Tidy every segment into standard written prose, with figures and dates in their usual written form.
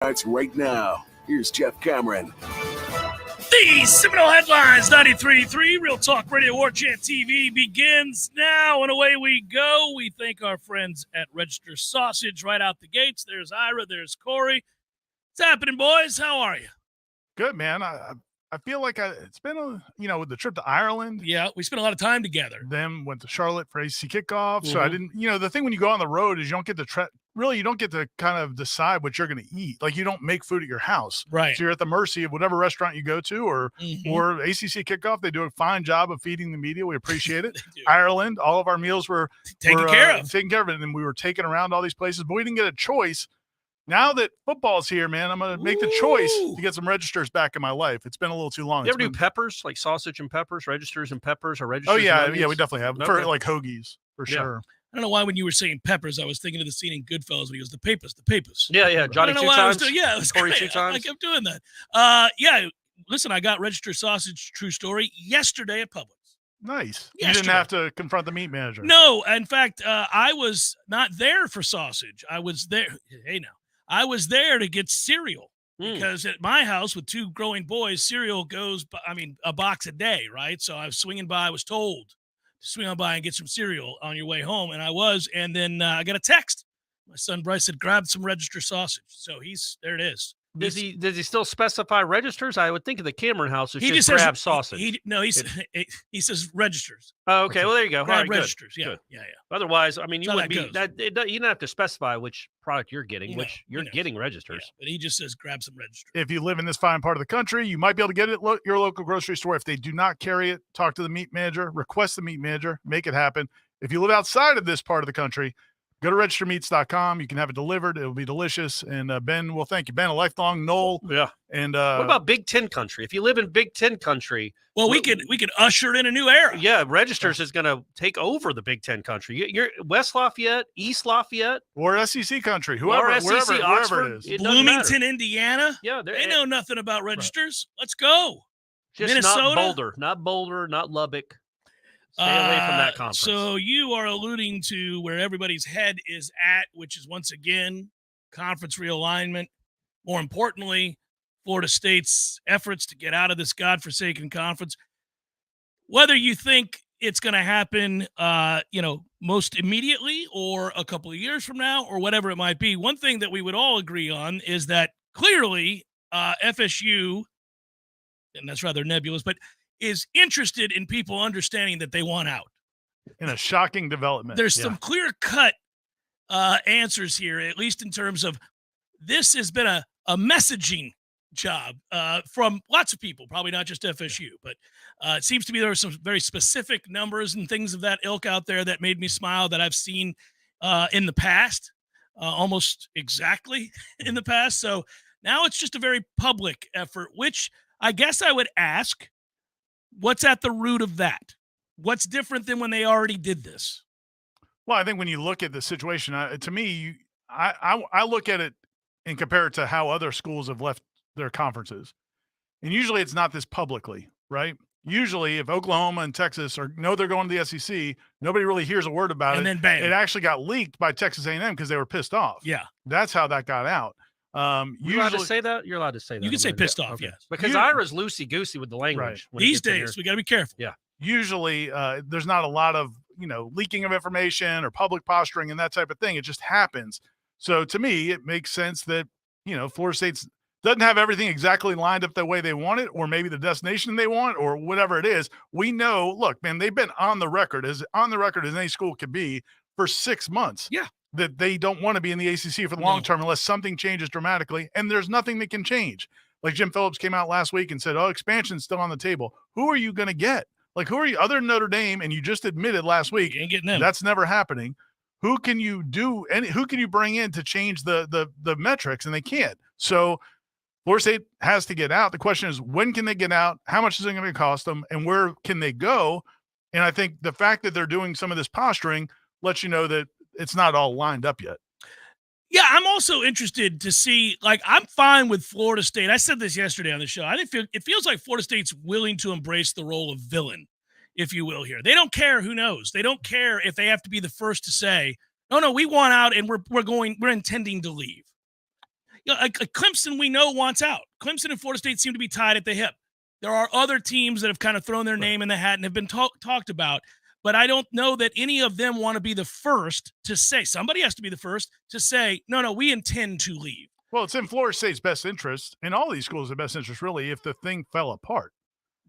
Starts right now. Here's Jeff Cameron. The Seminole Headlines 93.3 Real Talk Radio Warchant TV begins now, and away we go. We thank our friends at Register Sausage right out the gates. There's Ira, there's Corey. What's happening, boys? How are you? Good, man. I feel like it's been with the trip to Ireland. Yeah, we spent a lot of time together. Then went to Charlotte for AC kickoff. So I didn't, the thing when you go on the road is you don't get to you don't get to kind of decide what you're going to eat. Like you don't make food at your house. Right. So you're at the mercy of whatever restaurant you go to or ACC kickoff. They do a fine job of feeding the media. We appreciate it. Ireland, all of our meals were taken care of it. And we were taken around all these places, but we didn't get a choice. Now that football's here, man, I'm going to make the choice to get some registers back in my life. It's been a little too long. You ever do peppers, like sausage and peppers, registers and peppers, or registers? Oh, yeah, we definitely have. For like hoagies, for sure. I don't know why when you were saying peppers, I was thinking of the scene in Goodfellas when he goes, the papers. Yeah, Johnny two times. It was Corey great. 2 times. I kept doing that. Listen, I got Register Sausage, true story, yesterday at Publix. Nice. Yesterday. You didn't have to confront the meat manager. No, in fact, I was not there for sausage. I was there. Hey, now. I was there to get cereal because at my house with 2 growing boys, cereal goes, a box a day, right? So I was swinging by. I was told to swing on by and get some cereal on your way home, and I was. And then I got a text. My son Bryce had grabbed some Register sausage, so there it is. Does he still specify registers? I would think of the Cameron house is just grab sausage. He says registers. Oh, okay. Well, there you go. Grab all right, registers. Good. Yeah. Otherwise, you wouldn't be that you don't have to specify which product you're getting, which you're getting registers. Yeah, but he just says grab some registers. If you live in this fine part of the country, you might be able to get it at your local grocery store. If they do not carry it, talk to the meat manager, request the meat manager, make it happen. If you live outside of this part of the country, go to registermeats.com. You can have it delivered. It'll be delicious. And Ben, well, thank you. Ben, a lifelong Nole. Yeah. And what about Big Ten country? If you live in Big Ten country, well, we could usher in a new era. Yeah, registers is going to take over the Big Ten country. You're West Lafayette, East Lafayette, or SEC country, whoever, or SEC, wherever it is. Bloomington, Indiana. Yeah, they know nothing about registers. Right. Let's go. Just Minnesota, not Boulder, not Lubbock. Stay away from that conference. So you are alluding to where everybody's head is at, which is once again conference realignment. More importantly, Florida State's efforts to get out of this godforsaken conference. Whether you think it's going to happen, most immediately or a couple of years from now or whatever it might be, one thing that we would all agree on is that clearly FSU, and that's rather nebulous, but is interested in people understanding that they want out. In a shocking development. There's some clear-cut answers here, at least in terms of this has been a messaging job from lots of people, probably not just FSU, but it seems to me there are some very specific numbers and things of that ilk out there that made me smile that I've seen in the past, almost exactly in the past. So now it's just a very public effort, which I guess I would ask, what's at the root of that? What's different than when they already did this? Well, I think when you look at the situation, to me, I look at it and compare it to how other schools have left their conferences. And usually it's not this publicly, right? Usually if Oklahoma and Texas know they're going to the SEC, nobody really hears a word about it. And then bang. It actually got leaked by Texas A&M because they were pissed off. Yeah. That's how that got out. You're allowed to say that? You're allowed to say that. You can say pissed off, okay. yes. Because Ira's loosey-goosey with the language. Right. These days, we got to be careful. Yeah. Usually there's not a lot of, leaking of information or public posturing and that type of thing. It just happens. So to me, it makes sense that, Florida State doesn't have everything exactly lined up the way they want it, or maybe the destination they want, or whatever it is. We know, look, man, they've been on the record as any school could be for 6 months. Yeah. That they don't want to be in the ACC for the long term unless something changes dramatically, and there's nothing that can change. Like Jim Phillips came out last week and said, expansion's still on the table. Who are you going to get? Like, who are you other than Notre Dame? And you just admitted last week, you ain't getting them. That's never happening. Who can you who can you bring in to change the metrics? And they can't. So Florida State has to get out. The question is, when can they get out? How much is it going to cost them? And where can they go? And I think the fact that they're doing some of this posturing lets you know that it's not all lined up yet. Yeah, I'm also interested to see, I'm fine with Florida State. I said this yesterday on the show. I think it feels like Florida State's willing to embrace the role of villain, if you will, here. They don't care who knows. They don't care if they have to be the first to say, no, we want out and we're intending to leave. like Clemson, we know wants out. Clemson and Florida State seem to be tied at the hip. There are other teams that have kind of thrown their name in the hat and have been talked about, but I don't know that any of them want to be the first to say. Somebody has to be the first to say, no, we intend to leave. Well, it's in Florida State's best interest, and all these schools' best interest, really, if the thing fell apart.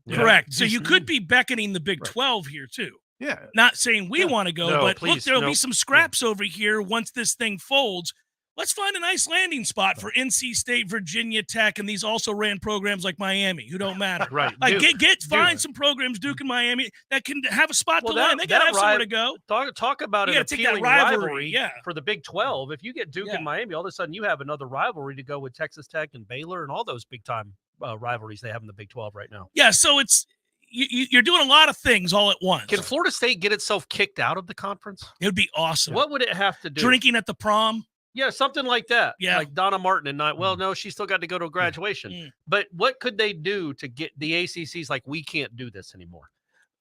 Correct. So you could be beckoning the Big 12 here, too. Yeah. Not saying we want to go, but please, look, there'll be some scraps over here once this thing folds. Let's find a nice landing spot for NC State, Virginia Tech, and these also ran programs like Miami who don't matter. Right. Like find some programs, Duke and Miami, that can have a spot to land. They got to have somewhere to go. Talk about an appealing rivalry for the Big 12. If you get Duke and Miami, all of a sudden you have another rivalry to go with Texas Tech and Baylor and all those big-time rivalries they have in the Big 12 right now. Yeah, so it's you're doing a lot of things all at once. Can Florida State get itself kicked out of the conference? It would be awesome. What would it have to do? Drinking at the prom? Yeah, something like that. Yeah. Like Donna Martin and not, well, no, she still got to go to graduation. But what could they do to get the ACC's like, we can't do this anymore?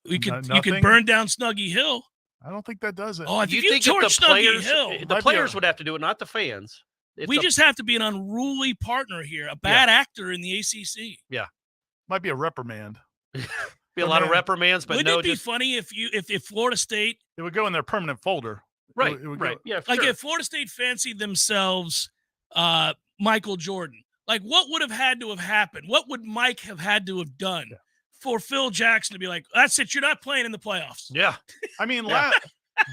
You could burn down Snuggy Hill. I don't think that does it. Oh, I think you think George if the Snuggy players would have to do it, not the fans. We just have to be an unruly partner here, a bad actor in the ACC. Yeah. Might be a reprimand. Be a lot of reprimands, but Wouldn't it be funny if Florida State – it would go in their permanent folder. Right, it would right. Go. Yeah, like if Florida State fancied themselves Michael Jordan, like what would have had to have happened? What would Mike have had to have done for Phil Jackson to be like, that's it, you're not playing in the playoffs? Yeah. I mean,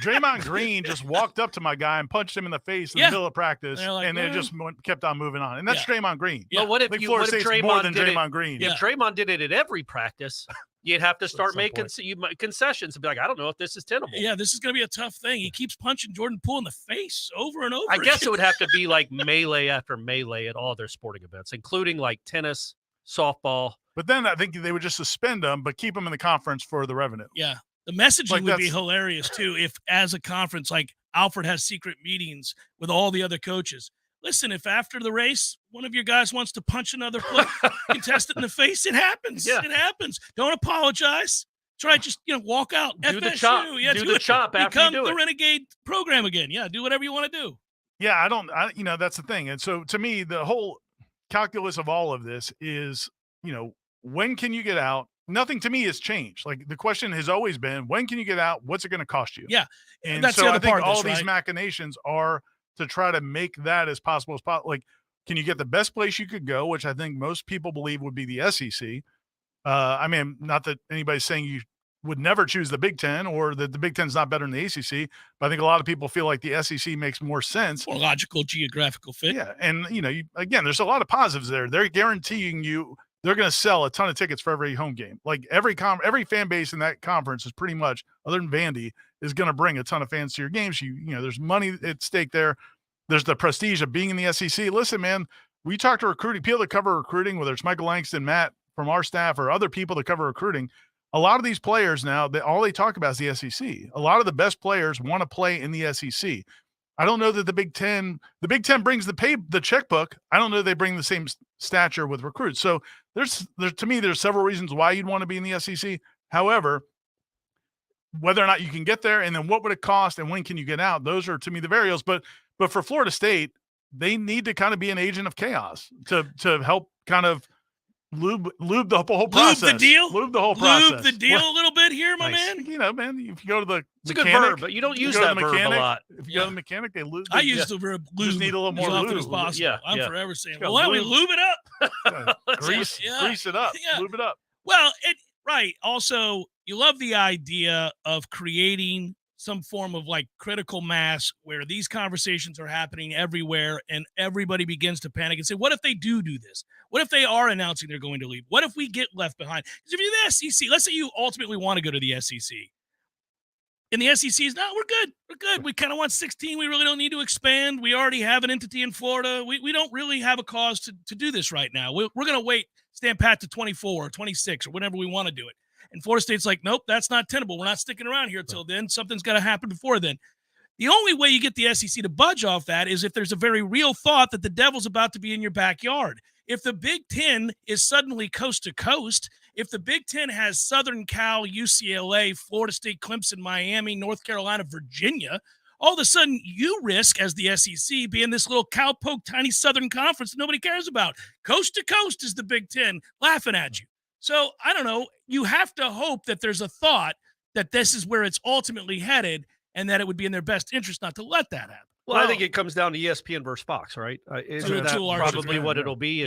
Draymond Green just walked up to my guy and punched him in the face in the middle of practice, and they just kept on moving on. And that's Draymond Green. Yeah. But what if Draymond Green? If Draymond did it at every practice, you'd have to start making concessions and be like, I don't know if this is tenable. Yeah, this is going to be a tough thing. He keeps punching Jordan Poole in the face over and over. I guess it would have to be like melee after melee at all their sporting events, including like tennis, softball. But then I think they would just suspend them, but keep them in the conference for the revenue. Yeah. The messaging would be hilarious, too, if as a conference, like Alfred has secret meetings with all the other coaches. Listen, if after the race, one of your guys wants to punch another contestant in the face, it happens. Yeah. It happens. Don't apologize. Try just, walk out. Do FSU. the chop. Yeah, do the chop after you do it. Become the Renegade program again. Yeah, do whatever you want to do. Yeah, that's the thing. And so to me, the whole calculus of all of this is, when can you get out? Nothing to me has changed. Like the question has always been, when can you get out? What's it going to cost you? Yeah. And that's so I think all these machinations are to try to make that as possible as possible. Like, can you get the best place you could go, which I think most people believe would be the SEC. I mean, not that anybody's saying you would never choose the Big Ten or that the Big Ten's not better than the ACC, but I think a lot of people feel like the SEC makes more sense. More logical geographical fit. Yeah. And, again, there's a lot of positives there. They're guaranteeing you they're going to sell a ton of tickets for every home game. Like every fan base in that conference is pretty much, other than Vandy, is going to bring a ton of fans to your games. There's money at stake there. There's the prestige of being in the SEC. Listen, man, we talk to people that cover recruiting, whether it's Michael Langston, Matt from our staff, or other people that cover recruiting. A lot of these players now, all they talk about is the SEC. A lot of the best players want to play in the SEC. I don't know that the Big Ten brings the checkbook. I don't know they bring the same stature with recruits. So to me, there's several reasons why you'd want to be in the SEC. However, whether or not you can get there, and then what would it cost, and when can you get out? Those are to me the variables. But for Florida State, they need to kind of be an agent of chaos to help kind of lube the whole process. Lube the deal? Lube the whole process. Lube the deal a little bit here, my man. Man, if you go to the it's mechanic, a good verb, but you don't use that verb a lot. If you go to the mechanic, they lube. I use the verb lube. Just need a little more lube as possible. Yeah, I'm forever saying, well, why don't we lube it up? Grease it up. Yeah. Lube it up. Well, right. Also, you love the idea of creating some form of like critical mass where these conversations are happening everywhere and everybody begins to panic and say, what if they do this? What if they are announcing they're going to leave? What if we get left behind? Because if you're the SEC, let's say you ultimately want to go to the SEC. And the SEC is, no, we're good. We're good. We kind of want 16. We really don't need to expand. We already have an entity in Florida. We don't really have a cause to do this right now. We're going to stand pat to 24 or 26 or whenever we want to do it. And Florida State's like, nope, that's not tenable. We're not sticking around here till then. Something's got to happen before then. The only way you get the SEC to budge off that is if there's a very real thought that the devil's about to be in your backyard. If the Big Ten is suddenly coast to coast, if the Big Ten has Southern Cal, UCLA, Florida State, Clemson, Miami, North Carolina, Virginia, all of a sudden you risk, as the SEC, being this little cowpoke tiny Southern conference that nobody cares about. Coast to coast is the Big Ten laughing at you. So I don't know. You have to hope that there's a thought that this is where it's ultimately headed and that it would be in their best interest not to let that happen. Well, I think it comes down to ESPN versus Fox, right? Isn't that probably what it'll be?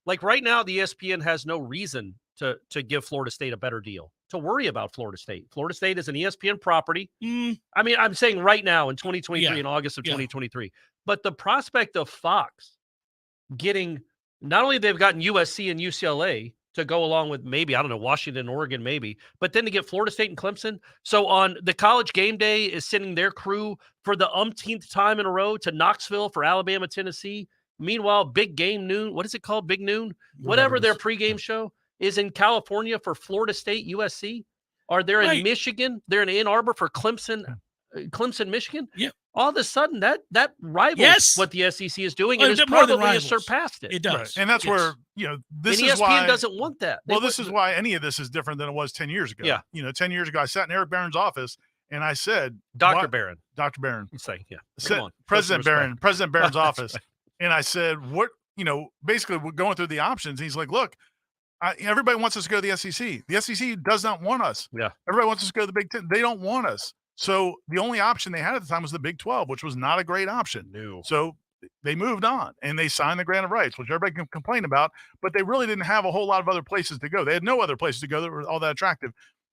Like right now, the ESPN has no reason to give Florida State a better deal, to worry about Florida State. Florida State is an ESPN property. I mean, I'm saying right now in 2023, in August of 2023. But the prospect of Fox getting, not only they've gotten USC and UCLA to go along with maybe, I don't know, Washington, Oregon, maybe, but then to get Florida State and Clemson. So on the College Game Day is sending their crew for the umpteenth time in a row to Knoxville for Alabama, Tennessee. Meanwhile, Big Game Noon, what is it called? Big Noon? Whatever their pregame show is in California for Florida State, USC. Are they in Michigan? They're in Ann Arbor for Clemson, Michigan. Yeah. All of a sudden, that rivals what the SEC is doing, and it's probably has surpassed it. It does, right. And that's where this and is ESPN why doesn't want that. This is why any of this is different than it was 10 years ago. Yeah, 10 years ago, I sat in Eric Barron's office and I said, Dr. Barron, President Barron's office, and I said, basically we're going through the options. And he's like, look. Everybody wants us to go to the SEC. The SEC does not want us. Yeah. Everybody wants us to go to the Big Ten. They don't want us. So the only option they had at the time was the Big 12, which was not a great option. No. So they moved on and they signed the grant of rights, which everybody can complain about, but they really didn't have a whole lot of other places to go. They had no other places to go that were all that attractive.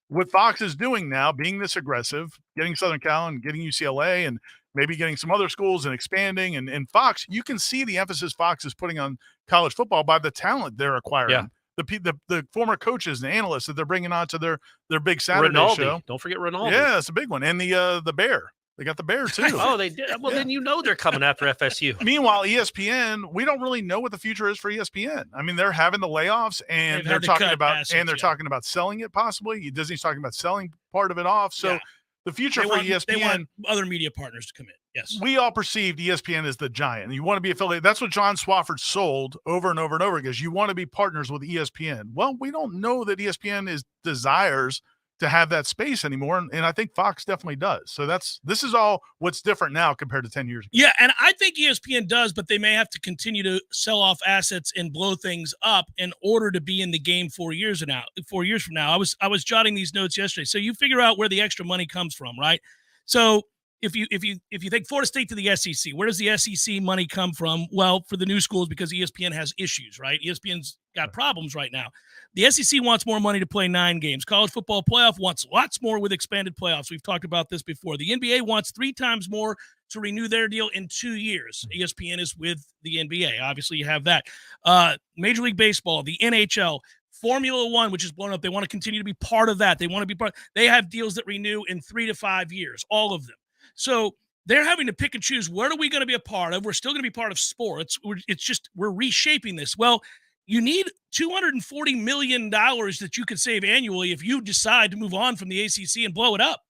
What Fox is doing now, being this aggressive, getting Southern Cal and getting UCLA and maybe getting some other schools and expanding. And Fox, you can see the emphasis Fox is putting on college football by the talent they're acquiring. Yeah. The former coaches and analysts that they're bringing on to their big Saturday show. Don't forget Rinaldi. Yeah, that's a big one. And the Bear. They got the Bear too. Oh, they did. Well, then they're coming after FSU. Meanwhile, ESPN, we don't really know what the future is for ESPN. I mean, they're having the layoffs and they're talking about selling it possibly. Disney's talking about selling part of it off. So the future for ESPN, they want other media partners to come in. Yes. We all perceived ESPN as the giant. You want to be affiliated. That's what John Swofford sold over and over and over again. You want to be partners with ESPN. Well, we don't know that ESPN desires to have that space anymore. And I think Fox definitely does. So this is all what's different now compared to 10 years ago. Yeah. And I think ESPN does, but they may have to continue to sell off assets and blow things up in order to be in the game 4 years from now. I was jotting these notes yesterday. So you figure out where the extra money comes from, right? So if you think Florida State to the SEC, where does the SEC money come from? Well, for the new schools, because ESPN has issues, right? ESPN's got problems right now. The SEC wants more money to play 9 games. College football playoff wants lots more with expanded playoffs. We've talked about this before. The NBA wants 3 times more to renew their deal in 2 years. ESPN is with the NBA. Obviously, you have that. Major League Baseball, the NHL, Formula One, which is blown up. They want to continue to be part of that. They want to be part. They have deals that renew in 3 to 5 years, all of them. So they're having to pick and choose, what are we going to be a part of? We're still going to be part of sports. We're reshaping this. Well, you need $240 million that you could save annually if you decide to move on from the ACC and blow it up.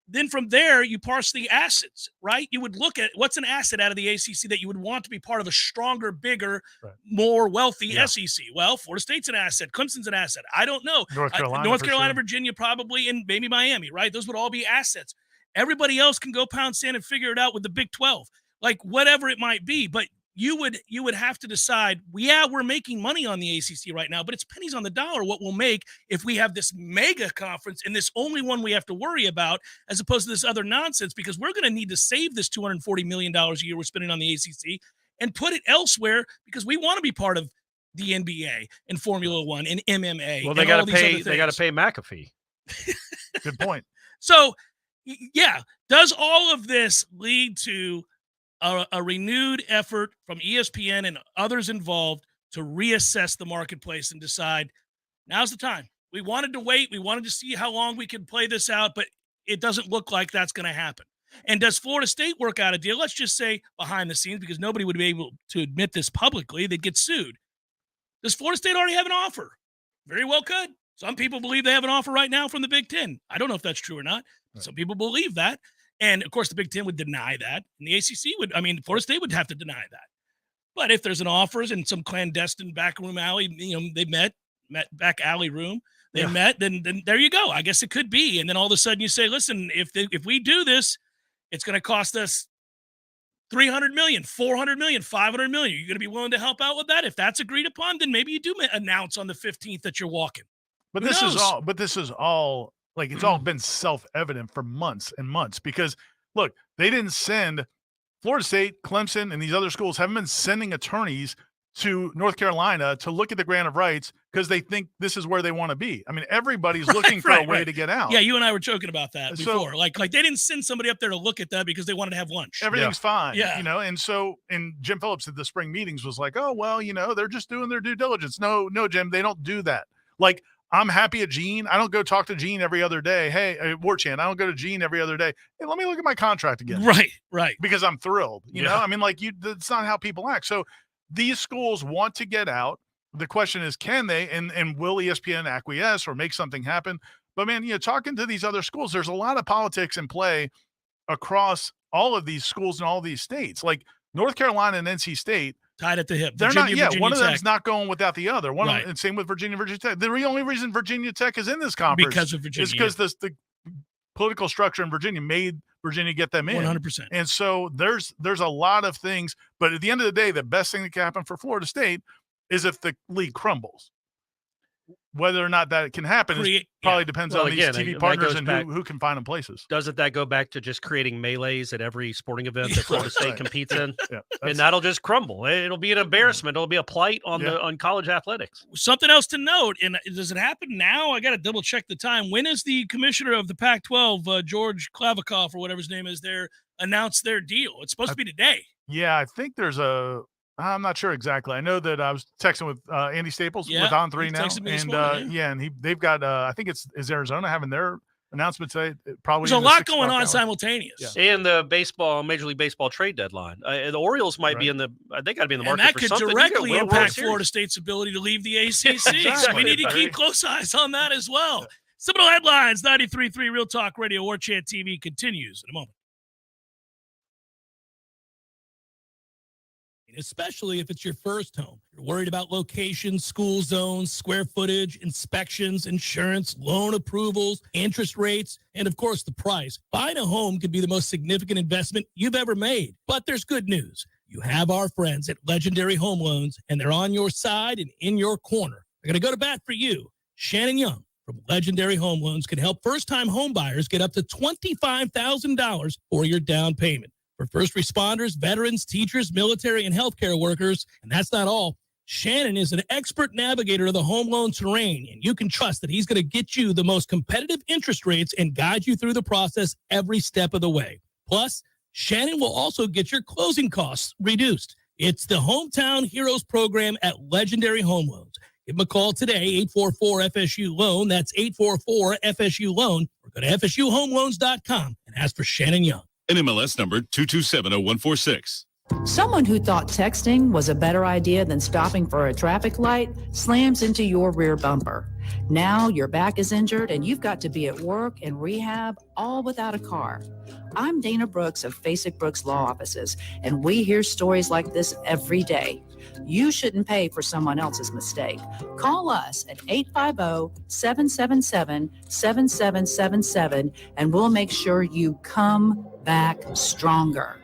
Then from there, you parse the assets, right? You would look at what's an asset out of the ACC that you would want to be part of a stronger, bigger, more wealthy SEC. Well, Florida State's an asset. Clemson's an asset. I don't know. North Carolina, Virginia, probably, and maybe Miami, right? Those would all be assets. Everybody else can go pound sand and figure it out with the Big 12, like whatever it might be. But you would have to decide, we're making money on the ACC right now, but it's pennies on the dollar what we'll make if we have this mega conference and this only one we have to worry about, as opposed to this other nonsense, because we're going to need to save this $240 million a year we're spending on the ACC and put it elsewhere, because we want to be part of the NBA and Formula One and MMA. Well, they got to pay McAfee. Good point. So, yeah, does all of this lead to a renewed effort from ESPN and others involved to reassess the marketplace and decide, now's the time? We wanted to wait. We wanted to see how long we could play this out, but it doesn't look like that's going to happen. And does Florida State work out a deal? Let's just say behind the scenes, because nobody would be able to admit this publicly. They'd get sued. Does Florida State already have an offer? Very well could. Some people believe they have an offer right now from the Big Ten. I don't know if that's true or not. Right. Some people believe that. And, of course, the Big Ten would deny that. And the ACC Florida State would have to deny that. But if there's an offer in some clandestine backroom alley, they met back alley room, met, then there you go. I guess it could be. And then all of a sudden you say, listen, if we do this, it's going to cost us $300 million, $400 million, $500 million. You're going to be willing to help out with that? If that's agreed upon, then maybe you do announce on the 15th that you're walking. But this is all like, it's all been self-evident for months and months, because look, they didn't send Florida State, Clemson, and these other schools haven't been sending attorneys to North Carolina to look at the grant of rights because they think this is where they want to be. I mean, everybody's looking for a way to get out. Yeah, you and I were joking about that before. Like they didn't send somebody up there to look at that because they wanted to have lunch. Everything's fine. Yeah. And Jim Phillips at the spring meetings was like, oh, well, they're just doing their due diligence. No, Jim, they don't do that. Like, I'm happy at Gene. I don't go talk to Gene every other day. Hey, Warchant, I don't go to Gene every other day. Hey, let me look at my contract again. Right. Because I'm thrilled. You know, I mean, like, that's not how people act. So these schools want to get out. The question is, can they, and will ESPN acquiesce or make something happen? But man, talking to these other schools, there's a lot of politics in play across all of these schools in all these states. Like North Carolina and NC State, tied at the hip. They're Virginia, not. Yeah, one of Tech. them's not going without the other. And same with Virginia Tech. The only reason Virginia Tech is in this conference because of Virginia is because the political structure in Virginia made Virginia get them in 100%. And so there's a lot of things. But at the end of the day, the best thing that can happen for Florida State is if the league crumbles. Whether or not that can happen probably depends on these TV partners and who can find them places. Doesn't that go back to just creating melees at every sporting event that Florida State competes in? Yeah, and that'll just crumble. It'll be an embarrassment. It'll be a plight on college athletics. Something else to note, and does it happen now? I got to double check the time. When is the commissioner of the Pac-12, George Klavikoff or whatever his name is there, announced their deal? It's supposed to be today. Yeah, I think I'm not sure exactly. I know that I was texting with Andy Staples with On3 now, and they've got I think is Arizona having their announcement today. Probably there's a lot going on simultaneous, and the Major League Baseball trade deadline. The Orioles might be they got to be in the market, and that for could something. directly impact Florida State's ability to leave the ACC. So we need to keep close eyes on that as well. Seminole Headlines, 93.3 Real Talk Radio, Warchant TV continues in a moment. Especially if it's your first home. You're worried about location, school zones, square footage, inspections, insurance, loan approvals, interest rates, and of course the price. Buying a home could be the most significant investment you've ever made. But there's good news. You have our friends at Legendary Home Loans, and they're on your side and in your corner. They're going to go to bat for you. Shannon Young from Legendary Home Loans can help first-time home buyers get up to $25,000 for your down payment. For first responders, veterans, teachers, military, and healthcare workers. And that's not all. Shannon is an expert navigator of the home loan terrain, and you can trust that he's going to get you the most competitive interest rates and guide you through the process every step of the way. Plus, Shannon will also get your closing costs reduced. It's the Hometown Heroes program at Legendary Home Loans. Give them a call today, 844-FSU-LOAN. That's 844-FSU-LOAN. Or go to FSUHomeLoans.com and ask for Shannon Young. NMLS number 2270146. Someone who thought texting was a better idea than stopping for a traffic light slams into your rear bumper. Now your back is injured and you've got to be at work and rehab all without a car. I'm Dana Brooks of Basic Brooks Law Offices, and we hear stories like this every day. You shouldn't pay for someone else's mistake. Call us at 850-777-7777, and we'll make sure you come back stronger.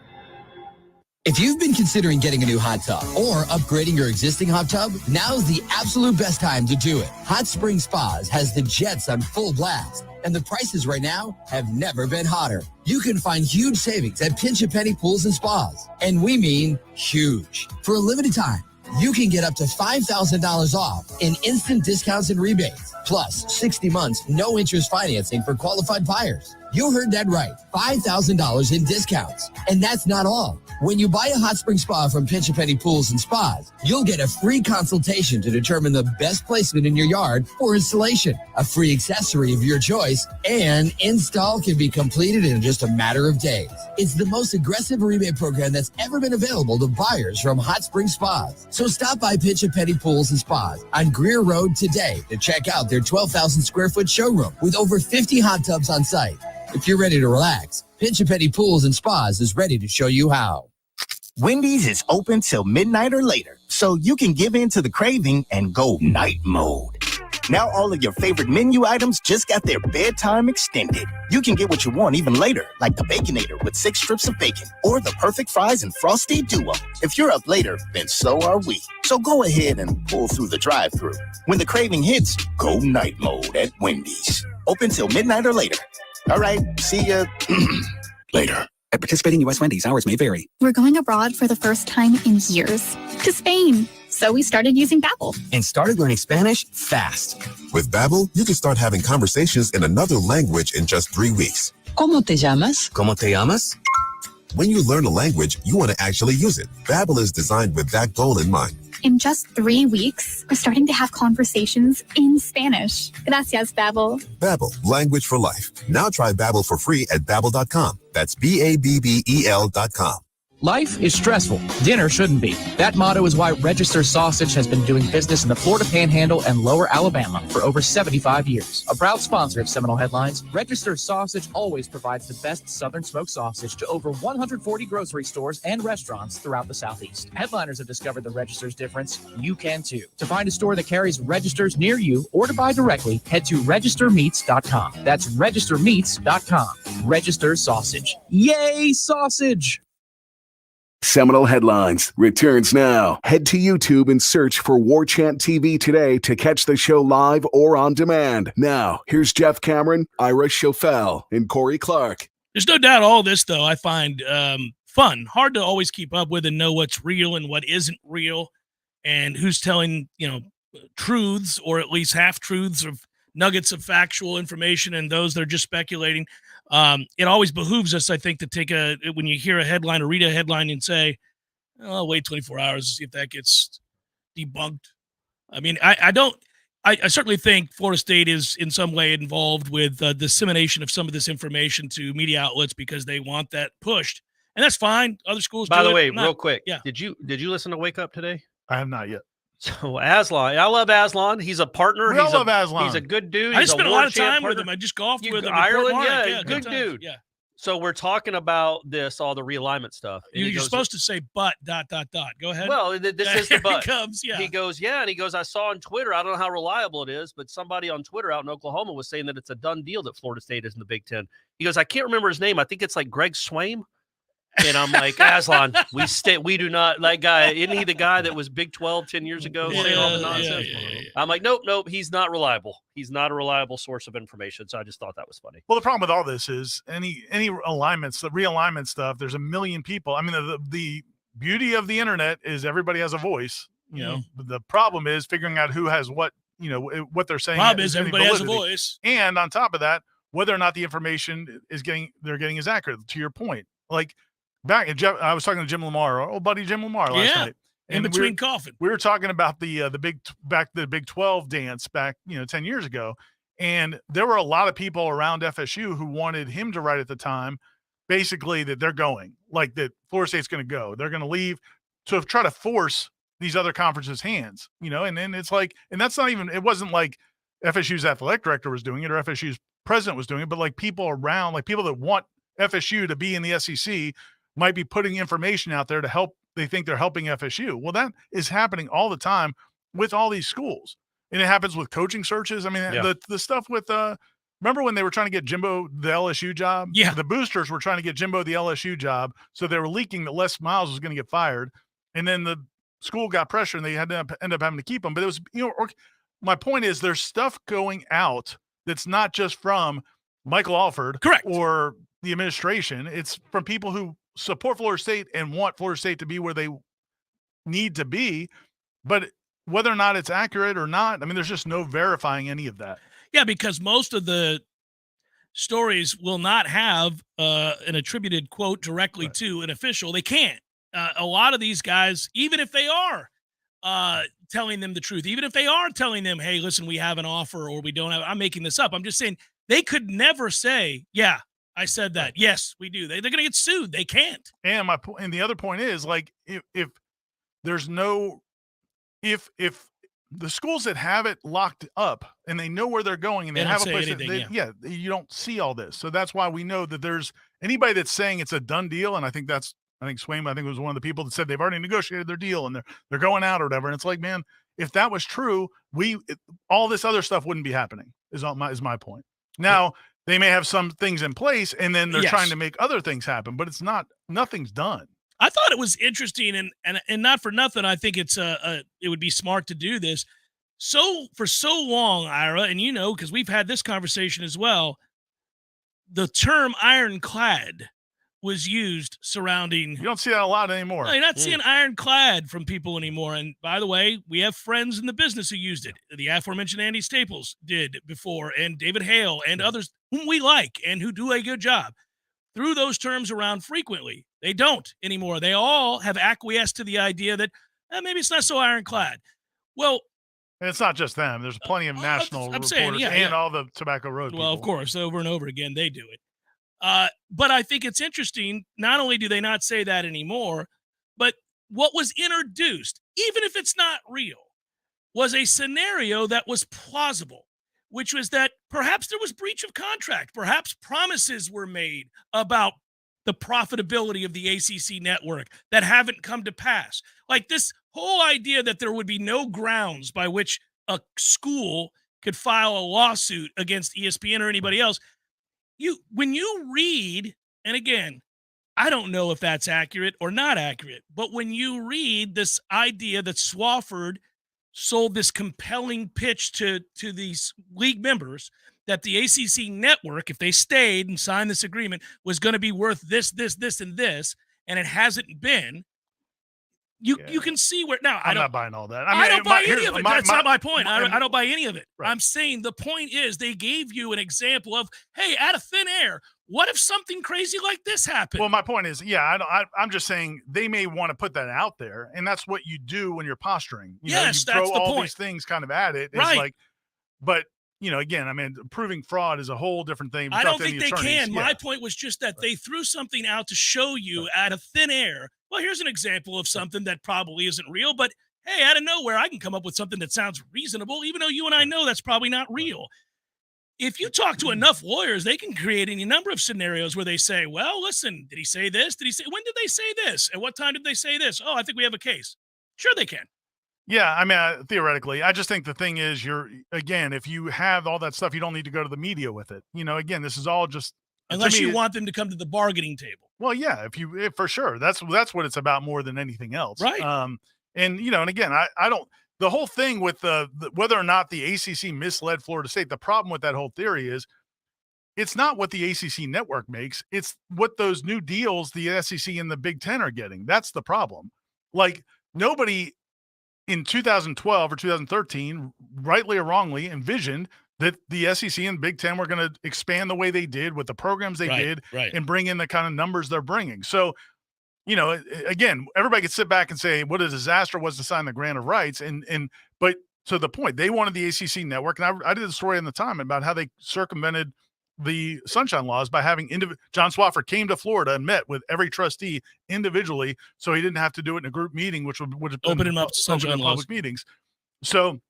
If you've been considering getting a new hot tub or upgrading your existing hot tub, now's the absolute best time to do it. Hot Spring Spas has the jets on full blast, and the prices right now have never been hotter. You can find huge savings at Pinch a Penny Pools and Spas, and we mean huge. For a limited time, you can get up to $5,000 off in instant discounts and rebates, plus 60 months no interest financing for qualified buyers. You heard that right, $5,000 in discounts. And that's not all. When you buy a hot spring spa from Pinch a Penny Pools and Spas, you'll get a free consultation to determine the best placement in your yard for installation, a free accessory of your choice, and install can be completed in just a matter of days. It's the most aggressive rebate program that's ever been available to buyers from Hot Spring Spas. So stop by Pinch a Penny Pools and Spas on Greer Road today to check out their 12,000 square foot showroom with over 50 hot tubs on site. If you're ready to relax, Pinch a Penny Pools and Spas is ready to show you how. Wendy's is open till midnight or later, so you can give in to the craving and go night mode. Now all of your favorite menu items just got their bedtime extended. You can get what you want even later, like the Baconator with 6 strips of bacon, or the perfect fries and frosty duo. If you're up later, then so are we. So go ahead and pull through the drive-thru. When the craving hits, go night mode at Wendy's. Open till midnight or later. All right, see ya later. At participating U.S. Wendy's, hours may vary. We're going abroad for the first time in years, to Spain. So we started using Babbel. And started learning Spanish fast. With Babbel, you can start having conversations in another language in just 3 weeks. ¿Cómo te llamas? ¿Cómo te llamas? When you learn a language, you want to actually use it. Babbel is designed with that goal in mind. In just 3 weeks, we're starting to have conversations in Spanish. Gracias, Babbel. Babbel, language for life. Now try Babbel for free at Babbel.com. That's Babbel.com. Life is stressful. Dinner shouldn't be. That motto is why Register Sausage has been doing business in the Florida Panhandle and Lower Alabama for over 75 years. A proud sponsor of Seminole Headlines, Register Sausage always provides the best Southern smoked sausage to over 140 grocery stores and restaurants throughout the Southeast. Headliners have discovered the Register's difference. You can too. To find a store that carries Registers near you or to buy directly, head to registermeats.com. That's registermeats.com. Register Sausage. Yay, sausage! Seminole Headlines returns now. Head to YouTube and search for Warchant TV today to catch the show live or on demand. Now, here's Jeff Cameron, Ira Schofel, and Corey Clark. There's no doubt all this, though, I find fun. Hard to always keep up with and know what's real and what isn't real and who's telling, truths or at least half-truths of nuggets of factual information and those that are just speculating. It always behooves us, I think, to take when you hear a headline or read a headline and say, I'll wait 24 hours to see if that gets debunked. I mean, I certainly think Florida State is in some way involved with the dissemination of some of this information to media outlets because they want that pushed. And that's fine. Other schools By do the it. way, Not, real quick, yeah. Did you listen to Wake Up today? I have not yet. So Aslan, I love Aslan. He's a partner. We all love Aslan. He's a good dude. I He's spent a lot of time partner. with him. I just golfed with him. Ireland, yeah, good times. dude. Yeah. So we're talking about all the realignment stuff. You're supposed to say but ... Go ahead. Well, this is the but. Comes, yeah. He goes, and he goes, I saw on Twitter, I don't know how reliable it is, but somebody on Twitter out in Oklahoma was saying that it's a done deal that Florida State is in the Big Ten. He goes, I can't remember his name. I think it's like Greg Swaim. And I'm like, Aslan, we do not, that guy, isn't he the guy that was Big 12 10 years ago saying all the nonsense? Yeah. I'm like, nope, he's not reliable. He's not a reliable source of information. So I just thought that was funny. Well, the problem with all this is any alignments, the realignment stuff, there's a million people. I mean, the beauty of the internet is everybody has a voice, but the problem is figuring out who has what, what they're saying. Problem is everybody has a voice. And on top of that, whether or not the information they're getting is accurate, to your point. Like, I was talking to Jim Lamar, our old buddy Jim Lamar last night. In between coughing. We were talking about the Big 12 dance back, 10 years ago. And there were a lot of people around FSU who wanted him to write at the time, basically that they're going, like that Florida State's going to go. They're going to leave to try to force these other conferences' hands, and then it's like, and that's not even, it wasn't like FSU's athletic director was doing it or FSU's president was doing it, but like people around, like people that want FSU to be in the SEC might be putting information out there to help. They think they're helping FSU. Well, that is happening all the time with all these schools. And it happens with coaching searches. I mean, the stuff with, remember when they were trying to get Jimbo the LSU job? Yeah. The boosters were trying to get Jimbo the LSU job. So they were leaking that Les Miles was going to get fired. And then the school got pressure and they had to end up having to keep him. But it was, my point is there's stuff going out that's not just from Michael Alford. Correct. Or the administration. It's from people who support Florida State and want Florida State to be where they need to be, but whether or not it's accurate or not, I mean, there's just no verifying any of that. Yeah, because most of the stories will not have an attributed quote directly to an official. They can't. A lot of these guys, even if they are telling them the truth, even if they are telling them, hey, listen, we have an offer or we don't have, I'm making this up. I'm just saying they could never say, yeah, I said that. Yes, we do. They're going to get sued. They can't. And the other point is, like, if there's no, if the schools that have it locked up and they know where they're going and they have a place, you don't see all this. So that's why we know that there's anybody that's saying it's a done deal. And I think Swaim, was one of the people that said they've already negotiated their deal and they're going out or whatever. And it's like, man, if that was true, all this other stuff wouldn't be happening. Is my point. Now they may have some things in place, and then they're trying to make other things happen, but nothing's done. I thought it was interesting, and not for nothing. I think it would be smart to do this. So for so long, Ira, and because we've had this conversation as well, the term ironclad was used surrounding. You don't see that a lot anymore. No, you're not seeing ironclad from people anymore. And by the way, we have friends in the business who used it. The aforementioned Andy Staples did before, and David Hale and others whom we like and who do a good job threw those terms around frequently. They don't anymore. They all have acquiesced to the idea that maybe it's not so ironclad. Well, and it's not just them. There's plenty of national reporters and all the Tobacco Road people. Well, of course, over and over again, they do it. But I think it's interesting. Not only do they not say that anymore, but what was introduced, even if it's not real, was a scenario that was plausible, which was that perhaps there was breach of contract. Perhaps promises were made about the profitability of the ACC network that haven't come to pass. Like this whole idea that there would be no grounds by which a school could file a lawsuit against ESPN or anybody else. When you read, and again, I don't know if that's accurate or not accurate, but when you read this idea that Swofford sold this compelling pitch to these league members that the ACC network, if they stayed and signed this agreement, was going to be worth this, and this, and it hasn't been. You can see where now. I'm not buying all that. I don't buy any of it. That's not my point. I don't buy any of it. Right. I'm saying the point is they gave you an example of, hey, out of thin air, what if something crazy like this happened? Well, my point is, I'm just saying they may want to put that out there, and that's what you do when you're posturing. You that's throw the all point. These things kind of at it. Right. It's like, but again, proving fraud is a whole different thing. I don't think they can. My point was just that they threw something out to show you out of thin air. Well, here's an example of something that probably isn't real, but hey, out of nowhere, I can come up with something that sounds reasonable, even though you and I know that's probably not real. If you talk to enough lawyers, they can create any number of scenarios where they say, well, listen, did he say this? When did they say this? At what time did they say this? Oh, I think we have a case. Sure, they can. Yeah, theoretically, I just think the thing is, if you have all that stuff, you don't need to go to the media with it. Again, this is all just unless you want them to come to the bargaining table. Well, yeah, if for sure, that's what it's about more than anything else, right? And again, I don't. The whole thing with the whether or not the ACC misled Florida State, the problem with that whole theory is it's not what the ACC network makes; it's what those new deals the SEC and the Big Ten are getting. That's the problem. Like nobody in 2012 or 2013, rightly or wrongly, envisioned that the SEC and Big Ten were going to expand the way they did with the programs they did and bring in the kind of numbers they're bringing. So, again, everybody could sit back and say what a disaster was to sign the grant of rights. But to the point, they wanted the ACC network. And I did a story in the time about how they circumvented the Sunshine Laws by having John Swofford came to Florida and met with every trustee individually, so he didn't have to do it in a group meeting, which would have open him up to Sunshine Laws public meetings. So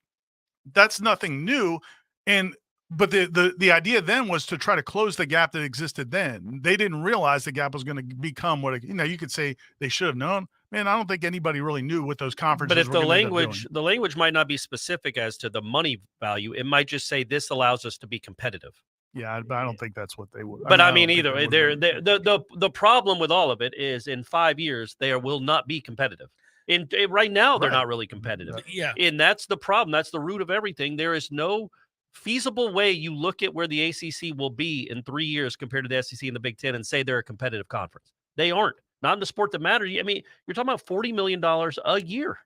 that's nothing new. But the idea then was to try to close the gap that existed then. They didn't realize the gap was going to become what you could say they should have known. Man, I don't think anybody really knew what those conferences. But if were the language might not be specific as to the money value, it might just say this allows us to be competitive. Yeah, but I don't think that's what they would. But either way, the problem with all of it is in 5 years there will not be competitive. Right now they're not really competitive. Yeah, and that's the problem. That's the root of everything. There is no feasible way you look at where the ACC will be in 3 years compared to the SEC and the Big Ten and say they're a competitive conference. They aren't. Not in the sport that matters. I mean, you're talking about $40 million a year.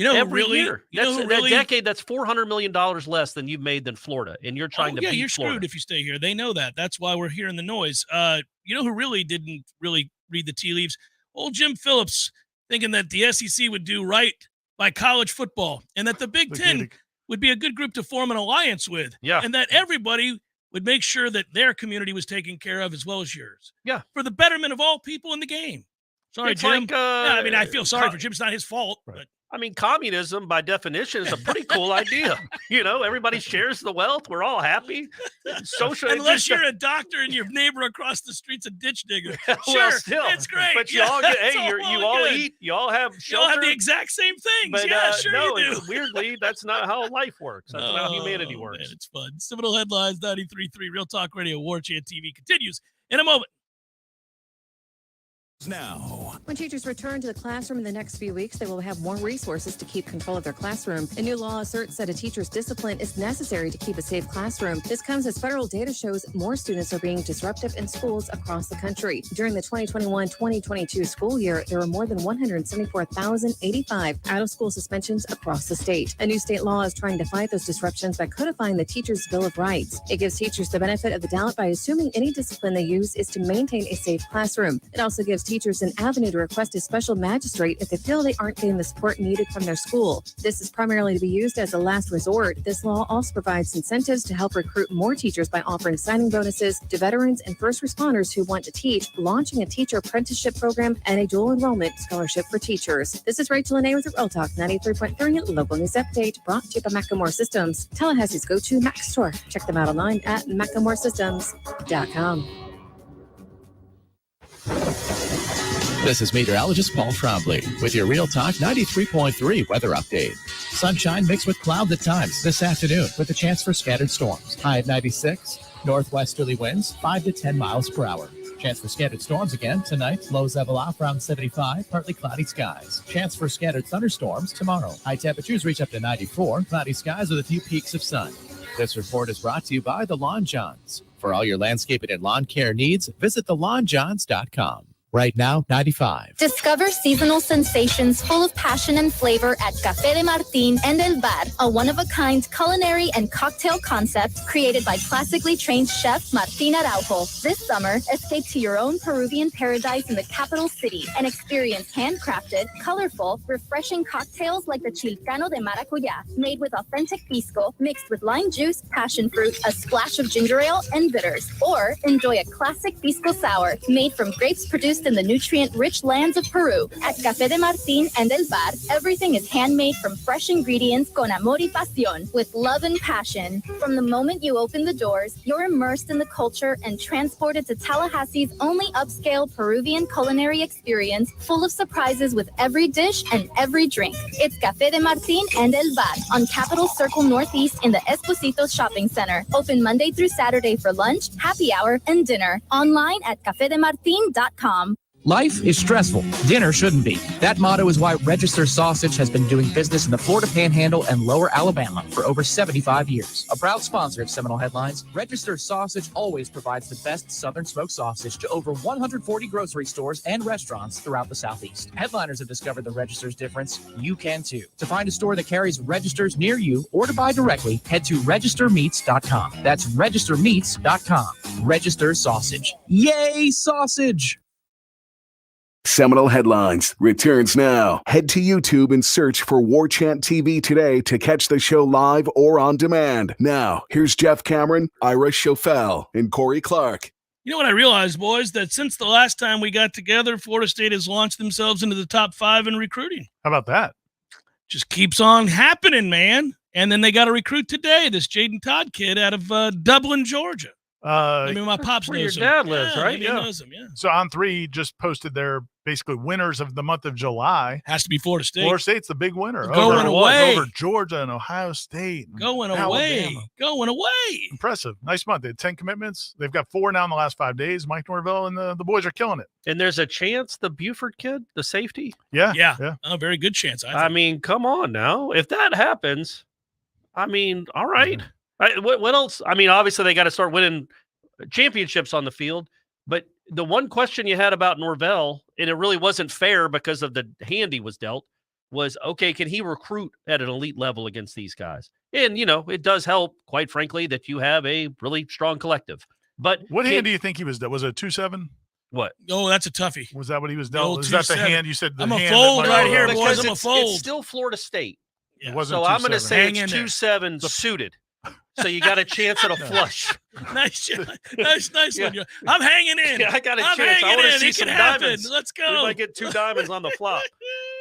Every year. That decade, that's $400 million less than you've made than Florida, and you're trying to beat you're Florida. Screwed if you stay here. They know that. That's why we're hearing the noise. You know who really didn't really read the tea leaves? Old Jim Phillips, thinking that the SEC would do right by college football and that the Big Ten would be a good group to form an alliance with. Yeah. And that everybody would make sure that their community was taken care of as well as yours. Yeah. For the betterment of all people in the game. Sorry, it's Jim. Like, I feel sorry for Jim. It's not his fault. Right. But I mean, communism by definition is a pretty cool idea. Everybody shares the wealth. We're all happy. Social, unless you're a doctor and your neighbor across the street's a ditch digger. Well, Sure, still, it's great. But you all get, you all good. eat, you all have shelter. You all have the exact same things. But, Sure no, you do. weirdly, that's not how life works. That's not how humanity works. Man, it's fun. Seminole Headlines, 93.3 Real Talk Radio, Warchant TV continues in a moment. Now, when teachers return to the classroom in the next few weeks, they will have more resources to keep control of their classroom. A new law asserts that a teacher's discipline is necessary to keep a safe classroom. This comes as federal data shows more students are being disruptive in schools across the country. During the 2021-2022 school year, there were more than 174,085 out-of-school suspensions across the state. A new state law is trying to fight those disruptions by codifying the Teacher's Bill of Rights. It gives teachers the benefit of the doubt by assuming any discipline they use is to maintain a safe classroom. It also gives teachers an avenue to request a special magistrate if they feel they aren't getting the support needed from their school. This is primarily to be used as a last resort. This law also provides incentives to help recruit more teachers by offering signing bonuses to veterans and first responders who want to teach, launching a teacher apprenticeship program, and a dual enrollment scholarship for teachers. This is Rachel Anay with Real Talk 93.3 Local News Update, brought to you by Macklemore Systems, Tallahassee's go-to Mac store. Check them out online at MacklemoreSystems.com. This is meteorologist Paul Trombley with your Real Talk 93.3 weather update. Sunshine mixed with clouds at times this afternoon with a chance for scattered storms. High at 96, northwesterly winds 5 to 10 miles per hour. Chance for scattered storms again tonight. Lows level off around 75, partly cloudy skies. Chance for scattered thunderstorms tomorrow. High temperatures reach up to 94, cloudy skies with a few peaks of sun. This report is brought to you by the Lawn Johns. For all your landscaping and lawn care needs, visit thelawnjohns.com. Right now, 95. Discover seasonal sensations full of passion and flavor at Café de Martín and El Bar, a one-of-a-kind culinary and cocktail concept created by classically trained chef Martín Araujo. This summer, escape to your own Peruvian paradise in the capital city and experience handcrafted, colorful, refreshing cocktails like the Chilcano de Maracuyá, made with authentic pisco, mixed with lime juice, passion fruit, a splash of ginger ale, and bitters. Or enjoy a classic pisco sour made from grapes produced in the nutrient-rich lands of Peru. At Café de Martín and El Bar, everything is handmade from fresh ingredients con amor y pasión, with love and passion. From the moment you open the doors, you're immersed in the culture and transported to Tallahassee's only upscale Peruvian culinary experience, full of surprises with every dish and every drink. It's Café de Martín and El Bar on Capitol Circle Northeast in the Esposito Shopping Center. Open Monday through Saturday for lunch, happy hour, and dinner. Online at cafedemartin.com. Life is stressful. Dinner shouldn't be. That motto is why Register Sausage has been doing business in the Florida Panhandle and Lower Alabama for over 75 years. A proud sponsor of Seminole Headlines, Register Sausage always provides the best Southern smoked sausage to over 140 grocery stores and restaurants throughout the Southeast. Headliners have discovered the Register's difference. You can too. To find a store that carries Registers near you or to buy directly, head to registermeats.com. That's registermeats.com. Register Sausage. Yay, sausage! Seminole Headlines returns now. Head to YouTube and search for Warchant TV today to catch the show live or on demand. Now, here's Jeff Cameron, Ira Schofel, and Corey Clark. You know what I realized, boys? That since the last time we got together, Florida State has launched themselves into the top 5 in recruiting. How about that? Just keeps on happening, man. And then they got a recruit today, this Jaden Todd kid out of Dublin, Georgia. I mean, my pops where knows your him. dad lives, Yeah, right? he knows him, yeah. So On3 just posted their basically winners of the month of July. Has to be Florida State. Florida State's the big winner. Going away. Over Georgia and Ohio State. And Going Alabama. away. Going away. Impressive. Nice month. They had 10 commitments. They've got 4 now in the last 5 days. Mike Norvell and the boys are killing it. And there's a chance the Buford kid, the safety. Yeah. A very good chance. I mean, come on now. If that happens, I mean, all right. What else? I mean, obviously they got to start winning championships on the field. But the one question you had about Norvell, and it really wasn't fair because of the hand he was dealt, was, okay, can he recruit at an elite level against these guys? And, you know, it does help, quite frankly, that you have a really strong collective. But what hand do you think he was dealt? Was it a 2-7? What? Oh, that's a toughie. Was that what he was dealt? Is that the hand you said? I'm a fold right here, boys. I'm a fold. It's still Florida State. It wasn't so I'm going to say Hang it's in there. 2-7 suited. So you got a chance at a flush. nice one. I'm hanging in. Yeah, I got a chance. I want to see some diamonds. Let's go. We might get 2 diamonds on the flop.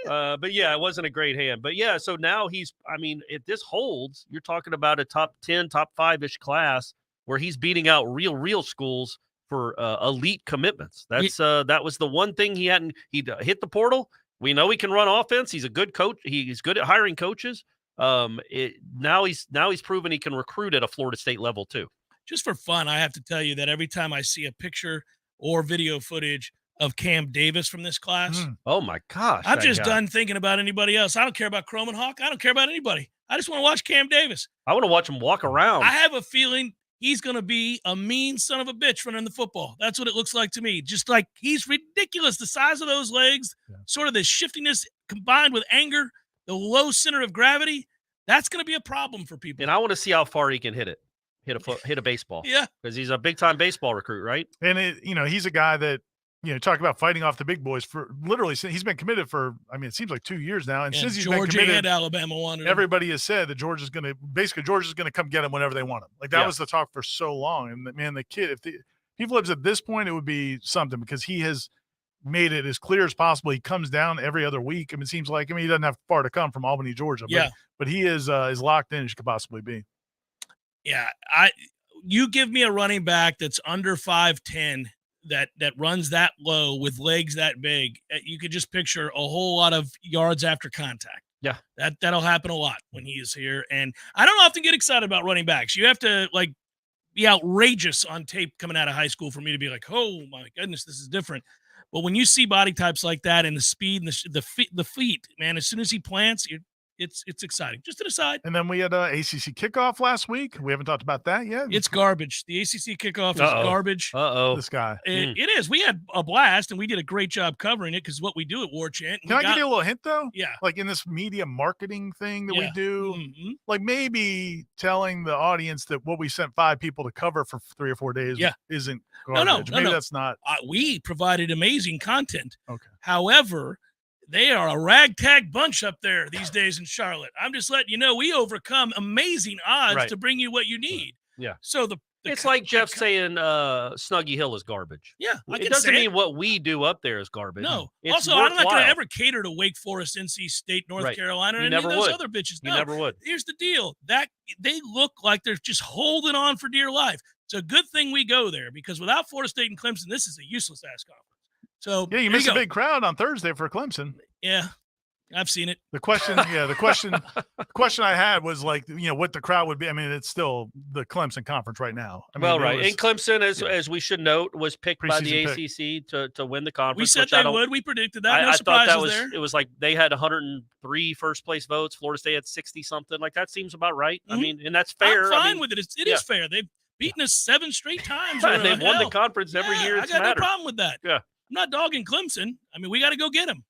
But yeah, it wasn't a great hand. But yeah, so now if this holds, you're talking about a top 10, top 5-ish class where he's beating out real schools for elite commitments. That was the one thing he hit the portal. We know he can run offense. He's a good coach. He's good at hiring coaches. Now he's proven he can recruit at a Florida State level too. Just for fun, I have to tell you that every time I see a picture or video footage of Cam Davis from this class, oh my gosh, I'm just done thinking about anybody else. I don't care about Chrome and Hawk. I don't care about anybody. I just want to watch Cam Davis. I want to watch him walk around. I have a feeling he's going to be a mean son of a bitch running the football. That's what it looks like to me. Just like he's ridiculous. The size of those legs, sort of the shiftiness combined with anger, the low center of gravity, that's going to be a problem for people. And I want to see how far he can hit a baseball. Yeah. Because he's a big-time baseball recruit, right? And, he's a guy that, talk about fighting off the big boys for literally, he's been committed for, it seems like 2 years now. And since he's been committed, and Alabama wanted him. Everybody has said that George is going to come get him whenever they want him. Like that was the talk for so long. And man, the kid, if he flips at this point, it would be something because he has made it as clear as possible. He comes down every other week. It seems like, he doesn't have far to come from Albany, Georgia, but he is as locked in as you could possibly be. Yeah. You give me a running back that's under 5'10", that runs that low with legs that big, you could just picture a whole lot of yards after contact. Yeah. That'll happen a lot when he is here. And I don't often get excited about running backs. You have to be outrageous on tape coming out of high school for me to be like, oh my goodness, this is different. But when you see body types like that and the speed and the feet, man, as soon as he plants, it's exciting. Just an aside. And then we had ACC kickoff last week. We haven't talked about that yet. It's garbage. The ACC kickoff is garbage. This guy. It is. We had a blast, and we did a great job covering it because what we do at Warchant. Can I give you a little hint, though? Yeah. Like in this media marketing thing that we do, like maybe telling the audience that what we sent 5 people to cover for 3 or 4 days isn't garbage. No, that's not. We provided amazing content. Okay. However, they are a ragtag bunch up there these days in Charlotte. I'm just letting you know we overcome amazing odds to bring you what you need. Yeah. So it's like Jeff saying Snuggy Hill is garbage. Yeah. It doesn't mean what we do up there is garbage. No. It's also, I'm not going to ever cater to Wake Forest, NC State, North Carolina, or any of those other bitches. No. You never would. Here's the deal. That they look like they're just holding on for dear life. It's a good thing we go there because without Florida State and Clemson, this is a useless ass conference. So you missed a big crowd on Thursday for Clemson. Yeah, I've seen it. The question I had was what the crowd would be. It's still the Clemson conference right now. And Clemson, as we should note, was picked by the ACC to win the conference. We said they would. We predicted that. No I surprises thought there. It was like they had 103 first place votes. Florida State had 60 something. Like that seems about right. Mm-hmm. And that's fair. I'm fine with it. It is fair. They've beaten us 7 straight times. And they've won the conference every year. I got no problem with that. Yeah. I'm not dogging Clemson. We got to go get them.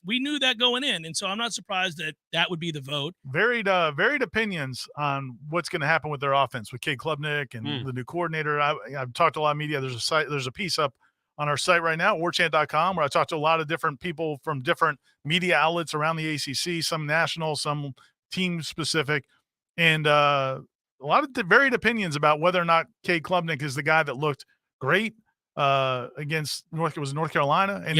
We knew that going in, and so I'm not surprised that would be the vote. Varied opinions on what's going to happen with their offense with Cade Klubnik and the new coordinator. I've talked to a lot of media. There's a piece up on our site right now, warchant.com, where I talked to a lot of different people from different media outlets around the ACC, some national, some team specific, and a lot of varied opinions about whether or not Cade Klubnik is the guy that looked great against North Carolina, and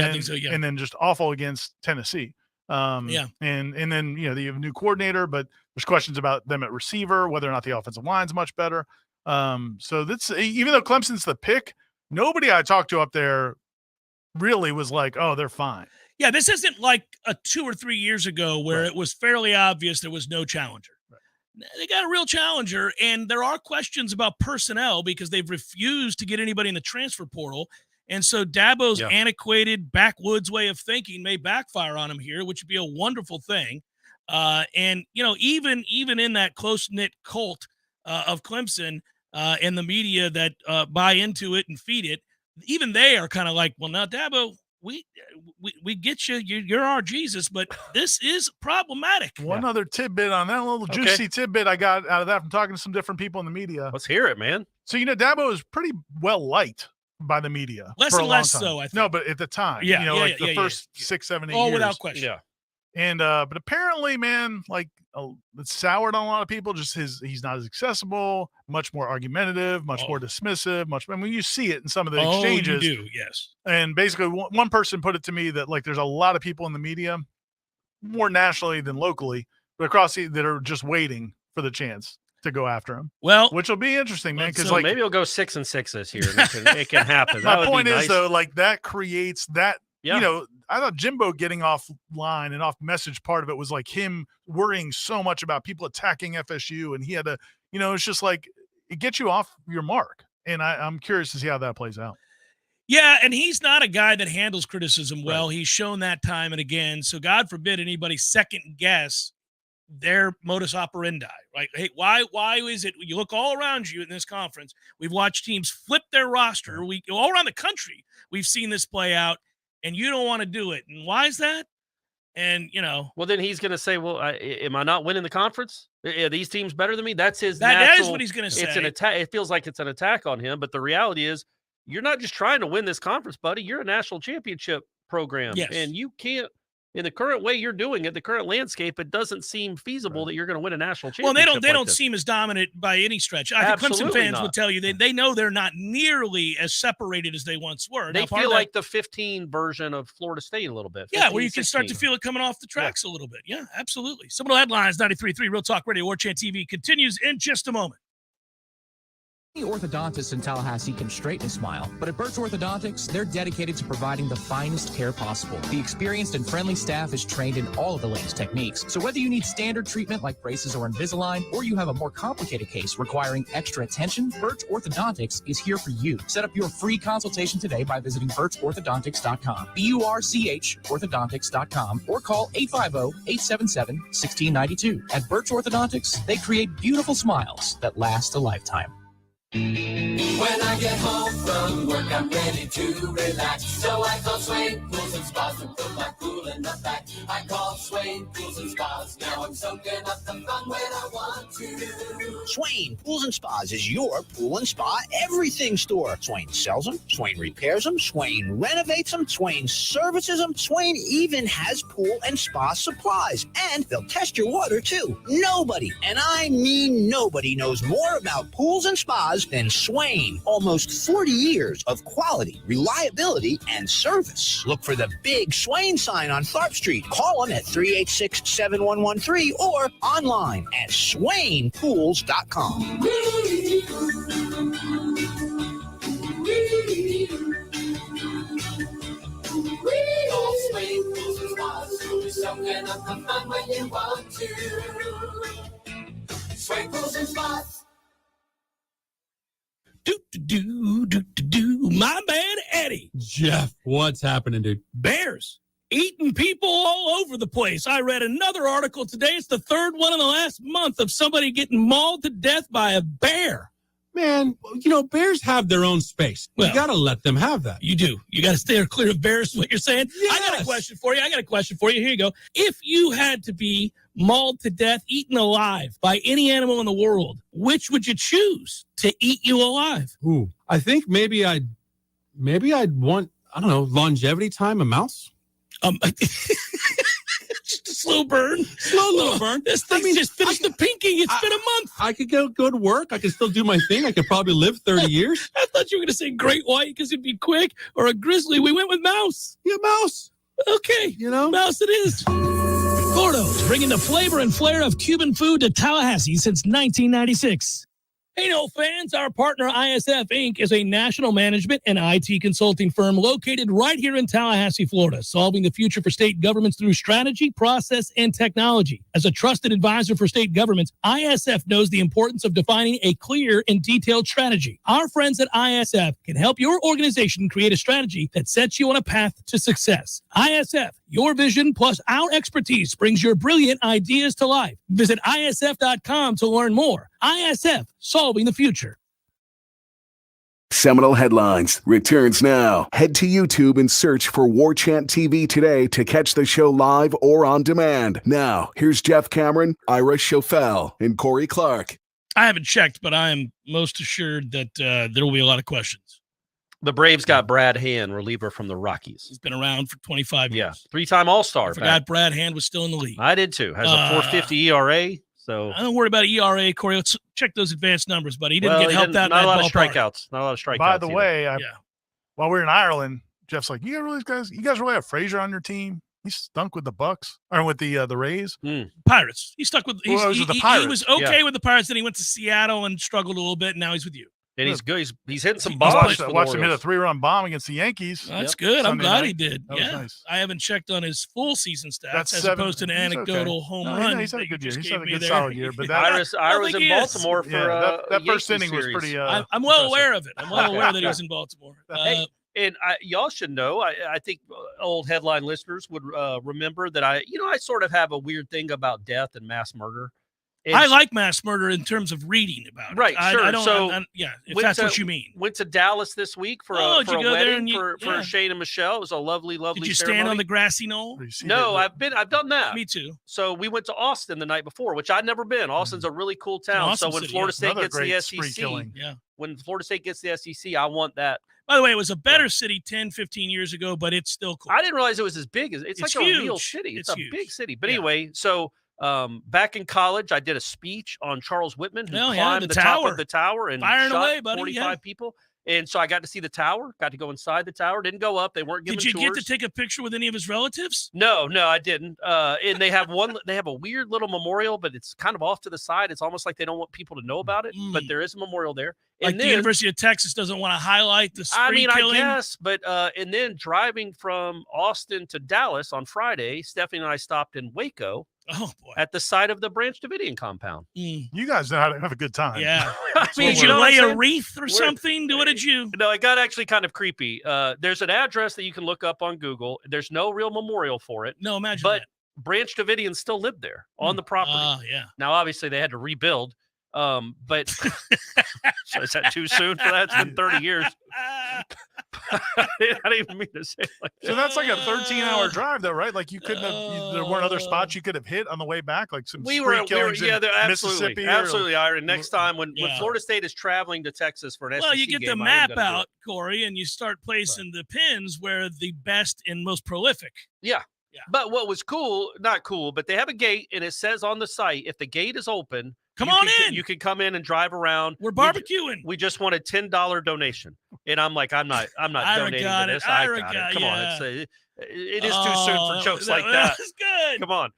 then just awful against Tennessee. And then you have a new coordinator, but there's questions about them at receiver, whether or not the offensive line's much better. So that's, even though Clemson's the pick, nobody I talked to up there really was like, oh, they're fine. Yeah, this isn't like 2 or 3 years ago where it was fairly obvious there was no challenger. They got a real challenger, and there are questions about personnel because they've refused to get anybody in the transfer portal. And so Dabo's antiquated backwoods way of thinking may backfire on him here, which would be a wonderful thing. And, even in that close-knit cult of Clemson and the media that buy into it and feed it, even they are kind of like, well, now, Dabo, we get you. You're our Jesus, but this is problematic. One other tidbit on that little juicy tidbit I got out of that from talking to some different people in the media. Let's hear it, man. So, Dabo is pretty well liked by the media. Less and less so, I think. No, but at the time, the first 6, 7, 8 years. Oh, without question. Yeah. And but apparently, man, like it's soured on a lot of people. Just he's not as accessible, much more argumentative, much more dismissive. I mean, you see it in some of the exchanges. You do, yes. And basically, one person put it to me that like there's a lot of people in the media, more nationally than locally, but across that are just waiting for the chance to go after him. Well, which will be interesting, man. Because so like maybe he'll go 6-6 this year. It can happen. My point is though, like that creates that. Yeah. You know, I thought Jimbo getting off line and off message, part of it was like him worrying so much about people attacking FSU, and he had to, you know, it's just like it gets you off your mark. And I'm curious to see how that plays out. Yeah, and he's not a guy that handles criticism well. Right. He's shown that time and again. So God forbid anybody second guess their modus operandi. Right? Hey, why is it you look all around you in this conference? We've watched teams flip their roster. We all around the country. We've seen this play out. And you don't want to do it. And why is that? And, you know. Well, then he's going to say, well, am I not winning the conference? Are these teams better than me? That's his that is what he's going to say. It's an attack. It feels like it's an attack on him. But the reality is you're not just trying to win this conference, buddy. You're a national championship program. Yes. And you can't, in the current way you're doing it, the current landscape, it doesn't seem feasible that you're going to win a national championship. Well, they don't seem as dominant by any stretch. I think Clemson fans would tell you they know they're not nearly as separated as they once were. They feel like the 15 version of Florida State a little bit. 15, where you can start to feel it coming off the tracks a little bit. Yeah, absolutely. Seminole Headlines 93.3 Real Talk Radio Warchant TV continues in just a moment. Orthodontists in Tallahassee can straighten a smile, but at Birch Orthodontics, they're dedicated to providing the finest care possible. The experienced and friendly staff is trained in all of the latest techniques. So whether you need standard treatment like braces or Invisalign, or you have a more complicated case requiring extra attention, Birch Orthodontics is here for you. Set up your free consultation today by visiting birchorthodontics.com, BURCH orthodontics.com, or call 850-877-1692. At Birch Orthodontics, they create beautiful smiles that last a lifetime. When I get home from work, I'm ready to relax. So I call Swain Pools and Spas and put my pool in the back. I call Swain Pools and Spas. Now I'm soaking up the fun when I want to. Swain Pools and Spas is your pool and spa everything store. Swain sells them, Swain repairs them, Swain renovates them, Swain services them. Swain even has pool and spa supplies. And they'll test your water too. Nobody, and I mean nobody, knows more about pools and spas than Swain. Almost 40 years of quality, reliability, and service. Look for the big Swain sign on Tharp Street. Call them at 386-7113 or online at swainpools.com. Swain Pools and Spas. Soaking up the fun when you want to. Swain Pools and Spas. My man Eddie. Jeff, what's happening, dude? Bears eating people all over the place. I read another article today. It's the third one in the last month of somebody getting mauled to death by a bear. Man, you know, bears have their own space. You got to let them have that. You do. You got to stay clear of bears, is what you're saying? Yes. I got a question for you. Here you go. If you had to be mauled to death, eaten alive by any animal in the world, which would you choose to eat you alive? Ooh, I think maybe I'd want, I don't know, longevity time, a mouse. Just a slow burn. Slow little burn. This thing just finished the pinking. It's been a month. I could go to work. I could still do my thing. I could probably live 30 years. I thought you were going to say great white because it'd be quick, or a grizzly. We went with mouse. Yeah, mouse. Okay. You know? Mouse it is. Gordo's, bringing the flavor and flair of Cuban food to Tallahassee since 1996. Hey, Nole fans, our partner ISF Inc. is a national management and IT consulting firm located right here in Tallahassee, Florida, solving the future for state governments through strategy, process, and technology. As a trusted advisor for state governments, ISF knows the importance of defining a clear and detailed strategy. Our friends at ISF can help your organization create a strategy that sets you on a path to success. ISF, your vision plus our expertise brings your brilliant ideas to life. Visit ISF.com to learn more. ISF, solving the future. Seminole Headlines returns now. Head to YouTube and search for Warchant TV today to catch the show live or on demand. Now, here's Jeff Cameron, Ira Schofel, and Corey Clark. I haven't checked, but I am most assured that there will be a lot of questions. The Braves got Brad Hand, reliever from the Rockies. He's been around for 25 years. Yeah, 3-time All-Star. I forgot Brad Hand was still in the league. I did too. Has a 4.50 ERA. So I don't worry about ERA, Corey. Let's check those advanced numbers, buddy. He didn't get helped out. Not a lot of ballpark. strikeouts. Not a lot of strikeouts. By the either. way, while we were in Ireland, Jeff's like, you guys really have Frazier on your team? He stunk with the Bucks or with the Rays. Pirates. He stuck with. He was with the Pirates. He was okay with the Pirates. Then he went to Seattle and struggled a little bit. And now he's with you. And he's good. He's hitting some bombs. Watched him hit a 3-run bomb against the Yankees. That's good. I'm glad he did. That was nice. I haven't checked on his full season stats as opposed to an anecdotal home run. He's had a good year. He's had a good solid year. But I was in Baltimore for that first inning was series. pretty. I'm well aware of it. I'm well aware that he was in Baltimore. And y'all should know, I think old headline listeners would remember that I sort of have a weird thing about death and mass murder. I like mass murder in terms of reading about it. Right, sure. I don't, if that's what you mean. Went to Dallas this week for a wedding for Shane and Michelle. It was a lovely, lovely Did you ceremony. stand on the grassy knoll? No, I've done that. Me too. So we went to Austin the night before, which I'd never been. Austin's a really cool town. Awesome so when city, Florida State Another gets the great spree SEC, killing. when Florida State gets the SEC, I want that. By the way, it was a better city 10, 15 years ago, but it's still cool. I didn't realize it was as big as it's like huge. a real city. It's a huge. big city. But anyway, so back in college, I did a speech on Charles Whitman, who climbed the top of the tower and firing shot away, buddy. 45 people. And so I got to see the tower, got to go inside the tower, didn't go up. They weren't giving tours. Did you tours. get to take a picture with any of his relatives? No, I didn't. And they have a weird little memorial, but it's kind of off to the side. It's almost like they don't want people to know about it, but there is a memorial there. Like And the University of Texas doesn't want to highlight the spree killing? I guess, but and then driving from Austin to Dallas on Friday, Stephanie and I stopped in Waco. Oh boy! At the site of the Branch Davidian compound. You guys know how to have a good time. Yeah. Did you lay a wreath or something? What did you? No, it got actually kind of creepy. There's an address that you can look up on Google. There's no real memorial for it. No, imagine but that. Branch Davidians still lived there on the property. Oh, yeah. Now, obviously, they had to rebuild. But so is that too soon for that? It's been 30 years. I didn't even mean to say it like that. So that's like a 13-hour drive, though, right? Like you couldn't have. There weren't other spots you could have hit on the way back, like some spree killings in Mississippi. Absolutely, Iron. Next time when Florida State is traveling to Texas for an SEC you get game, the map out, Corey, and you start placing the pins where the best and most prolific. Yeah. But what was cool, not cool, but they have a gate, and it says on the site, if the gate is open, you can come in and drive around. We're barbecuing. We just want a $10 donation, and I'm like, I'm not donating to this. I got it. Come on, it is too soon for jokes like that. That's good. Come on.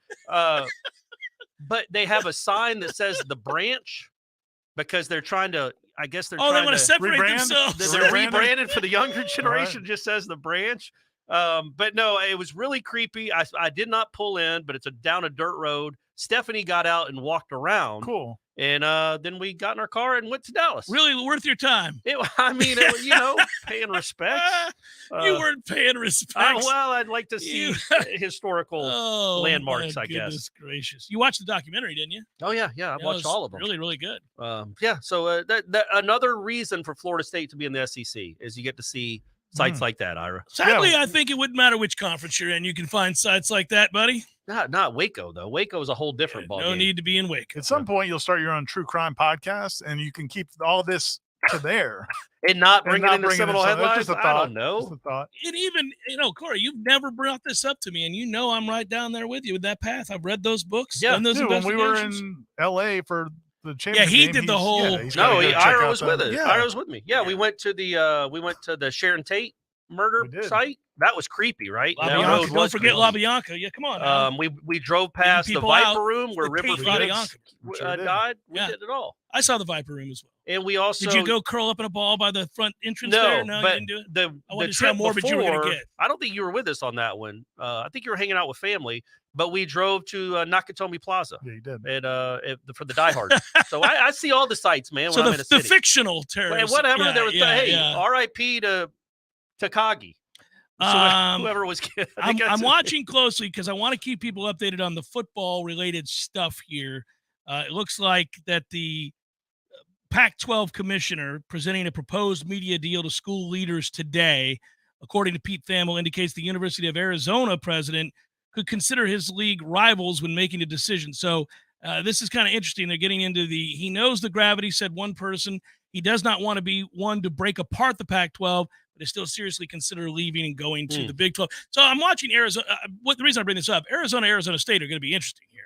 But they have a sign that says the Branch because they're trying to. I guess they're trying they want to to separate themselves. They're rebranded for the younger generation. Just says the Branch. But no, it was really creepy. I did not pull in, but it's down a dirt road. Stephanie got out and walked around. Cool. And then we got in our car and went to Dallas. Really worth your time. Paying respect. You weren't paying respect. Well, I'd like to see historical landmarks, I guess. Goodness gracious. You watched the documentary, didn't you? Oh, yeah. I watched all of them. Really, really good. So that another reason for Florida State to be in the SEC is you get to see sites like that, Ira. Sadly, I think it wouldn't matter which conference you're in. You can find sites like that, buddy. Not Waco, though. Waco is a whole different ballgame. No need to be in Waco. At some point, you'll start your own true crime podcast, and you can keep all this to there. And not bring it into Seminole Headlines? Just a thought. I don't know. Just a thought. And even, Corey, you've never brought this up to me, and I'm right down there with you with that path. I've read those books. Yeah, those when we were in L.A. for the championship game, he did the whole. Ira was with us. Ira was with me. Yeah, we went to the Sharon Tate murder site. That was creepy, right? Don't forget La Bianca. Yeah, come on. We drove past the Viper Room where River Phoenix died. We did it all. I saw the Viper Room as well. And we also did you go curl up in a ball by the front entrance no, there? No, but you didn't do it. I wanted the to see how morbid you were going to get. I don't think you were with us on that one. I think you were hanging out with family. But we drove to Nakatomi Plaza. Yeah, you did. For the diehard. So I see all the sites, man. So when I'm in a city. The fictional terrorists. Whatever. There was R.I.P. to Takagi. So whoever was. I'm watching closely because I want to keep people updated on the football-related stuff here. It looks like that the Pac-12 commissioner presenting a proposed media deal to school leaders today, according to Pete Thamel, indicates the University of Arizona president could consider his league rivals when making a decision. So this is kind of interesting. They're getting into he knows the gravity, said one person. He does not want to be one to break apart the Pac-12. but is still seriously consider leaving and going to the Big 12. So I'm watching Arizona. The reason I bring this up, Arizona State are going to be interesting here.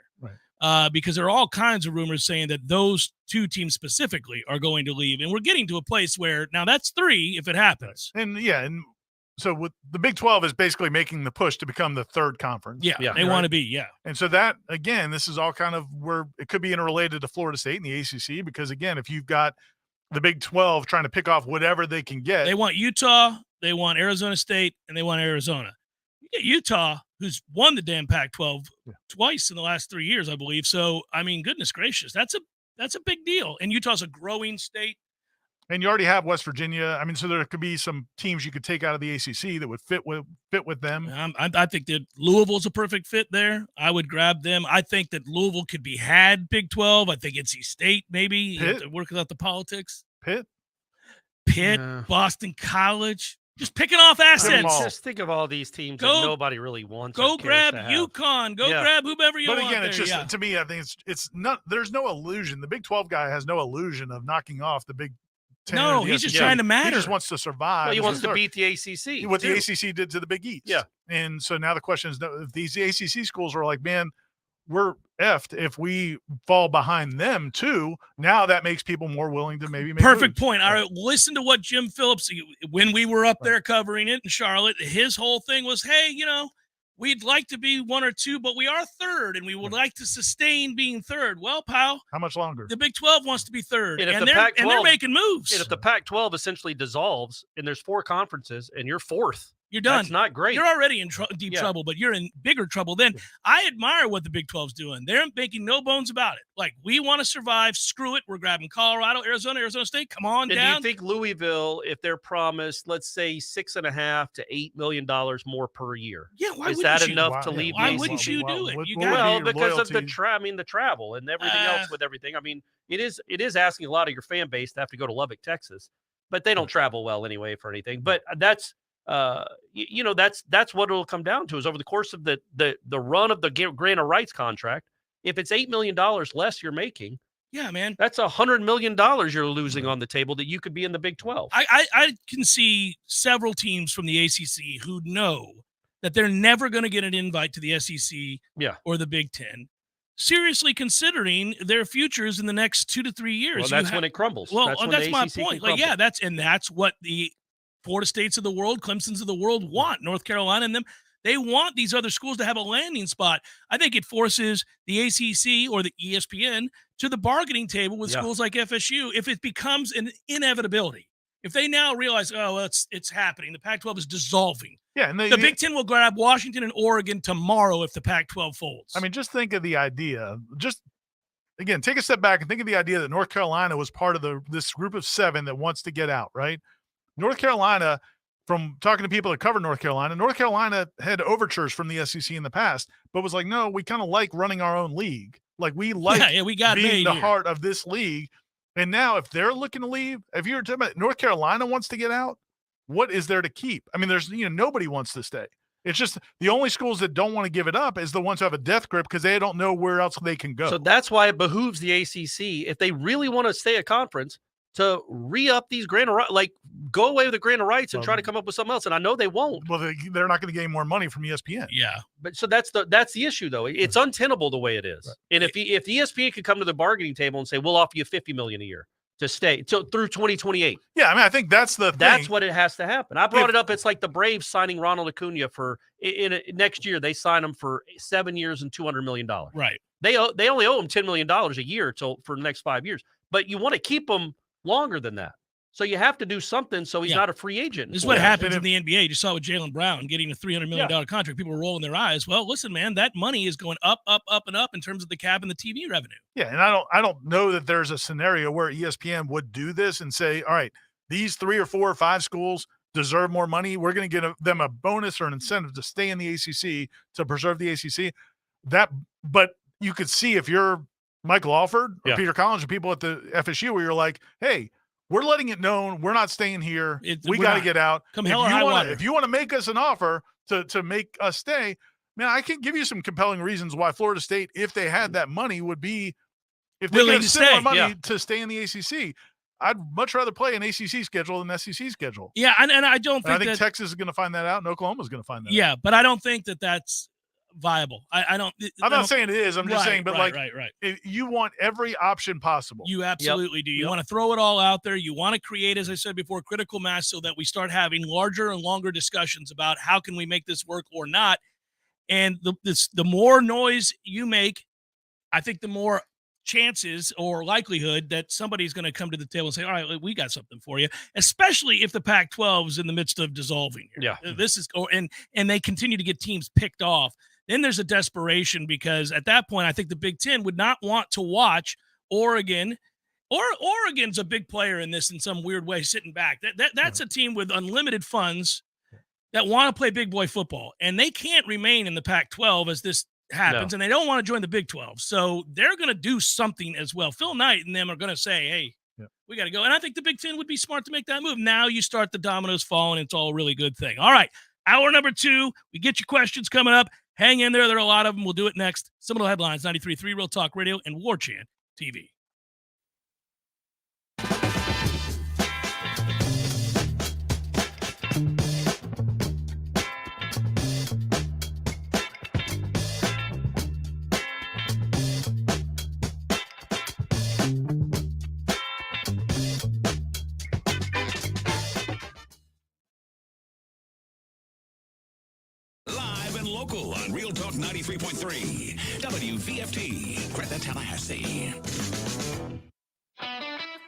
Right. Because there are all kinds of rumors saying that those two teams specifically are going to leave. And we're getting to a place where now that's 3 if it happens. Right. And so with the Big 12 is basically making the push to become the 3rd conference. Yeah. They want to be, yeah. And so that, again, this is all kind of where it could be interrelated to Florida State and the ACC, because, again, if you've got the Big 12 trying to pick off whatever they can get. They want Utah, they want Arizona State, and they want Arizona. You get Utah, who's won the damn Pac-12 twice in the last 3 years, I believe. So, I mean, goodness gracious, that's a big deal. And Utah's a growing state. And you already have West Virginia. I mean, so there could be some teams you could take out of the ACC that would fit with them. I think that Louisville's a perfect fit there. I would grab them. I think that Louisville could be had Big 12. I think NC State maybe. Working out the politics. Pitt, Boston College. Just picking off assets. Just think of all these teams that nobody really wants. Go grab UConn. Go grab whoever you want. But again, there. it's just to me, I think it's not. There's no illusion. The Big 12 guy has no illusion of knocking off the Big 10. No, he's just trying to matter. He just wants to survive. Well, he wants to beat the ACC. What the ACC did to the Big East. Yeah. And so now the question is, if these ACC schools are like, man, we're effed if we fall behind them too. Now that makes people more willing to maybe make perfect moves. point. All right, listen to what Jim Phillips, when we were up there covering it in Charlotte, his whole thing was, hey, we'd like to be 1 or 2, but we are 3rd, and we would like to sustain being 3rd. Well, pal, how much longer? The Big 12 wants to be 3rd, and they're making moves. And if the Pac-12 essentially dissolves and there's 4 conferences and you're 4th, you're done. That's not great. You're already in deep trouble, but you're in bigger trouble then. I admire what the Big 12's doing. They're making no bones about it. Like, we want to survive. Screw it. We're grabbing Colorado, Arizona State. Come on down. Do you think Louisville, if they're promised, let's say $6.5 to $8 million more per year? Yeah, why is wouldn't that you? enough to leave? Why wouldn't you do it? Because of the travel and everything else with everything. I mean, it is asking a lot of your fan base to have to go to Lubbock, Texas, but they don't travel well anyway for anything. But that's what it'll come down to is over the course of the run of the grant of rights contract. If it's $8 million less you're making, yeah, man, that's $100 million you're losing on the table that you could be in the Big 12. I can see several teams from the ACC who know that they're never going to get an invite to the SEC or the Big 10. Seriously considering their futures in the next 2 to 3 years. Well, that's when it crumbles. Well, that's my ACC point. Like, yeah, that's what the Florida States of the world, Clemson's of the world want. North Carolina and them, they want these other schools to have a landing spot. I think it forces the ACC or the ESPN to the bargaining table with schools like FSU if it becomes an inevitability. If they now realize, it's happening, the Pac-12 is dissolving. Yeah, and the Big Ten will grab Washington and Oregon tomorrow if the Pac-12 folds. I mean, just think of the idea. Again, take a step back and think of the idea that North Carolina was part of this group of 7 that wants to get out, right? North Carolina, from talking to people that cover North Carolina had overtures from the SEC in the past, but was like, no, we kind of like running our own league. Like, we like we got being the heart of this league. And now if they're looking to leave, if you're talking about North Carolina wants to get out, what is there to keep? I mean, there's, nobody wants to stay. It's just the only schools that don't want to give it up is the ones who have a death grip because they don't know where else they can go. So that's why it behooves the ACC, if they really want to stay a conference, to re-up these grant of rights, like go away with the grant of rights and try to come up with something else. And I know they won't. Well, they're not going to gain more money from ESPN. Yeah. But so that's the issue, though. It's untenable the way it is. Right. And if ESPN could come to the bargaining table and say, we'll offer you $50 million a year to stay through 2028. Yeah, I mean, I think that's the thing. That's what it has to happen. I brought it up. It's like the Braves signing Ronald Acuna for next year. They sign him for 7 years and $200 million. Right. They only owe him $10 million a year for the next 5 years. But you want to keep him longer than that. So you have to do something so he's not a free agent. This is what happens in the NBA. You saw with Jaylen Brown getting a $300 million contract. People were rolling their eyes. Well, listen, man, that money is going up, up, up, and up in terms of the cap and the TV revenue. Yeah, and I don't know that there's a scenario where ESPN would do this and say, all right, these 3 or 4 or 5 schools deserve more money. We're going to get them a bonus or an incentive to stay in the ACC, to preserve the ACC. But you could see if you're Michael Alford or Peter Collins or people at the FSU where you're like, hey, we're letting it known we're not staying here. We got to get out. Come hell or high water. If you want to make us an offer to make us stay, man, I can give you some compelling reasons why Florida State, if they had that money, would be if they willing get to similar stay. money to stay in the ACC. I'd much rather play an ACC schedule than an SEC schedule. Yeah, and I don't think I think that, Texas is going to find that out, and Oklahoma's going to find that out. Yeah, but I don't think that that's viable. I'm not saying it is. I'm just saying, but right. You want every option possible. You absolutely do. You want to throw it all out there. You want to create, as I said before, critical mass so that we start having larger and longer discussions about how can we make this work or not. And the more noise you make, I think the more chances or likelihood that somebody's going to come to the table and say, all right, we got something for you, especially if the Pac-12 is in the midst of dissolving. Yeah. This is, and they continue to get teams picked off. Then there's a desperation because at that point, I think the Big Ten would not want to watch Oregon, or Oregon's a big player in this in some weird way, sitting back. That's a team with unlimited funds that want to play big boy football, and they can't remain in the Pac-12 as this happens, and they don't want to join the Big 12. So they're going to do something as well. Phil Knight and them are going to say, hey, we got to go. And I think the Big Ten would be smart to make that move. Now you start the dominoes falling. It's all a really good thing. All right. Hour number 2. We get your questions coming up. Hang in there. There are a lot of them. We'll do it next. Seminole Headlines, 93.3 Real Talk Radio and Warchant TV. Local on Real Talk 93.3 WVFT, Greta, Tallahassee.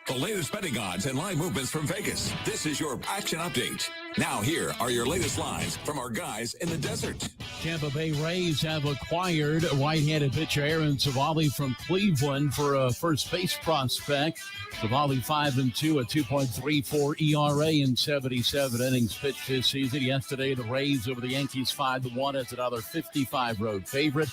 The latest betting odds and live movements from Vegas. This is your action update. Now here are your latest lines from our guys in the desert. Tampa Bay Rays have acquired white-handed pitcher Aaron Savali from Cleveland for a first base prospect. Savali 5-2, a 2.34 ERA in 77 innings pitched this season. Yesterday, the Rays over the Yankees 5-1 as another 55 road favorite.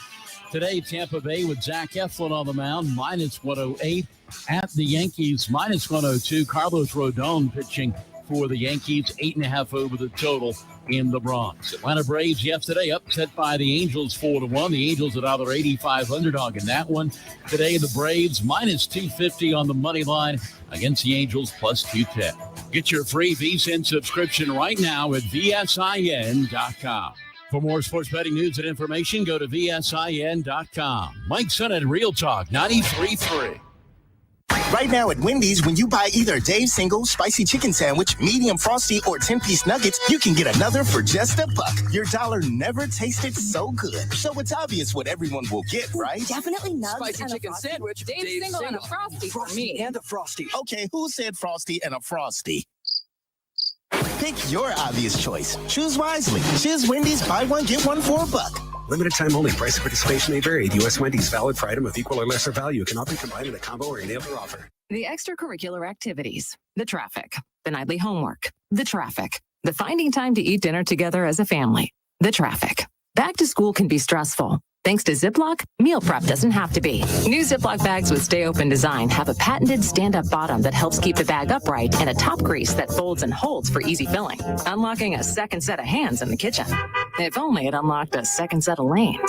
Today, Tampa Bay with Zach Eflin on the mound, -108. At the Yankees, -102. Carlos Rodon pitching for the Yankees, 8.5 over the total in the Bronx. Atlanta Braves yesterday upset by the Angels 4-1. The Angels another 85 underdog in that one. Today, the Braves -250 on the money line against the Angels, +210. Get your free VSiN subscription right now at VSIN.com. For more sports betting news and information, go to VSIN.com. Mike Son at Real Talk 93.3. Right now at Wendy's, when you buy either Dave's Single, Spicy Chicken Sandwich, Medium Frosty, or 10-piece nuggets, you can get another for just $1. Your dollar never tasted so good. So it's obvious what everyone will get, right? Definitely nugs Spicy and chicken a sandwich. Dave's Single and a Frosty for me. And a Frosty. Okay, who said Frosty and a Frosty? Pick your obvious choice. Choose wisely. Choose Wendy's, buy one, get one for $1. Limited time only. Price of participation may vary. U.S. Wendy's valid for item of equal or lesser value. Cannot be combined in a combo or any other offer. The extracurricular activities, the traffic, the nightly homework, the traffic, the finding time to eat dinner together as a family, the traffic. Back to school can be stressful. Thanks to Ziploc, meal prep doesn't have to be. New Ziploc bags with Stay Open design have a patented stand-up bottom that helps keep the bag upright and a top grease that folds and holds for easy filling, unlocking a second set of hands in the kitchen. If only it unlocked a second set of lanes.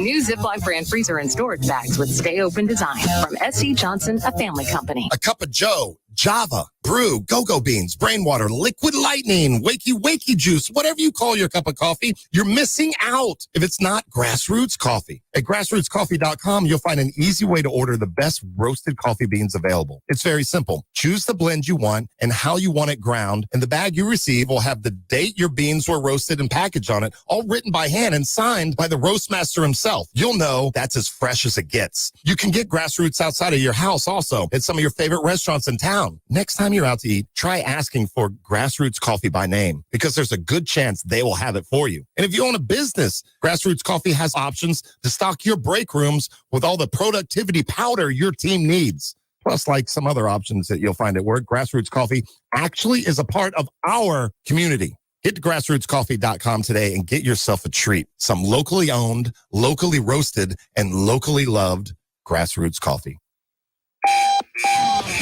New Ziploc brand freezer and storage bags with Stay Open design from S.C. Johnson, a family company. A cup of Joe, Java, brew, go-go beans, brain water, liquid lightning, wakey juice, whatever you call your cup of coffee, you're missing out if it's not Grassroots Coffee. At grassrootscoffee.com, you'll find an easy way to order the best roasted coffee beans available. It's very simple. Choose the blend you want and how you want it ground, and the bag you receive will have the date your beans were roasted and packaged on it, all written by hand and signed by the roast master himself. You'll know that's as fresh as it gets. You can get Grassroots outside of your house also at some of your favorite restaurants in town. Next time you're out to eat, try asking for Grassroots Coffee by name, because there's a good chance they will have it for you. And if you own a business, Grassroots Coffee has options to stock your break rooms with all the productivity powder your team needs. Plus, like some other options that you'll find at work, Grassroots Coffee actually is a part of our community. Hit grassrootscoffee.com today and get yourself a treat. Some locally owned, locally roasted, and locally loved Grassroots Coffee.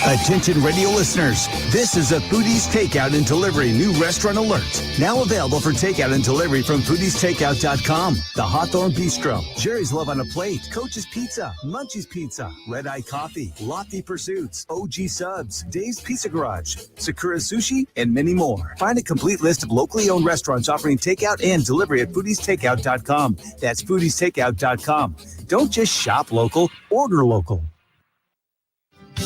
A Attention radio listeners, this is a Foodies Takeout and Delivery new restaurant alert. Now available for takeout and delivery from foodiestakeout.com. The Hawthorne Bistro, Jerry's Love on a Plate, Coach's Pizza, Munchie's Pizza, Red Eye Coffee, Lofty Pursuits, OG Subs, Dave's Pizza Garage, Sakura Sushi, and many more. Find a complete list of locally owned restaurants offering takeout and delivery at foodiestakeout.com. That's foodiestakeout.com. Don't just shop local, order local.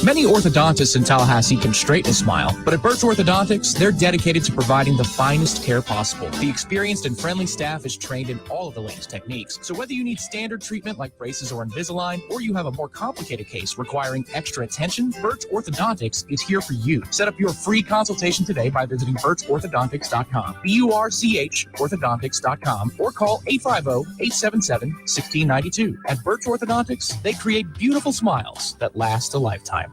Many orthodontists in Tallahassee can straighten a smile, but at Birch Orthodontics, they're dedicated to providing the finest care possible. The experienced and friendly staff is trained in all of the latest techniques. So whether you need standard treatment like braces or Invisalign, or you have a more complicated case requiring extra attention, Birch Orthodontics is here for you. Set up your free consultation today by visiting birchorthodontics.com, B-U-R-C-H orthodontics.com, or call 850-877-1692. At Birch Orthodontics, they create beautiful smiles that last a lifetime.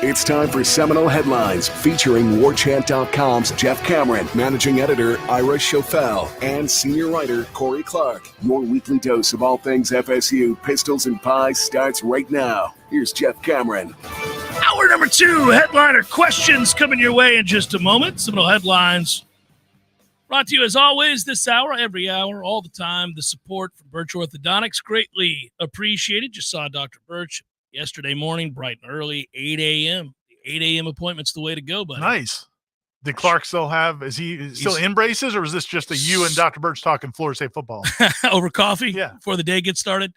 It's time for Seminole Headlines, featuring Warchant.com's Jeff Cameron, managing editor Ira Schofel, and senior writer Corey Clark. Your weekly dose of all things FSU, pistols, and pies starts right now. Here's Jeff Cameron. Hour number 2, headliner questions coming your way in just a moment. Seminole Headlines brought to you, as always, this hour, every hour, all the time. The support from Birch Orthodontics, greatly appreciated. Just saw Dr. Birch yesterday morning, bright and early, 8 a.m. The 8 a.m. appointment's the way to go, buddy. Nice. Did Clark still have, is he still in braces, or is this just you and Dr. Birch talking Florida State football? Over coffee? Yeah. Before the day gets started?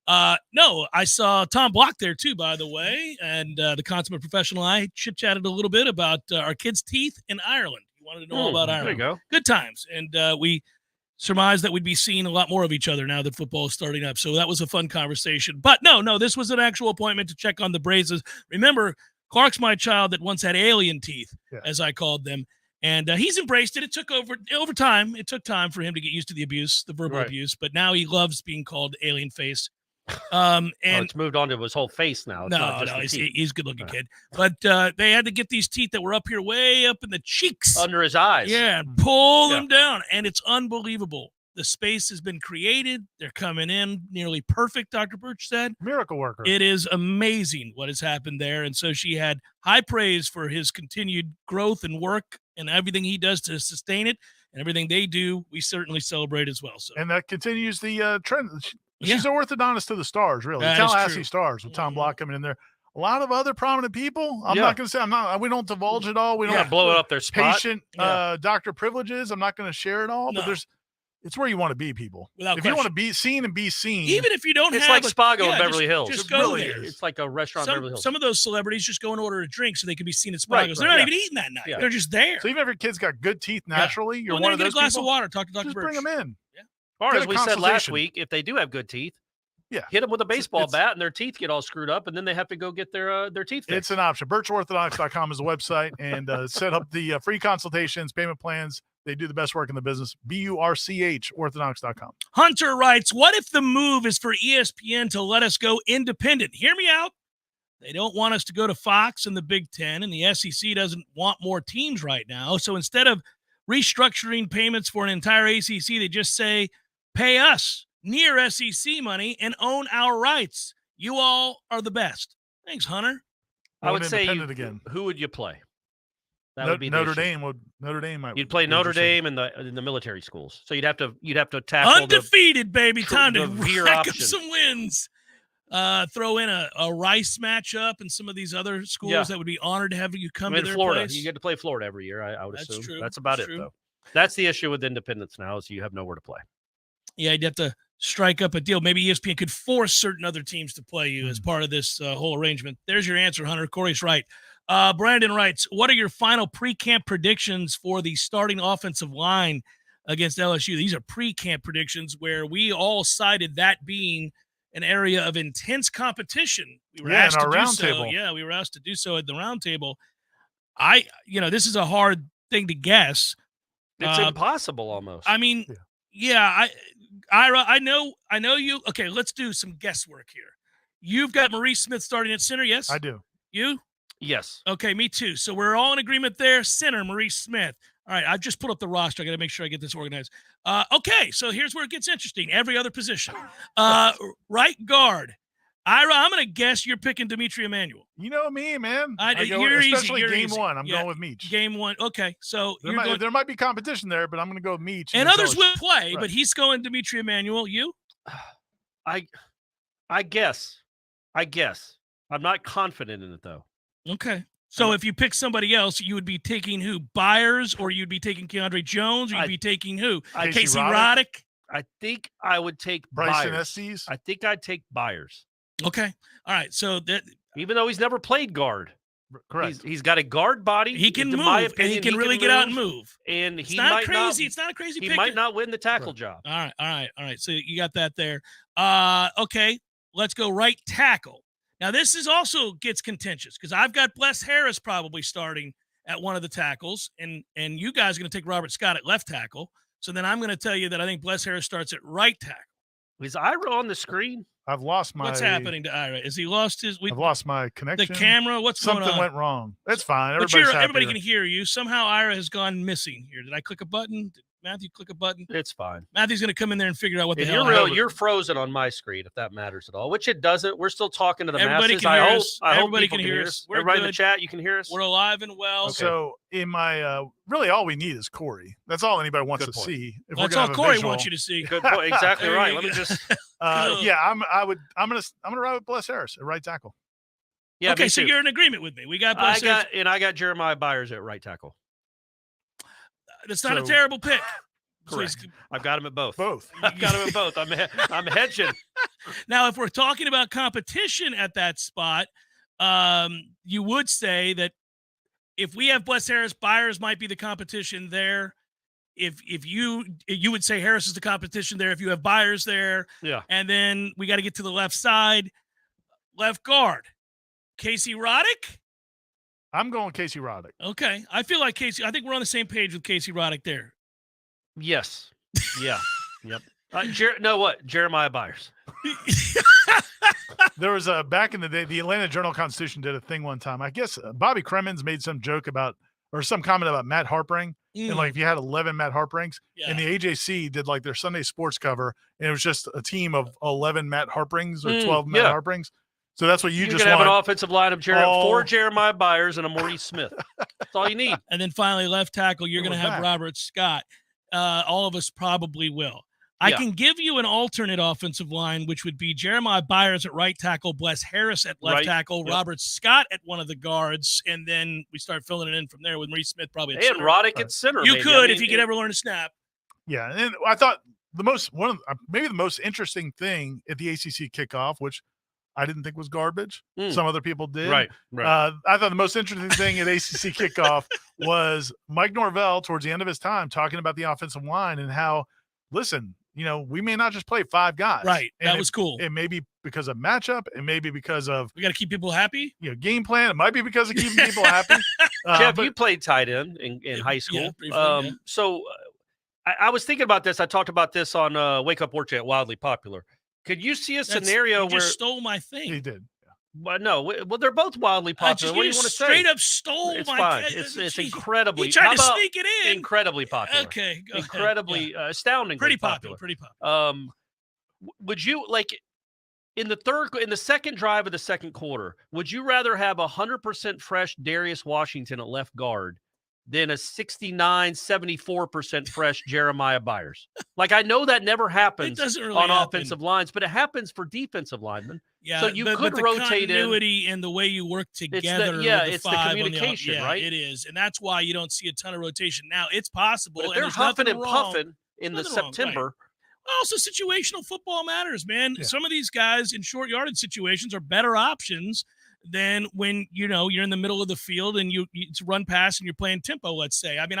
No, I saw Tom Block there too, by the way, and the consummate professional. I chit-chatted a little bit about our kids' teeth in Ireland. You wanted to know all about Ireland. There you go. Good times. And we surmised that we'd be seeing a lot more of each other now that football is starting up. So that was a fun conversation. But no, this was an actual appointment to check on the braces. Remember, Clark's my child that once had alien teeth, as I called them. And he's embraced it. It took over time. It took time for him to get used to the abuse, the verbal abuse. But now he loves being called alien face. And it's moved on to his whole face now. It's he's a good-looking kid. But they had to get these teeth that were up here, way up in the cheeks, under his eyes. Yeah, and pull them down, and it's unbelievable. The space has been created. They're coming in nearly perfect. Dr. Birch said, "Miracle worker." It is amazing what has happened there, and so she had high praise for his continued growth and work and everything he does to sustain it, and everything they do. We certainly celebrate as well. So, and that continues the trend. She's an orthodontist to the stars, really. That Tallahassee Stars with Tom Block coming in there. A lot of other prominent people. I'm not going to say we don't divulge it all. We don't blow it up their spot. Patient doctor privileges. I'm not going to share it all, but it's where you want to be, people. If you want to be seen and be seen, even if you don't, it's like Spago in Beverly Hills. Just go there. It's like a restaurant in Beverly Hills. Some of those celebrities just go and order a drink so they can be seen at Spago's. They're not even eating that night. They're just there. So even if your kid's got good teeth naturally, you're one of those get a glass people, of water. Talk to Dr. Just Birch. bring them in. Or as we said last week, if they do have good teeth, hit them with a baseball bat and their teeth get all screwed up, and then they have to go get their teeth fixed. It's an option. BirchOrthodontics.com is the website, and set up the free consultations, payment plans. They do the best work in the business. BURCH, orthodontics.com. Hunter writes, what if the move is for ESPN to let us go independent? Hear me out. They don't want us to go to Fox and the Big Ten, and the SEC doesn't want more teams right now. So instead of restructuring payments for an entire ACC, they just say, pay us near SEC money and own our rights. You all are the best. Thanks, Hunter. I would say again. Who would you play? That would be Notre Dame. Notre Dame. You'd play Notre Dame in the military schools. So you'd have to tackle undefeated, baby. Time to veer rack up option. some wins. Throw in a Rice matchup and some of these other schools that would be honored to have you come to their Florida. place. You get to play Florida every year. I would That's assume. true. That's about That's it, true. though. That's the issue with independence now is you have nowhere to play. Yeah, you'd have to strike up a deal. Maybe ESPN could force certain other teams to play you as part of this whole arrangement. There's your answer, Hunter. Corey's right. Brandon writes, what are your final pre-camp predictions for the starting offensive line against LSU? These are pre-camp predictions where we all cited that being an area of intense competition. We were asked to do so. Yeah, we were asked to do so at the roundtable. This is a hard thing to guess. It's impossible almost. I mean, Ira, I know you. Okay, let's do some guesswork here. You've got Maurice Smith starting at center, yes? I do. You? Yes. Okay, me too. So we're all in agreement there. Center, Maurice Smith. All right, I've just put up the roster. I got to make sure I get this organized. Okay, so here's where it gets interesting. Every other position. Right guard. Ira, I'm going to guess you're picking Dimitri Emmanuel. You know me, man. You're especially easy. game one. I'm going with Meach. Game one. Okay. So there might be competition there, but I'm going to go with Meach. And others will play, but he's going Dimitri Emmanuel. You? I guess. I'm not confident in it, though. Okay. So if you pick somebody else, you would be taking who? Byers, or you'd be taking Keandre Jones, or you'd be taking who? Casey Roddick? I think I would take Bryson Byers. Estes? I think I'd take Byers. Okay. All right. So that, even though he's never played guard. Correct. He's got a guard body. He can in move. My opinion, he can really get out and move. And it's he not might crazy. not, it's not a crazy He pick. might not win the tackle job. All right. So you got that there. Okay. Let's go right tackle. Now, this is also gets contentious because I've got Bless Harris probably starting at one of the tackles, and you guys are going to take Robert Scott at left tackle. So then I'm going to tell you that I think Bless Harris starts at right tackle. Is Ira on the screen? I've lost my. What's happening to Ira? Is he lost his? I've lost my connection. The camera. What's Something going on? went wrong. That's fine. But everybody can hear you. Somehow Ira has gone missing here. Did I click a button? Did Matthew click a button? It's fine. Matthew's going to come in there and figure out what the If hell. You're frozen on my screen, if that matters at all, which it doesn't. We're still talking to the Everybody masses. Can hear us. I hope Everybody people can hear us. We're Everybody good. in the chat, you can hear us. We're alive and well. Okay. So in my really all we need is Corey. That's all anybody wants to see. If That's we're all have a Corey visual. wants you to see. Good point. Exactly right. Let me just. Yeah, I'm gonna ride with Bless Harris at right tackle. Yeah. Okay, so you're in agreement with me. We got Bless Harris. I got Jeremiah Byers at right tackle. That's not a terrible pick. Correct. I've got him at both. Both. I've got him at both. I'm hedging. Now, if we're talking about competition at that spot, you would say that if we have Bless Harris, Byers might be the competition there. If you would say Harris is the competition there if you have Byers there. Yeah. And then we got to get to the left side, left guard. Casey Roddick? I'm going Casey Roddick. Okay. I feel like I think we're on the same page with Casey Roddick there. Yes. Yeah. Yep. Jeremiah Byers. There was a back in the day, the Atlanta Journal-Constitution did a thing one time. I guess Bobby Cremins made some joke about, or some comment about Matt Harpring. And like if you had 11 Matt Harprings, and the AJC did like their Sunday sports cover, and it was just a team of 11 Matt Harprings or 12 Matt Harprings. So that's what you just have want. an offensive line of 4 Jeremiah Byers and a Maurice Smith. That's all you need. And then finally, left tackle, you're going to have Robert Scott. All of us probably will. I can give you an alternate offensive line, which would be Jeremiah Byers at right tackle, Bless Harris at left tackle, Robert Scott at one of the guards, and then we start filling it in from there with Maurice Smith probably at and center. Roddick at center. You could if you could ever learn to snap. Yeah, and I thought maybe the most interesting thing at the ACC kickoff, which I didn't think was garbage. Some other people did. Right. I thought the most interesting thing at ACC kickoff was Mike Norvell towards the end of his time talking about the offensive line and how, listen, we may not just play 5 guys. Right. And that was cool. It may be because of matchup. It may be because of we got to keep people happy. Game plan. It might be because of keeping people happy. Jeff, you played tight end in high school. Yeah, briefly, So I was thinking about this. I talked about this on Wake Up Warchant, wildly popular. Could you see a scenario where just stole my thing? He did. Well, no. Well, they're both wildly popular. What do you want to say? Straight up stole it's my. Fine. It's incredibly. He tried to sneak it in. Incredibly popular. Okay. Go incredibly ahead. Astoundingly Pretty popular. Pretty popular. Would you in the second drive of the second quarter? Would you rather have 100% fresh Darius Washington at left guard than a 74% fresh Jeremiah Byers? I know that never happens on offensive lines, but it happens for defensive linemen. Yeah, so you could the rotate continuity and the way you work together. It's the communication, right? It is, and that's why you don't see a ton of rotation. Now it's possible. But if they're huffing and puffing in the September. Also, situational football matters, man. Yeah. Some of these guys in short yardage situations are better options than when you're in the middle of the field and it's run pass and you're playing tempo. Let's say. I mean,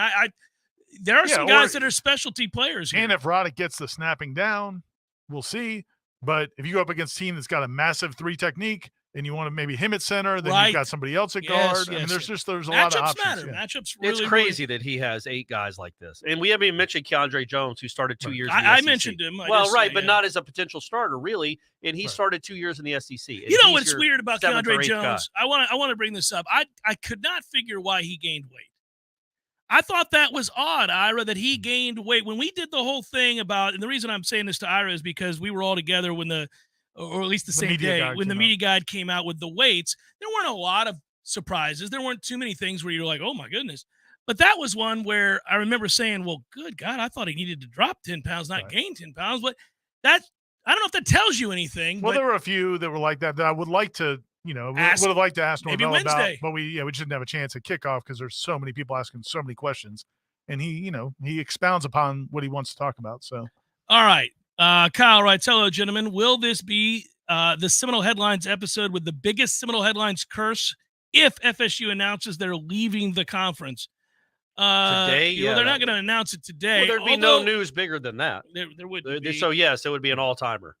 there are some guys that are specialty players here. And if Roddick gets the snapping down, we'll see. But if you go up against a team that's got a massive 3 technique and you want to maybe him at center, then you've got somebody else at guard. I mean, there's a lot of options. Matter. Yeah. Matchups really, it's crazy that he has 8 guys like this. And we haven't even mentioned Keandre Jones, who started 2 years in the I SEC. mentioned him. But not as a potential starter, really. And he started 2 years in the SEC. You know what's weird about Keandre Jones? I want to bring this up. I could not figure why he gained weight. I thought that was odd, Ira, that he gained weight. When we did the whole thing about, and the reason I'm saying this to Ira is because we were all together when the or at least the same day when the media guide came out with the weights. There weren't a lot of surprises. There weren't too many things where you're like, oh my goodness. But that was one where I remember saying, well, good God, I thought he needed to drop 10 pounds, not gain 10 pounds. But that, I don't know if that tells you anything. Well, but there were a few that were like that I would like to, would have liked to ask Norvell about, but we just didn't have a chance at kickoff because there's so many people asking so many questions. And he expounds upon what he wants to talk about. So, all right. Kyle writes, hello, gentlemen. Will this be the Seminole Headlines episode with the biggest Seminole Headlines curse if FSU announces they're leaving the conference? Today, they're not going to announce it today. Well, there'd be no news bigger than that. There would be. So, yes, it would be an all-timer.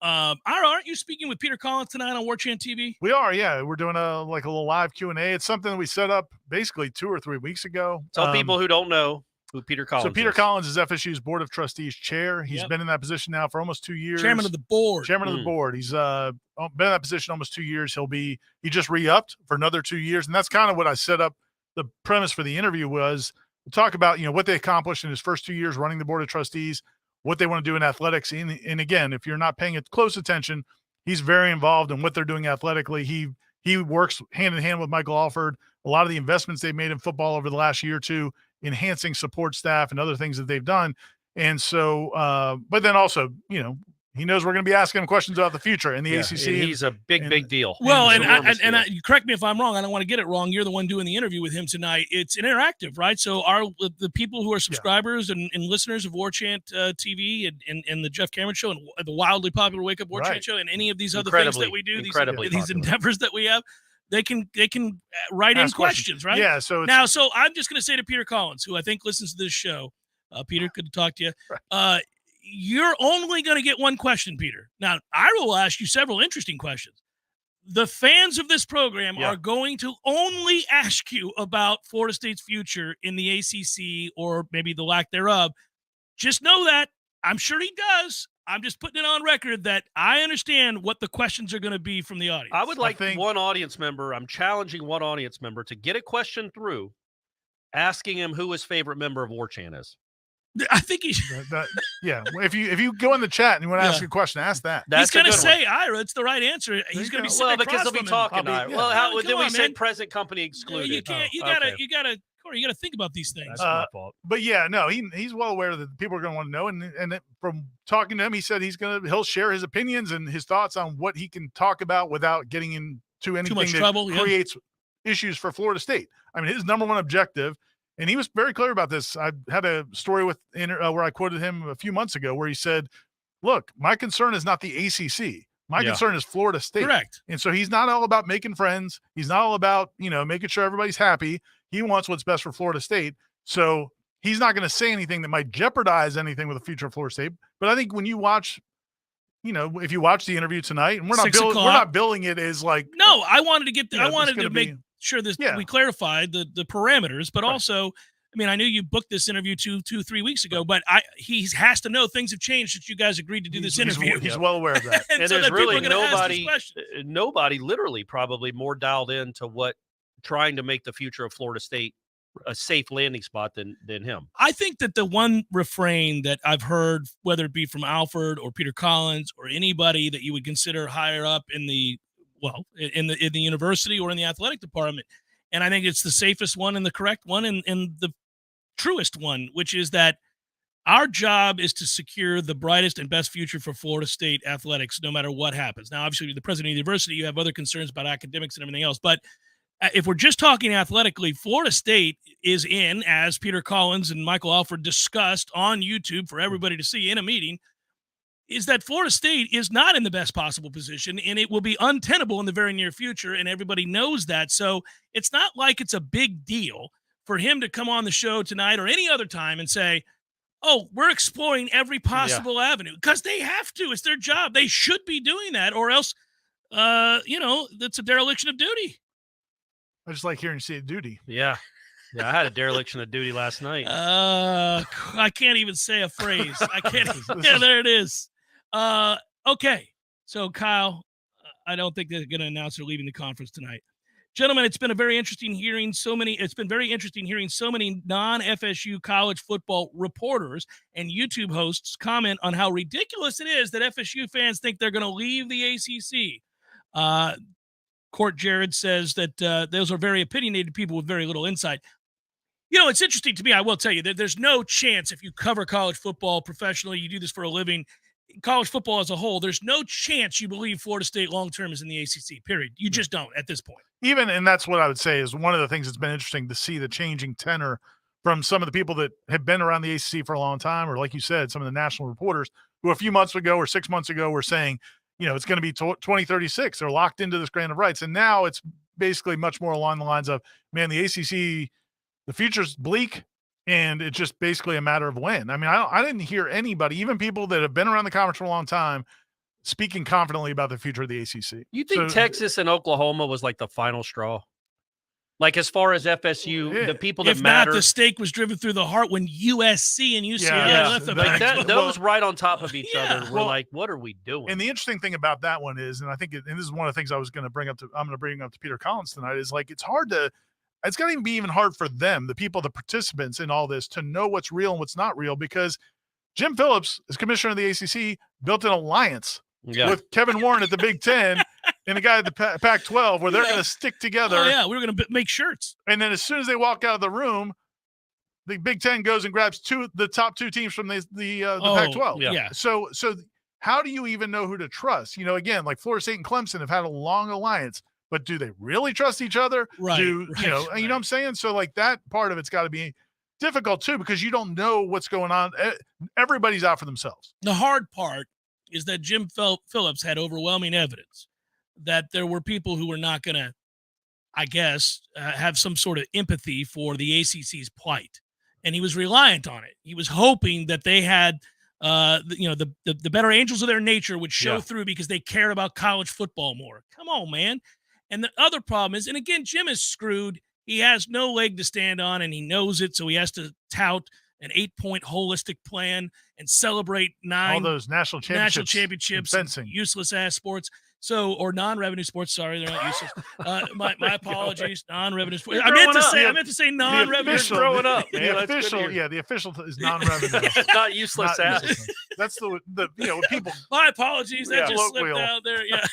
Aren't you speaking with Peter Collins tonight on Warchant TV? We are, yeah. We're doing a little live Q&A. It's something that we set up basically 2 or 3 weeks ago. Tell people who don't know who Peter Collins is. So Peter Collins is FSU's Board of Trustees chair. He's been in that position now for almost 2 years. Chairman of the board. Chairman of the board. He's been in that position almost 2 years. He just re-upped for another 2 years. And that's kind of what I set up. The premise for the interview was we'll talk about, what they accomplished in his first 2 years running the Board of Trustees, what they want to do in athletics. And again, if you're not paying it close attention, he's very involved in what they're doing athletically. He works hand in hand with Michael Alford. A lot of the investments they've made in football over the last year or two, enhancing support staff and other things that they've done. And so, but then also, he knows we're going to be asking him questions about the future in the ACC. He's a big deal. Well, and correct me if I'm wrong. I don't want to get it wrong. You're the one doing the interview with him tonight. It's interactive, right? So the people who are subscribers and listeners of Warchant TV and the Jeff Cameron Show and the wildly popular Wake Up Warchant Show and any of these other things that we do, these endeavors that we have, they can write in questions, right? Yeah. So I'm just going to say to Peter Collins, who I think listens to this show, Peter, good to talk to you. Right. You're only going to get one question, Peter. Now, I will ask you several interesting questions. The fans of this program are going to only ask you about Florida State's future in the ACC or maybe the lack thereof. Just know that. I'm sure he does. I'm just putting it on record that I understand what the questions are going to be from the audience. I would like one audience member. I'm challenging one audience member to get a question through asking him who his favorite member of Warchant is. I think he should. If you go in the chat and you want to ask a question, ask that. He's going to say Ira. It's the right answer. He's going to be sitting because he'll be talking. Ira. Well, then we said present company excluded. You can't. You got to. Corey, you got to think about these things. That's my fault. But he's well aware that people are going to want to know. And from talking to him, he said he'll share his opinions and his thoughts on what he can talk about without getting into anything much that trouble, creates issues for Florida State. I mean, his number one objective. And he was very clear about this. I had a story where I quoted him a few months ago where he said, look, my concern is not the ACC. My concern is Florida State. Correct. And so he's not all about making friends. He's not all about, making sure everybody's happy. He wants what's best for Florida State. So he's not going to say anything that might jeopardize anything with the future of Florida State. But I think when you watch, if you watch the interview tonight, and we're not billing it as like. No, I wanted to make sure we clarified the parameters, but also, I mean, I knew you booked this interview 3 weeks ago, but he has to know things have changed since you guys agreed to do this interview. He's well aware of that. and so there's really nobody literally probably more dialed into what trying to make the future of Florida State a safe landing spot than him. I think that the one refrain that I've heard, whether it be from Alford or Peter Collins or anybody that you would consider higher up in the university or in the athletic department, and I think it's the safest one and the correct one and the truest one, which is that our job is to secure the brightest and best future for Florida State athletics, no matter what happens. Now, obviously, the president of the university, you have other concerns about academics and everything else, but if we're just talking athletically, Florida State is in, as Peter Collins and Michael Alford discussed on YouTube for everybody to see in a meeting, is that Florida State is not in the best possible position, and it will be untenable in the very near future, and everybody knows that. So it's not like it's a big deal for him to come on the show tonight or any other time and say, oh, we're exploring every possible avenue, because they have to. It's their job. They should be doing that, or else, that's a dereliction of duty. I just like hearing you say duty. Yeah, I had a dereliction of duty last night. I can't even say a phrase. I can't. Yeah, there it is. Okay. So, Kyle, I don't think they're going to announce they're leaving the conference tonight. Gentlemen, it's been very interesting hearing so many non-FSU college football reporters and YouTube hosts comment on how ridiculous it is that FSU fans think they're going to leave the ACC. Court Jared says that those are very opinionated people with very little insight. It's interesting to me. I will tell you that there's no chance if you cover college football professionally, you do this for a living, college football as a whole, there's no chance you believe Florida State long-term is in the ACC, period. You just don't at this point. And that's what I would say is one of the things that's been interesting to see the changing tenor from some of the people that have been around the ACC for a long time, or like you said, some of the national reporters who a few months ago or 6 months ago were saying, it's going to be 2036. They're locked into this grant of rights. And now it's basically much more along the lines of, man, the ACC, the future's bleak, and it's just basically a matter of when. I mean, I didn't hear anybody, even people that have been around the conference for a long time, speaking confidently about the future of the ACC. You think Texas and Oklahoma was like the final straw? Like as far as FSU, the people that matter. If not, the stake was driven through the heart when USC and UCLA left the back. Those right on top of each other were like, what are we doing? And the interesting thing about that one is, and I think, and this is one of the things I'm going to bring up to Peter Collins tonight, is like, it's going to be even hard for them, the people, the participants in all this, to know what's real and what's not real, because Jim Phillips, as commissioner of the ACC, built an alliance with Kevin Warren at the Big Ten and a guy at the Pac-12 where they're going to stick together. Oh, yeah, we're going to make shirts. And then as soon as they walk out of the room, the Big Ten goes and grabs the top two teams from the Pac-12. Yeah. So how do you even know who to trust? Again, like Florida State and Clemson have had a long alliance, but do they really trust each other? Right. You know what I'm saying? So like that part of it's got to be difficult too, because you don't know what's going on. Everybody's out for themselves. The hard part is that Jim Phillips had overwhelming evidence that there were people who were not going to, I guess, have some sort of empathy for the ACC's plight. And he was reliant on it. He was hoping that they had, the better angels of their nature would show through because they cared about college football more. Come on, man. And the other problem is, and again, Jim is screwed. He has no leg to stand on, and he knows it, so he has to tout an 8-point holistic plan and celebrate all those national championships, fencing, useless-ass sports. Or non-revenue sports. Sorry, they're not useless. My apologies. Non-revenue sports. I meant to say non-revenue. You're growing up, man. The official is non-revenue. Not useless ass. That's the people. My apologies. That just slipped out there. Yeah.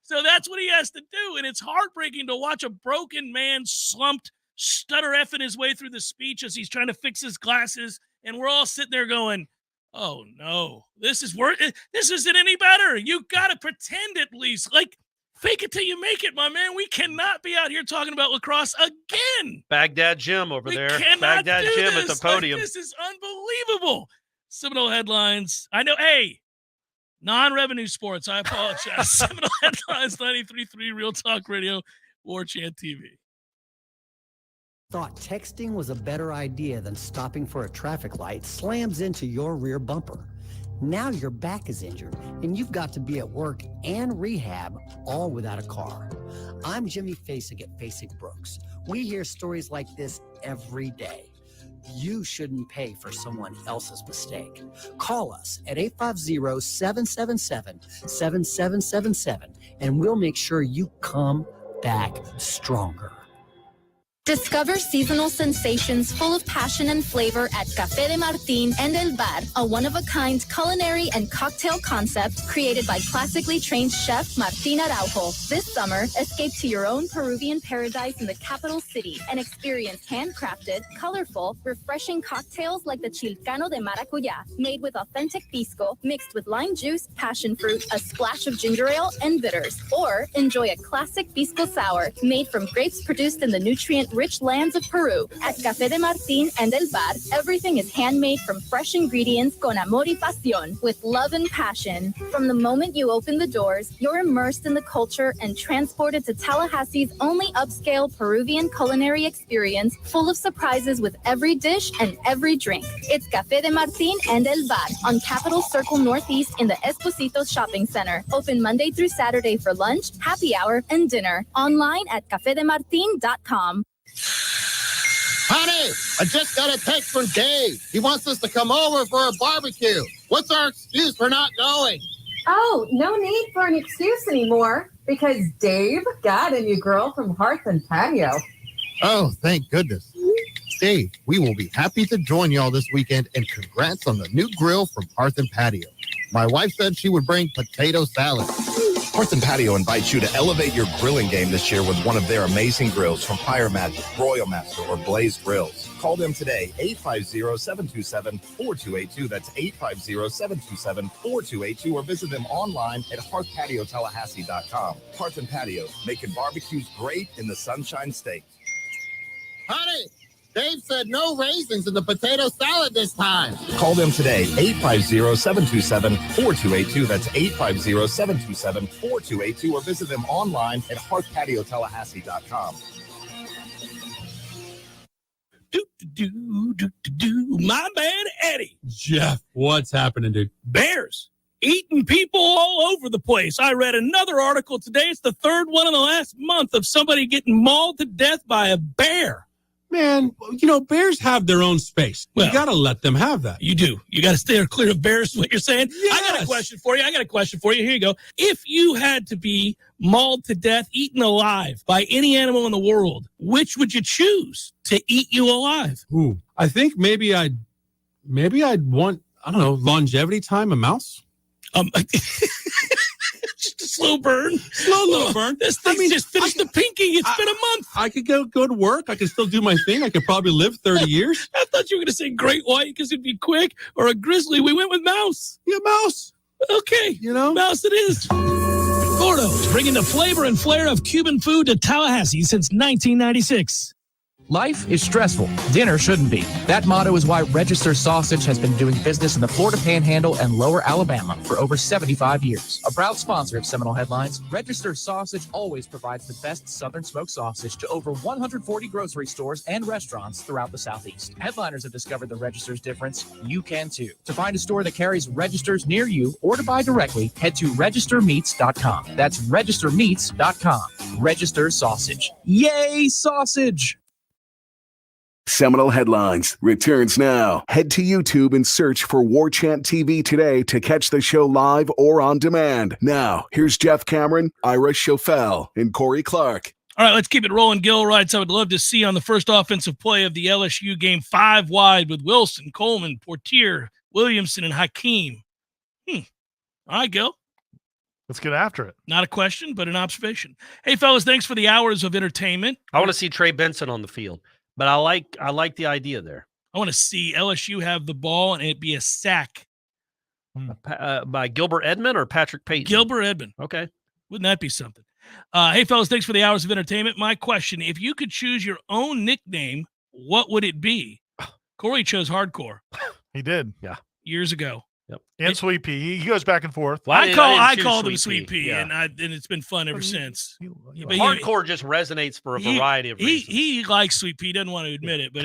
So that's what he has to do, and it's heartbreaking to watch a broken man slumped, stutter effing his way through the speech as he's trying to fix his glasses, and we're all sitting there going, oh no, this isn't any better. You got to pretend at least. Like, fake it till you make it, my man. We cannot be out here talking about lacrosse again. Baghdad Jim over there. Baghdad Jim at the podium. This is unbelievable. Seminole Headlines. I know, hey, non-revenue sports. I apologize. Seminole Headlines, 93.3 Real Talk Radio, Warchant TV. Thought texting was a better idea than stopping for a traffic light slams into your rear bumper. Now your back is injured and you've got to be at work and rehab all without a car. I'm Jimmy Fasig at Fasig Brooks. We hear stories like this every day. You shouldn't pay for someone else's mistake. Call us at 850-777-7777 and we'll make sure you come back stronger. Discover seasonal sensations full of passion and flavor at Café de Martín and El Bar, a one-of-a-kind culinary and cocktail concept created by classically trained chef Martín Araujo. This summer, escape to your own Peruvian paradise in the capital city and experience handcrafted, colorful, refreshing cocktails like the Chilcano de Maracuyá, made with authentic pisco, mixed with lime juice, passion fruit, a splash of ginger ale, and bitters. Or enjoy a classic pisco sour made from grapes produced in the nutrient-rich lands of Peru. At Café de Martín and El Bar, everything is handmade from fresh ingredients con amor y pasión, with love and passion. From the moment you open the doors, you're immersed in the culture and transported to Tallahassee's only upscale Peruvian culinary experience, full of surprises with every dish and every drink. It's Café de Martín and El Bar on Capitol Circle Northeast in the Esposito Shopping Center. Open Monday through Saturday for lunch, happy hour, and dinner. Online at cafedemartin.com. Honey, I just got a text from Dave. He wants us to come over for a barbecue. What's our excuse for not going? Oh, no need for an excuse anymore because Dave got a new grill from Hearth and Patio. Oh, thank goodness. Dave, we will be happy to join y'all this weekend, and congrats on the new grill from Hearth and Patio. My wife said she would bring potato salad. Hearth and Patio invites you to elevate your grilling game this year with one of their amazing grills from Fire Magic, Royal Master, or Blaze Grills. Call them today, 850-727-4282. That's 850-727-4282, or visit them online at hearthpatiotallahassee.com. Hearth and Patio, making barbecues great in the Sunshine State. Honey, Dave said no raisins in the potato salad this time. Call them today, 850-727-4282. That's 850-727-4282, or visit them online at hearthpatiotallahassee.com. My man Eddie. Jeff, what's happening, dude? Bears eating people all over the place. I read another article today. It's the third one in the last month of somebody getting mauled to death by a bear. Man, bears have their own space. You got to let them have that. You do. You got to stay clear of bears, is what you're saying. Yes. I got a question for you. Here you go. If you had to be mauled to death, eaten alive by any animal in the world, which would you choose to eat you alive? Ooh, I think maybe I'd want, longevity time, a mouse. Just a slow burn. Slow burn. This thing just finished the pinky. It's been a month. I could go to work. I could still do my thing. I could probably live 30 years. I thought you were going to say great white because it'd be quick, or a grizzly. We went with mouse. Yeah, mouse. Okay. Mouse it is. Gordo's bringing the flavor and flair of Cuban food to Tallahassee since 1996. Life is stressful. Dinner shouldn't be. That motto is why Register Sausage has been doing business in the Florida Panhandle and Lower Alabama for over 75 years. A proud sponsor of Seminole Headlines, Register Sausage always provides the best Southern smoked sausage to over 140 grocery stores and restaurants throughout the Southeast. Headliners have discovered the Register's difference. You can too. To find a store that carries Registers near you or to buy directly, head to registermeats.com. That's registermeats.com. Register Sausage. Yay, sausage! Seminole Headlines returns now. Head to YouTube and search for Warchant TV today to catch the show live or on demand. Now, here's Jeff Cameron, Ira Schofel, and Corey Clark. All right, let's keep it rolling. Gil writes, I would love to see on the first offensive play of the LSU game 5 wide with Wilson, Coleman, Portier, Williamson, and Hakeem. All right, Gil. Let's get after it. Not a question, but an observation. Hey, fellas, thanks for the hours of entertainment. I want to see Trey Benson on the field. But I like the idea there. I want to see LSU have the ball and it be a sack. By Gilbert Edmond or Patrick Payton? Gilbert Edmond. Okay. Wouldn't that be something? Hey, fellas, thanks for the hours of entertainment. My question, if you could choose your own nickname, what would it be? Corey chose Hardcore. He did. Yeah. Years ago. Yep. And Sweet Pea. He goes back and forth. Well, I called him Sweet Pea, yeah. and it's been fun ever since. Hardcore just resonates for a variety of reasons. He likes Sweet Pea. He doesn't want to admit it, but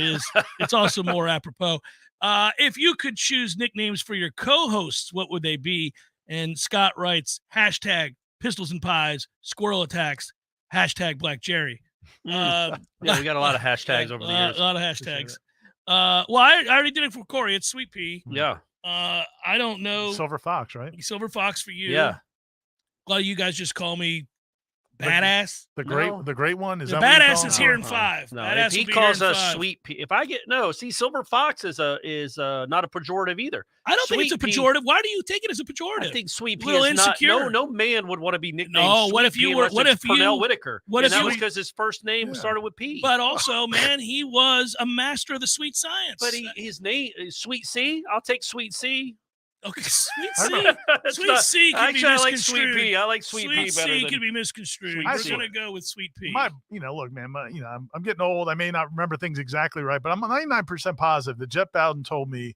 it's also more apropos. If you could choose nicknames for your co-hosts, what would they be? And Scott writes, hashtag Pistols and Pies, Squirrel Attacks, hashtag Black Jerry. Yeah, we got a lot of hashtags over the years. A lot of hashtags. Well, I already did it for Corey. It's Sweet Pea. Yeah. I don't know. Silver Fox, right? Silver Fox for you. Yeah. A lot of you guys just call me Badass. The great one is the that Badass is here in 5. No, Badass if he will be calls here in us 5. Sweet Pea, Silver Fox is not a pejorative either. I don't think it's a pejorative. Why do you take it as a pejorative? I think Sweet Pea Little is insecure. No man would want to be nicknamed. No, Sweet what if you Pea were? unless What it's if you? Pernell Whitaker? What if that you? was because his first name started with P. But also, man, he was a master of the sweet science. But his name is Sweet C. I'll take Sweet C. Okay, Sweet C. Sweet C can be misconstrued. I like Sweet Pea. I like Sweet Pea better C than can be misconstrued. We're going to go with Sweet Pea. Look, man, I'm getting old. I may not remember things exactly right, but I'm 99% positive that Jeff Bowden told me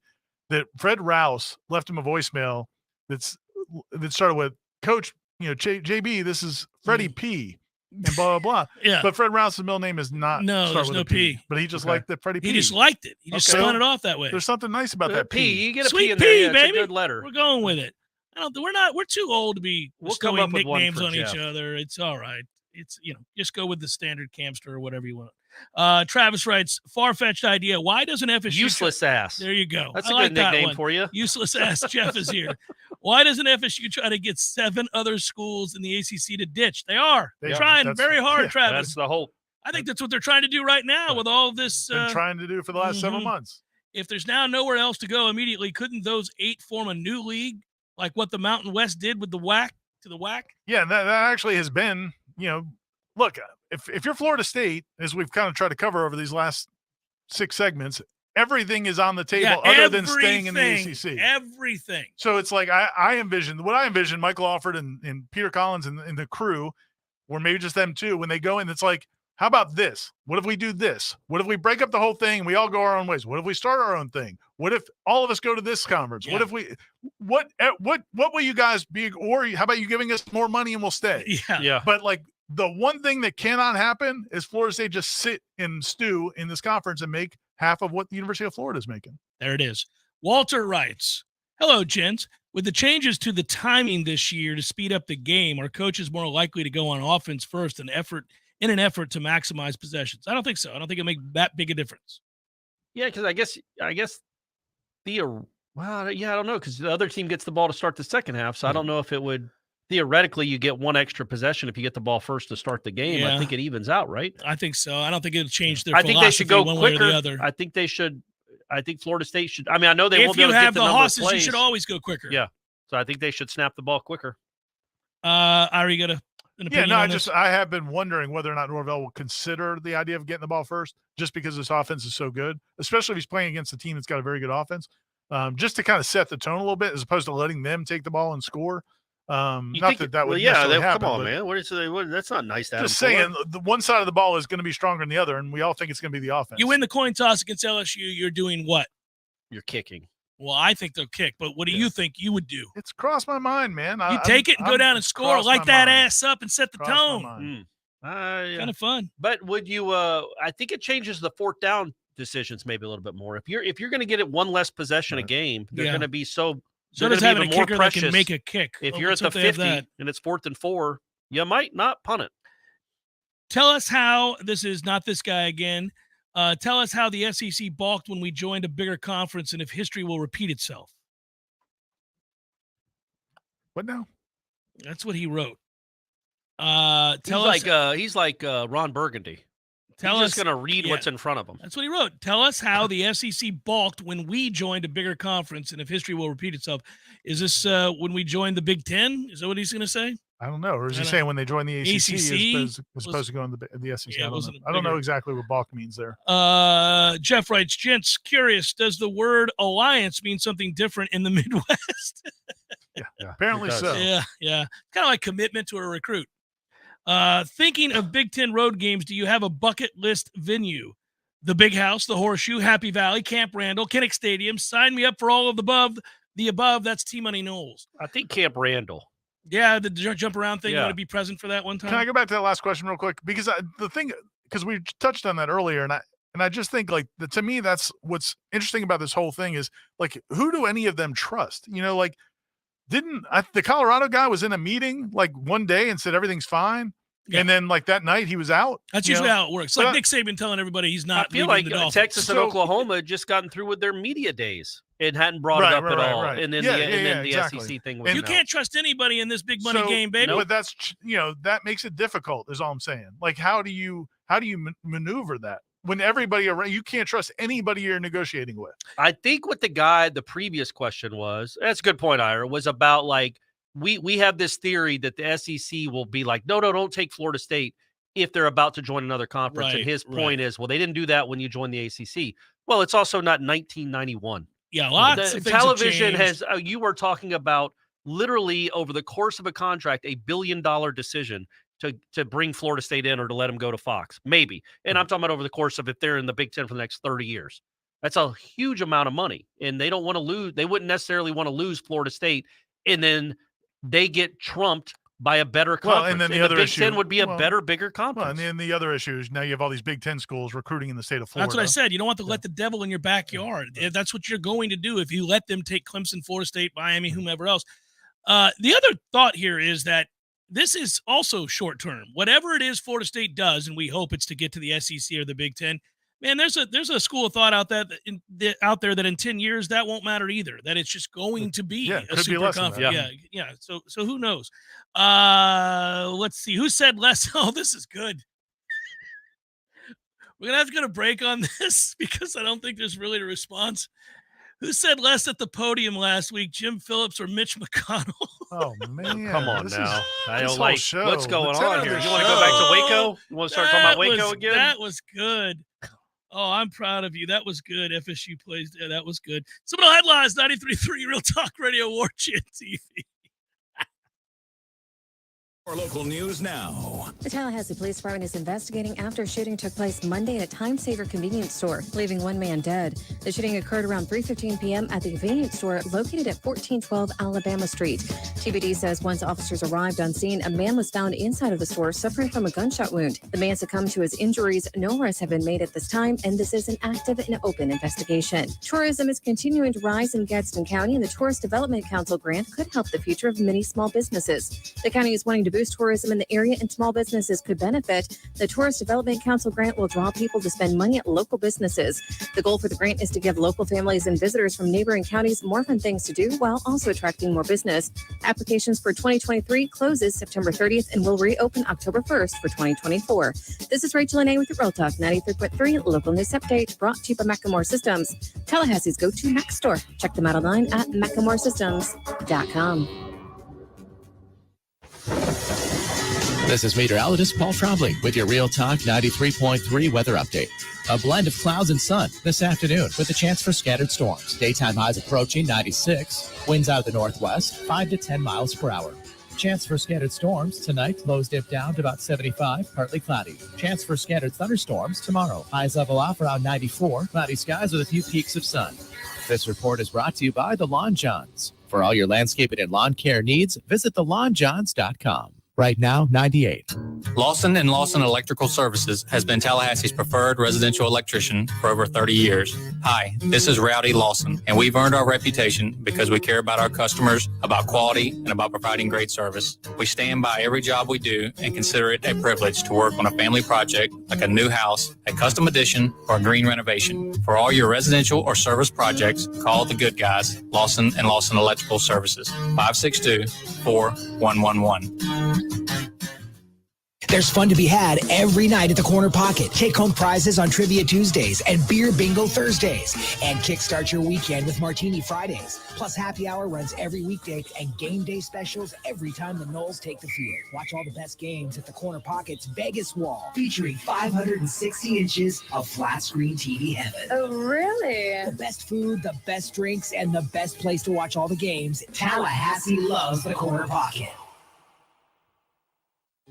that Fred Rouse left him a voicemail that started with, Coach, JB, this is Freddie P. and blah, blah, blah. Yeah. But Fred Rouse's middle name is not. There's no P. But he just liked that Freddie P. He just liked it. He just spun it off that way. There's something nice about that P. You get a Sweet P in P, there. Yeah, baby. it's a good letter. We're going with it. We're too old to be come up with nicknames one on for each Jeff. other. It's all right. It's, just go with the standard Camster or whatever you want. Travis writes, far-fetched idea. Why doesn't FSU Useless ass. There you go. That's I a like good that nickname one. for you. Useless ass. Jeff is here. Why doesn't FSU try to get 7 other schools in the ACC to ditch? They are. They're trying very hard, Travis. That's the hope. I think that's what they're trying to do right now with all this. Been trying to do for the last several months. If there's now nowhere else to go immediately, couldn't those 8 form a new league like what the Mountain West did with the WAC to the WAC? Yeah, that actually has been, look, if you're Florida State, as we've kind of tried to cover over these last 6 segments, everything is on the table other than staying in the ACC. Everything. So it's like I envisioned Michael Alford and Peter Collins and the crew, or maybe just them too, when they go in, it's like, how about this? What if we do this? What if we break up the whole thing and we all go our own ways? What if we start our own thing? What if all of us go to this conference? Yeah. What if we what will you guys be, or how about you giving us more money and we'll stay? Yeah. But like the one thing that cannot happen is Florida State just sit and stew in this conference and make half of what the University of Florida is making. There it is. Walter writes, hello, gents. With the changes to the timing this year to speed up the game, are coaches more likely to go on offense first in an effort to maximize possessions? I don't think so. I don't think it'll make that big a difference. Yeah, because I guess I don't know, because the other team gets the ball to start the second half, so I don't know if it would. Theoretically, you get 1 extra possession if you get the ball first to start the game. Yeah. I think it evens out, right? I think so. I don't think it'll change their I think they should go one quicker. way or the other. I think they should. I think Florida State should. I mean, I know they won't If be able you to have get the number of horses, you plays. should always go quicker. Yeah. So I think they should snap the ball quicker. Ira, you got an opinion on this? I have been wondering whether or not Norvell will consider the idea of getting the ball first, just because this offense is so good, especially if he's playing against a team that's got a very good offense, just to kind of set the tone a little bit, as opposed to letting them take the ball and score. Not that would necessarily happen. Come on, man. That's not nice to have. Just saying, the one side of the ball is going to be stronger than the other, and we all think it's going to be the offense. You win the coin toss against LSU, you're doing what? You're kicking. Well, I think they'll kick, but what do you think you would do? It's crossed my mind, man. You take it and go down and score, light that ass up and set the tone. Kind of fun. But would you? I think it changes the 4th down decisions maybe a little bit more. If you're going to get it 1 less possession a game, they're going to be so. So does having a kicker that can make a kick. If you're at the 50 and it's 4th and 4, you might not punt it. Tell us how, this is not this guy again, tell us how the SEC balked when we joined a bigger conference and if history will repeat itself. What now? That's what he wrote. He's like Ron Burgundy. He's just going to read what's in front of him. That's what he wrote. Tell us how the SEC balked when we joined a bigger conference and if history will repeat itself. Is this when we joined the Big Ten? Is that what he's going to say? I don't know. Or is he saying when they joined the ACC as opposed to going to the SEC? Yeah, I don't know exactly what balk means there. Jeff writes, gents, curious, does the word alliance mean something different in the Midwest? Yeah, apparently so. Yeah. Kind of like commitment to a recruit. Thinking of Big Ten road games, do you have a bucket list venue? The Big House, the Horseshoe, Happy Valley, Camp Randall, Kinnick Stadium. Sign me up for all of the above. That's T-Money Noles. I think Camp Randall. Yeah, the jump around thing. You want to be present for that one time? Can I go back to that last question real quick? Because because we touched on that earlier, and I just think to me that's what's interesting about this whole thing is like, who do any of them trust? The Colorado guy was in a meeting like one day and said everything's fine. Yeah. And then like that night he was out. That's usually how it works. Like Nick Saban telling everybody he's not. I feel like Texas and Oklahoma had just gotten through with their media days and hadn't brought it up at all. Right. And then the exactly. SEC thing was. You can't trust anybody in this big money game, baby. No, but that's that makes it difficult. Is all I'm saying. Like how do you maneuver that when everybody around you can't trust anybody you're negotiating with? I think what the previous question was, that's a good point, Ira, was about like. We have this theory that the SEC will be like, no, don't take Florida State if they're about to join another conference. And his point is, well, they didn't do that when you joined the ACC. Well, it's also not 1991. Yeah, lots of things television has. You were talking about literally over the course of a contract, $1 billion decision to bring Florida State in or to let them go to Fox, maybe. And I'm talking about over the course of if they're in the Big Ten for the next 30 years. That's a huge amount of money, and they don't want to lose. They wouldn't necessarily want to lose Florida State, and then they get trumped by a better conference. Well, and then the other Big issue Ten would be a bigger conference. Well, and then the other issue is now you have all these Big Ten schools recruiting in the state of Florida. That's what I said. You don't want to let the devil in your backyard. That's what you're going to do if you let them take Clemson, Florida State, Miami, whomever else. The other thought here is that this is also short term. Whatever it is Florida State does, and we hope it's to get to the SEC or the Big Ten, Man, there's a school of thought out there that in 10 years that won't matter either. That it's just going to be a super conference. Yeah. So who knows? Let's see. Who said less? Oh, this is good. We're gonna have to get a break on this because I don't think there's really a response. Who said less at the podium last week, Jim Phillips or Mitch McConnell? Oh, man. Come on now. I don't like what's going on here. You want to go back to Waco? You want to start talking about Waco again? That was good. Oh, I'm proud of you. That was good. FSU plays. Yeah, that was good. Seminole Headlines, 93.3 Real Talk Radio, Warchant TV. Our local news now. The Tallahassee Police Department is investigating after a shooting took place Monday at a Time Saver convenience store, leaving one man dead. The shooting occurred around 3:15 p.m. at the convenience store located at 1412 Alabama Street. TBD says once officers arrived on scene, a man was found inside of the store suffering from a gunshot wound. The man succumbed to his injuries. No arrests have been made at this time, and this is an active and open investigation. Tourism is continuing to rise in Gadsden County, and the Tourist Development Council grant could help the future of many small businesses. The county is wanting to boost tourism in the area, and small businesses could benefit. The Tourist Development Council grant will draw people to spend money at local businesses. The goal for the grant is to give local families and visitors from neighboring counties more fun things to do while also attracting more business. Applications for 2023 closes September 30th and will reopen October 1st for 2024. This is Rachel Anay with your Real Talk 93.3 local news update, brought to you by Macklemore Systems, Tallahassee's go-to Mac store. Check them out online at MacklemoreSystems.com. This is meteorologist Paul Trombley with your Real Talk 93.3 weather update. A blend of clouds and sun this afternoon with a chance for scattered storms. Daytime highs approaching 96. Winds out of the northwest, 5 to 10 miles per hour. Chance for scattered storms tonight. Lows dip down to about 75, partly cloudy. Chance for scattered thunderstorms tomorrow. Highs level off around 94. Cloudy skies with a few peaks of sun. This report is brought to you by the Lawn Johns. For all your landscaping and lawn care needs, visit thelawnjohns.com. Right now, 98. Lawson & Lawson Electrical Services has been Tallahassee's preferred residential electrician for over 30 years. Hi, this is Rowdy Lawson, and we've earned our reputation because we care about our customers, about quality, and about providing great service. We stand by every job we do and consider it a privilege to work on a family project like a new house, a custom addition, or a green renovation. For all your residential or service projects, call the good guys, Lawson & Lawson Electrical Services, 562-4111. There's fun to be had every night at the Corner Pocket. Take home prizes on Trivia Tuesdays and Beer Bingo Thursdays. And kickstart your weekend with Martini Fridays. Plus, happy hour runs every weekday and game day specials every time the Noles take the field. Watch all the best games at the Corner Pocket's Vegas Wall, featuring 560 inches of flat screen TV heaven. Oh, really? The best food, the best drinks, and the best place to watch all the games. Tallahassee loves the Corner Pocket.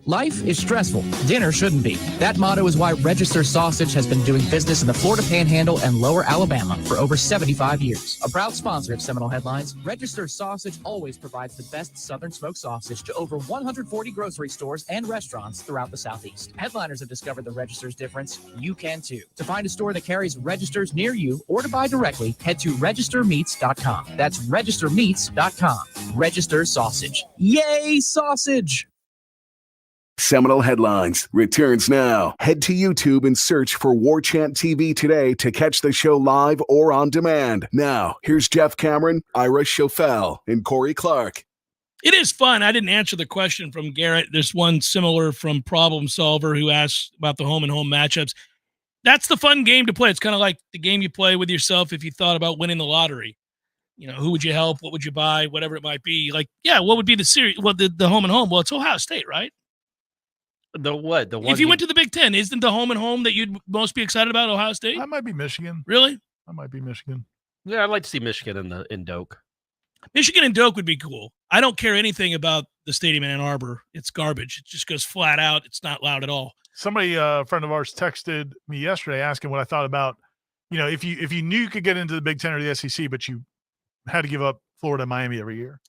Life is stressful. Dinner shouldn't be. That motto is why Register Sausage has been doing business in the Florida Panhandle and Lower Alabama for over 75 years. A proud sponsor of Seminole Headlines, Register Sausage always provides the best Southern smoked sausage to over 140 grocery stores and restaurants throughout the Southeast. Headliners have discovered the Register's difference. You can too. To find a store that carries Registers near you or to buy directly, head to registermeats.com. That's registermeats.com. Register Sausage. Yay, sausage! Seminole Headlines returns now. Head to YouTube and search for Warchant TV today to catch the show live or on demand. Now, here's Jeff Cameron, Ira Schofel, and Corey Clark. It is fun. I didn't answer the question from Garrett. There's one similar from Problem Solver who asked about the home and home matchups. That's the fun game to play. It's kind of like the game you play with yourself if you thought about winning the lottery. You know, who would you help? What would you buy? Whatever it might be. Like, yeah, what would be the series? Well, the home and home. Well, it's Ohio State, right? The what? The one if you went to the Big Ten, isn't the home and home that you'd most be excited about Ohio State? I might be Michigan. Really? I might be Michigan. Yeah, I'd like to see Michigan in Doak. Michigan and Doak would be cool. I don't care anything about the stadium in Ann Arbor. It's garbage. It just goes flat out. It's not loud at all. Somebody, a friend of ours, texted me yesterday asking what I thought about, you know, if you knew you could get into the Big Ten or the SEC, but you had to give up Florida and Miami every year.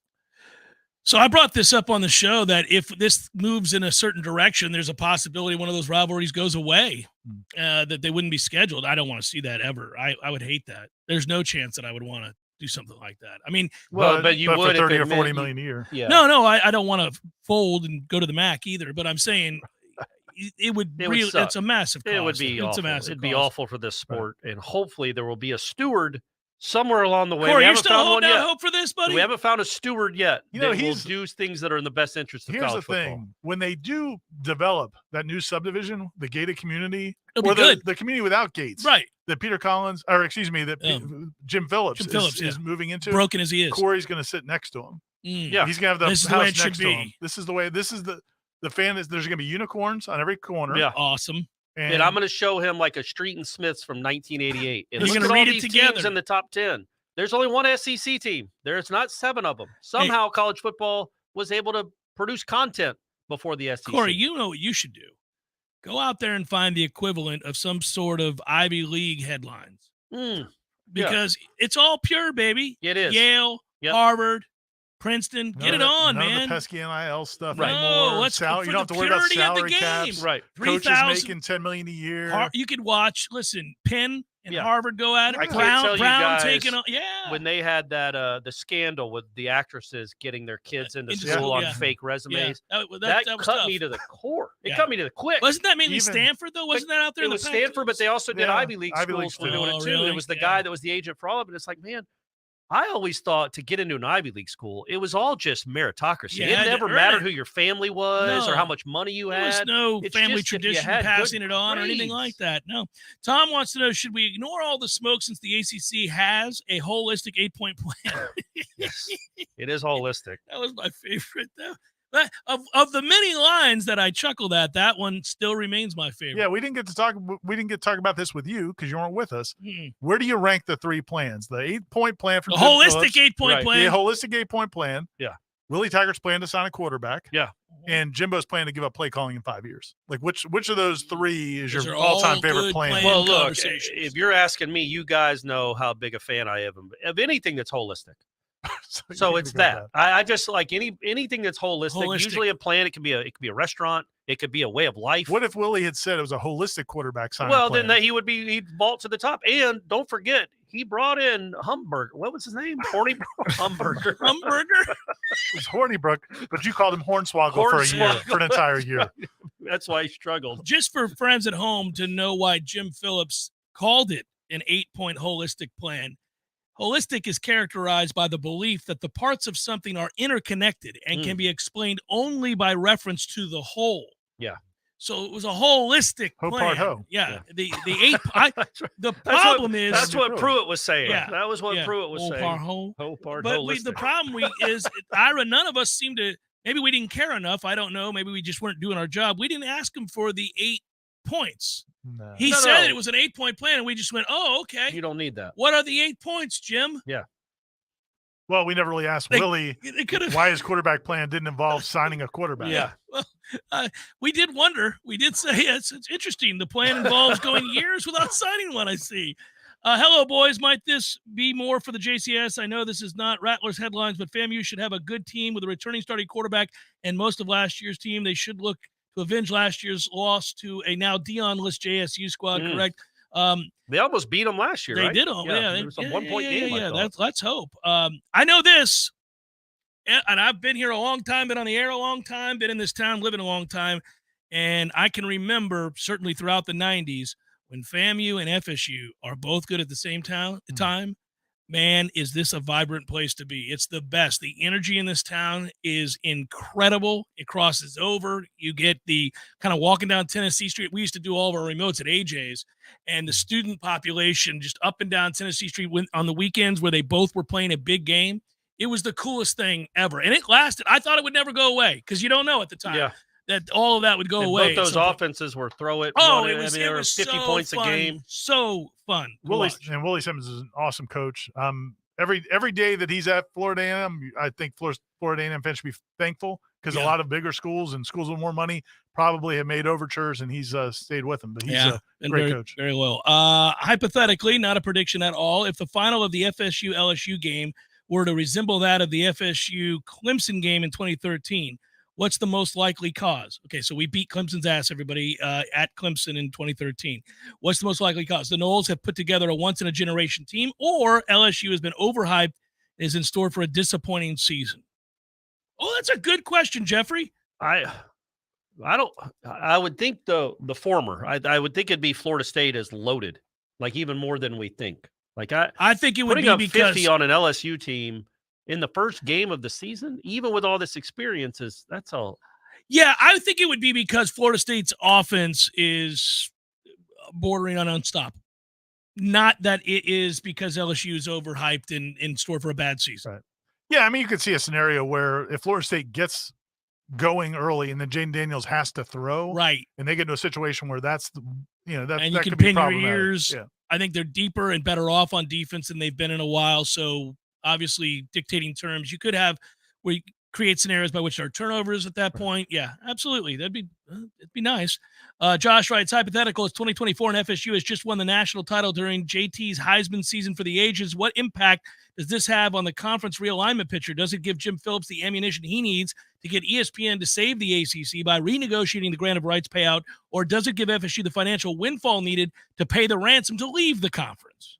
So I brought this up on the show that if this moves in a certain direction, there's a possibility one of those rivalries goes away, that they wouldn't be scheduled. I don't want to see that ever. I would hate that. There's no chance that I would want to do something like that. I mean, but you would for 30 or 40 million a year. Yeah. No, I don't want to fold and go to the MAC either. But I'm saying, it's a massive cost. It would be it's awful. A massive It'd be cost. awful for this sport, and hopefully there will be a steward somewhere along the way. Corey, we you're haven't still found holding one out yet. hope for this, buddy? We haven't found a steward yet. You know, that will do things that are in the best interest of here's college the thing. football. When they do develop that new subdivision, the gated community, It'll or be good. the community without gates, right? That Peter Collins, or excuse me, that Jim Phillips is moving into. Broken as he is. Corey's going to sit next to him. Yeah, he's going to have the This is house the way it next should to be. him. This is the way. This is the fan is. There's going to be unicorns on every corner. Yeah, awesome. And I'm going to show him like a Street and Smiths from 1988. And He's look going at to all read it these together teams in the top 10. There's only one SEC team. There's not 7 of them. Somehow college football was able to produce content before the SEC. Corey, you know what you should do? Go out there and find the equivalent of some sort of Ivy League headlines. Because it's all pure, baby. It is. Yale, Harvard, Princeton. Get it on, none man. of the pesky NIL stuff Right. anymore. No, let's you don't have to worry about salary caps. Right. Coaches 3,000 making $10 million a year. You could watch. Listen, Penn and Yeah. Harvard go at it. I can't tell you Brown guys, taking on. Yeah. when they had that the scandal with the actresses getting their kids into Into school school, on yeah. fake resumes, That that was cut tough. me to the core. It Yeah. cut me to the quick. Wasn't that mainly Even- Stanford though? Wasn't that out there? It in the was Pac- Stanford, but they also did Yeah, Ivy League Ivy schools Leagues for too. doing it Oh, too. really? It was the Yeah. guy that was the agent for all of it. It's like, man, I always thought to get into an Ivy League school, it was all just meritocracy. You It had to never earn mattered it. who your family was or No. how much money you There was had. no It's family just if you tradition had passing good it on or anything grades. like that. No. Tom wants to know, should we ignore all the smoke since the ACC has a holistic 8-point plan? Yes. It is holistic. That was my favorite, though. Of the many lines that I chuckled at, that one still remains my favorite. Yeah, we didn't get to talk about this with you because you weren't with us. Mm-mm. Where do you rank the 3 plans? The 8-point plan for The Jim holistic Phillips, 8-point plan. The holistic 8-point plan. Yeah. Willie Taggart's plan to sign a quarterback. Yeah. And Jimbo's plan to give up play calling in 5 years. Like which of those 3 is Those your are all all-time favorite good plan? plans. Well, look, conversations. if you're asking me, you guys know how big a fan I am of anything that's holistic. So you it's can go that. with I just like anything that's holistic. Holistic. Usually a plan. It could be a restaurant. It could be a way of life. What if Willie had said it was a holistic quarterback signing Well, plan? then he'd vault to the top. And don't forget, he brought in Humberger. What was his name? Horny Humberger. Humberger? It was Hornibrook, but you called him Hornswoggle for a year, Hornswoggle. for an entire year. That's why he struggled. Just for friends at home to know why Jim Phillips called it an 8-point holistic plan. Holistic is characterized by the belief that the parts of something are interconnected and can be explained only by reference to the whole. Yeah. So it was a holistic Ho plan. part ho. Yeah. The 8 the That's problem what, is that's what Pruitt was saying. Yeah. That was what Yeah. Pruitt was Ho saying. par ho. Ho part But holistic. the problem is, Ira, none of us seem to, maybe we didn't care enough. I don't know. Maybe we just weren't doing our job. We didn't ask him for the 8 points. No. He No, said no. it was an 8-point plan, and we just went, oh, okay. You don't need that. What are the 8 points, Jim? Yeah. Well, we never really asked Willie why his quarterback plan didn't involve signing a quarterback. Yeah. Well, we did wonder. We did say it's interesting. The plan involves going years without signing one, I see. Hello, boys. Might this be more for the JCS? I know this is not Rattlers headlines, but FAMU should have a good team with a returning starting quarterback and most of last year's team. They should look to avenge last year's loss to a now Dion-less JSU squad, correct? They almost beat them last year, They right? did. Yeah, it was a 1-point game. I thought. Let's hope. I know this, and I've been here a long time, been on the air a long time, been in this town living a long time, and I can remember certainly throughout the 90s when FAMU and FSU are both good at the same time. Man, is this a vibrant place to be. It's the best. The energy in this town is incredible. It crosses over. You get the kind of walking down Tennessee Street. We used to do all of our remotes at AJ's, and the student population just up and down Tennessee Street on the weekends where they both were playing a big game. It was the coolest thing ever. And it lasted. I thought it would never go away because you don't know at the time that all of that would go And away. both those offenses were throw it. Oh, run it was, there it were was 50 so points fun. a game. So fun. to Willie watch. Simmons is an awesome coach. Every day that he's at Florida A&M, I think Florida A&M fans should be thankful because a lot of bigger schools and schools with more money probably have made overtures, and he's stayed with them. But he's a been great very, coach. Very well. Hypothetically, not a prediction at all, if the final of the FSU LSU game were to resemble that of the FSU Clemson game in 2013, what's the most likely cause? Okay, so we beat Clemson's ass, everybody, at Clemson in 2013. What's the most likely cause? The Noles have put together a once-in-a-generation team, or LSU has been overhyped and is in store for a disappointing season? Oh, that's a good question, Jeffrey. I would think the former. I would think it'd be Florida State is loaded, like even more than we think. Like I think it would putting be up because 50 on an LSU team in the first game of the season, even with all this experience, that's all. Yeah, I think it would be because Florida State's offense is bordering on unstoppable. Not that it is because LSU is overhyped and in store for a bad season. Right. Yeah, I mean, you could see a scenario where if Florida State gets going early and then Jaden Daniels has to throw, right, and they get into a situation where that's the, that and you that can could be pin your problematic. ears. Yeah. I think they're deeper and better off on defense than they've been in a while. So obviously dictating terms, you could have where you create scenarios by which there are turnovers at that point. Yeah, absolutely. It'd be nice. Josh writes, hypothetical is 2024 and FSU has just won the national title during JT's Heisman season for the ages. What impact does this have on the conference realignment picture? Does it give Jim Phillips the ammunition he needs to get ESPN to save the ACC by renegotiating the grant of rights payout, or does it give FSU the financial windfall needed to pay the ransom to leave the conference?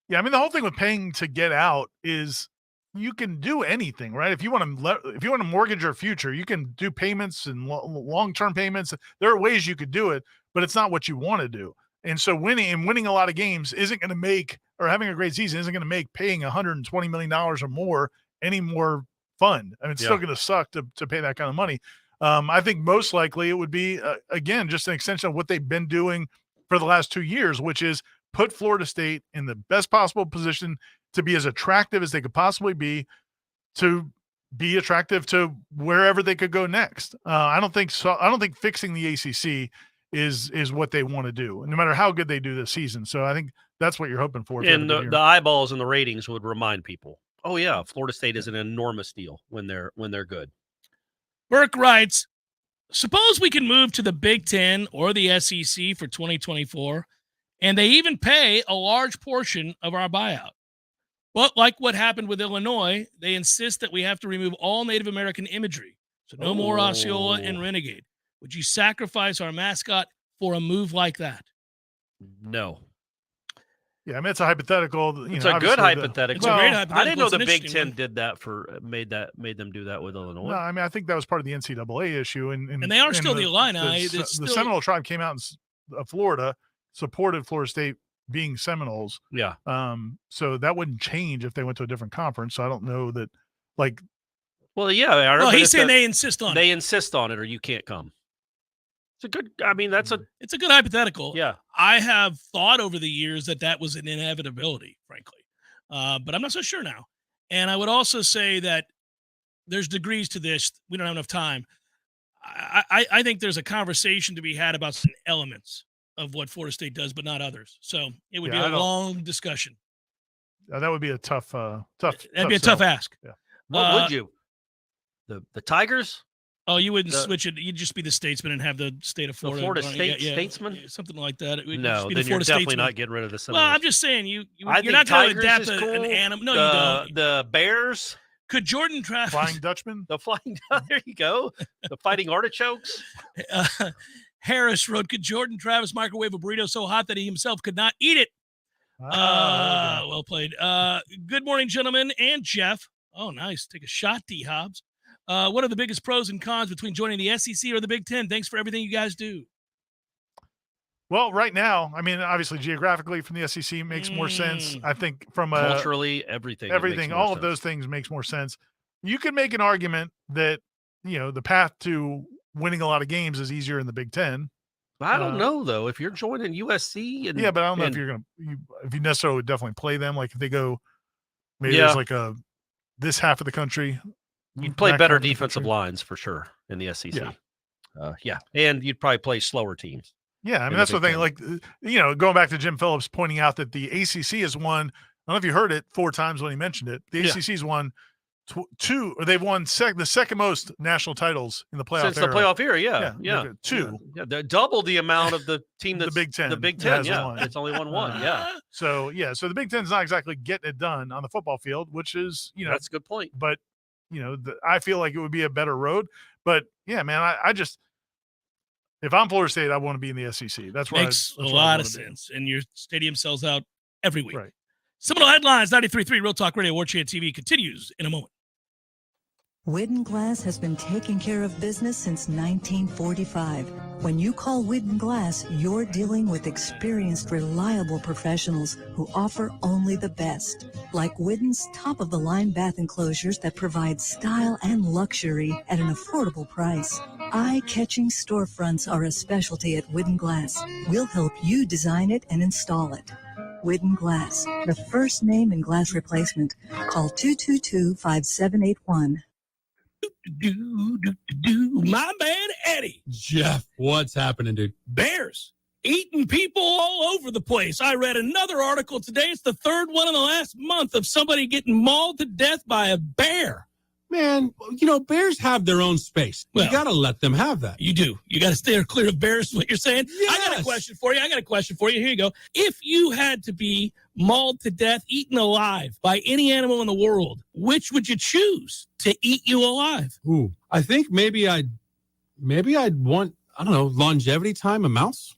Yeah, I mean, the whole thing with paying to get out is you can do anything, right? If you want to mortgage your future, you can do payments and long-term payments. There are ways you could do it, but it's not what you want to do. And so winning a lot of games isn't going to make, or having a great season isn't going to make paying $120 million or more any more fun. I mean, it's still going to suck to pay that kind of money. I think most likely it would be, again, just an extension of what they've been doing for the last 2 years, which is put Florida State in the best possible position to be as attractive as they could possibly be, to be attractive to wherever they could go next. I don't think fixing the ACC is what they want to do, no matter how good they do this season. So I think that's what you're hoping for. And the eyeballs and the ratings would remind people, oh yeah, Florida State is an enormous deal when they're good. Burke writes, suppose we can move to the Big Ten or the SEC for 2024, and they even pay a large portion of our buyout. But like what happened with Illinois, they insist that we have to remove all Native American imagery. So no more Osceola and Renegade. Would you sacrifice our mascot for a move like that? No. Yeah, I mean, it's a hypothetical. It's a good hypothetical. It's a great hypothetical. I didn't know It's the an Big interesting Ten did that made them do that with Illinois. No, I mean, I think that was part of the NCAA issue. And they are still the Illini. The Seminole tribe came out in Florida, supported Florida State being Seminoles. Yeah. So that wouldn't change if they went to a different conference. So I don't know that, like. Well, yeah. Well, he's saying they insist on it. They insist on it, or you can't come. It's a good. I mean, it's a good hypothetical. Yeah. I have thought over the years that was an inevitability, frankly, but I'm not so sure now. And I would also say that there's degrees to this. We don't have enough time. I think there's a conversation to be had about some elements of what Florida State does, but not others. So it would be a long discussion. That would be a tough. That'd be a tough ask. Yeah. What would you? The Tigers? Oh, you wouldn't switch it. You'd just be the statesman and have the state of Florida. The Florida State statesman? Something like that. It would no, just be then the you're Florida definitely statesman. not getting rid of the Seminoles. Well, I'm just saying you're not going to adapt cool. an animal. No, you don't. The Bears? Could Jordan Travis? Flying Dutchman? The Flying There you go. The Fighting Artichokes? Harris wrote, could Jordan Travis microwave a burrito so hot that he himself could not eat it? Well played. Good morning, gentlemen, and Jeff. Oh, nice. Take a shot, D. Hobbs. What are the biggest pros and cons between joining the SEC or the Big Ten? Thanks for everything you guys do. Well, right now, I mean, obviously, geographically from the SEC makes more sense. I think from culturally, everything, all of those things makes more sense. You could make an argument that the path to winning a lot of games is easier in the Big Ten. I don't know though. If you're joining USC, but I don't know if you're if you necessarily would definitely play them. Like if they go, maybe there's like this half of the country. You'd play better defensive lines for sure in the SEC. Yeah. And you'd probably play slower teams. Yeah, I mean, that's the thing. Like, going back to Jim Phillips pointing out that the ACC has won, I don't know if you heard it 4 times when he mentioned it. The ACC's won two, or they've won the second most national titles in the playoff since the playoff era. Yeah. 2. Yeah, they're double the amount of the team that's the Big Ten. The Big Ten, it's only won one. Yeah. So the Big Ten's not exactly getting it done on the football field, which is that's a good point. But I feel like it would be a better road. But yeah, man, I just. If I'm Florida State, I want to be in the SEC. That's where makes a lot of sense. And your stadium sells out every week. Right. Seminole Headlines, 93.3 Real Talk Radio, Warchant TV continues in a moment. Widden Glass has been taking care of business since 1945. When you call Widden Glass, you're dealing with experienced, reliable professionals who offer only the best. Like Widden's top-of-the-line bath enclosures that provide style and luxury at an affordable price. Eye-catching storefronts are a specialty at Widden Glass. We'll help you design it and install it. Widden Glass, the first name in glass replacement. Call 222-5781. My man Eddie. Jeff, what's happening, dude? Bears eating people all over the place. I read another article today. It's the third one in the last month of somebody getting mauled to death by a bear. Man, bears have their own space. Well, you got to let them have that. You do. You got to stay clear of bears, is what you're saying? Yes. I got a question for you. Here you go. If you had to be mauled to death, eaten alive by any animal in the world, which would you choose to eat you alive? Ooh, I think maybe I'd want, longevity time, a mouse.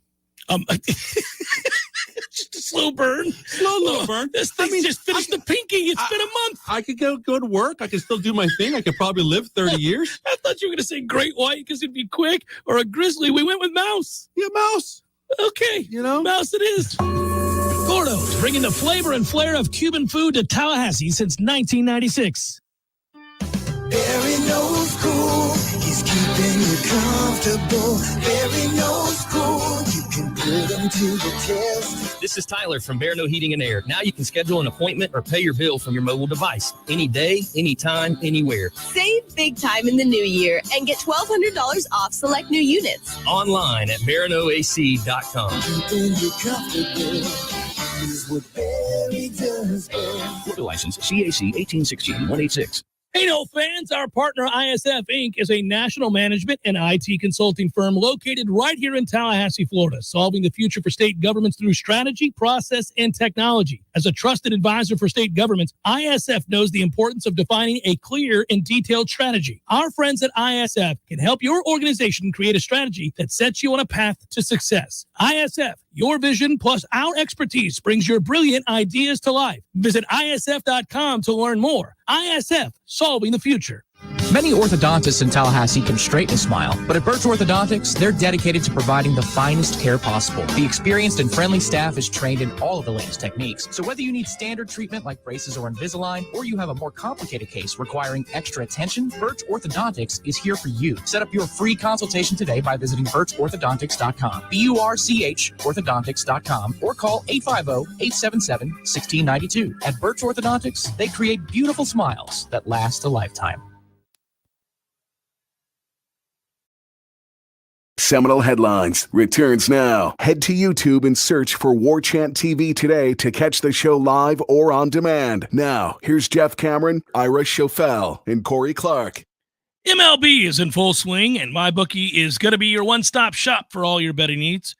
Just a slow burn. Slow burn. This thing just finished the pinky. It's been a month. I could go to work. I could still do my thing. I could probably live 30 years. I thought you were going to say great white because it'd be quick, or a grizzly. We went with mouse. Yeah, mouse. Okay. Mouse it is. Gordo's bringing the flavor and flair of Cuban food to Tallahassee since 1996. Barry knows cool. He's keeping you comfortable. Barry knows cool. You can put him to the test. This is Tyler from Bear No Heating and Air. Now you can schedule an appointment or pay your bill from your mobile device. Any day, anytime, anywhere. Save big time in the new year and get $1,200 off select new units. Online at BearNoAC.com. Keeping you comfortable is what Barry does best. Florida license CAC 1816-186. Hey, no fans, our partner ISF Inc. is a national management and IT consulting firm located right here in Tallahassee, Florida, solving the future for state governments through strategy, process, and technology. As a trusted advisor for state governments, ISF knows the importance of defining a clear and detailed strategy. Our friends at ISF can help your organization create a strategy that sets you on a path to success. ISF, your vision plus our expertise brings your brilliant ideas to life. Visit ISF.com to learn more. ISF, solving the future. Many orthodontists in Tallahassee can straighten a smile, but at Birch Orthodontics, they're dedicated to providing the finest care possible. The experienced and friendly staff is trained in all of the latest techniques. So whether you need standard treatment like braces or Invisalign, or you have a more complicated case requiring extra attention, Birch Orthodontics is here for you. Set up your free consultation today by visiting birchorthodontics.com, BURCH orthodontics.com, or call 850-877-1692. At Birch Orthodontics, they create beautiful smiles that last a lifetime. Seminole Headlines returns now. Head to YouTube and search for Warchant TV today to catch the show live or on demand. Now, here's Jeff Cameron, Ira Schofel, and Corey Clark. MLB is in full swing, and MyBookie is going to be your one-stop shop for all your betting needs.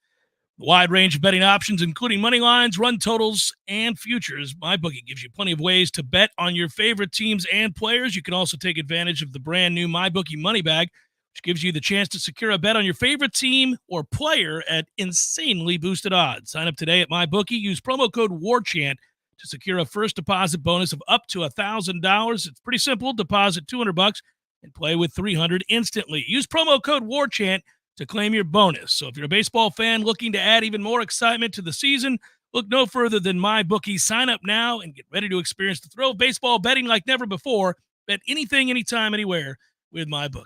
A wide range of betting options, including money lines, run totals, and futures. MyBookie gives you plenty of ways to bet on your favorite teams and players. You can also take advantage of the brand-new MyBookie Money Bag, which gives you the chance to secure a bet on your favorite team or player at insanely boosted odds. Sign up today at MyBookie. Use promo code WARCHANT to secure a first deposit bonus of up to $1,000. It's pretty simple. Deposit $200 and play with $300 instantly. Use promo code WARCHANT to claim your bonus. So if you're a baseball fan looking to add even more excitement to the season, look no further than MyBookie. Sign up now and get ready to experience the thrill of baseball betting like never before. Bet anything, anytime, anywhere with MyBookie.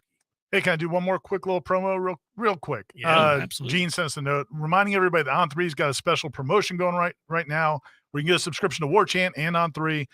Hey, can I do one more quick little promo real quick? Yeah, absolutely. Gene sent us a note reminding everybody that On3's got a special promotion going right now where you can get a subscription to Warchant and On3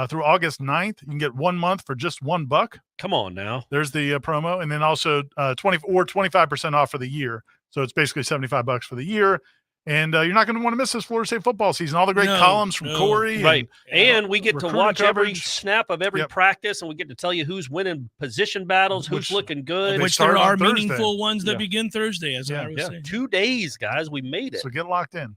through August 9th. You can get 1 month for just $1. Come on now. There's the promo. And then also 25% off for the year. So it's basically $75 for the year. And you're not going to want to miss this Florida State football season. All the great columns from Corey. Right. And we get to watch every coverage. snap of every practice, and we get to tell you who's winning position battles, who's looking good. Which there are meaningful ones that begin Thursday, as I was saying. 2 days, guys. We made it. So get locked in.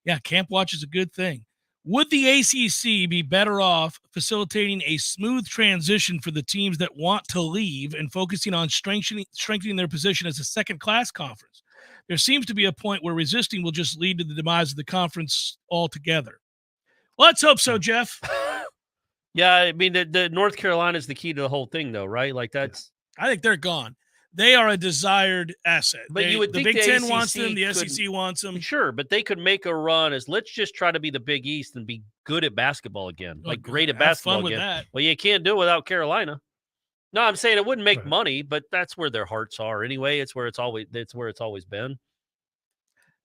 Yeah, Camp Watch is a good thing. Would the ACC be better off facilitating a smooth transition for the teams that want to leave and focusing on strengthening their position as a second-class conference? There seems to be a point where resisting will just lead to the demise of the conference altogether. Let's hope so, Jeff. Yeah, I mean, the North Carolina is the key to the whole thing, though, right? Like that's. I think they're gone. They are a desired asset. But you would the think Big the Ten ACC wants them. The could- SEC wants them. Sure, but they could make a run as let's just try to be the Big East and be good at basketball again, like great at Have basketball fun with again. that. Well, you can't do it without Carolina. No, I'm saying it wouldn't make money, but that's where their hearts are anyway. It's where it's always been.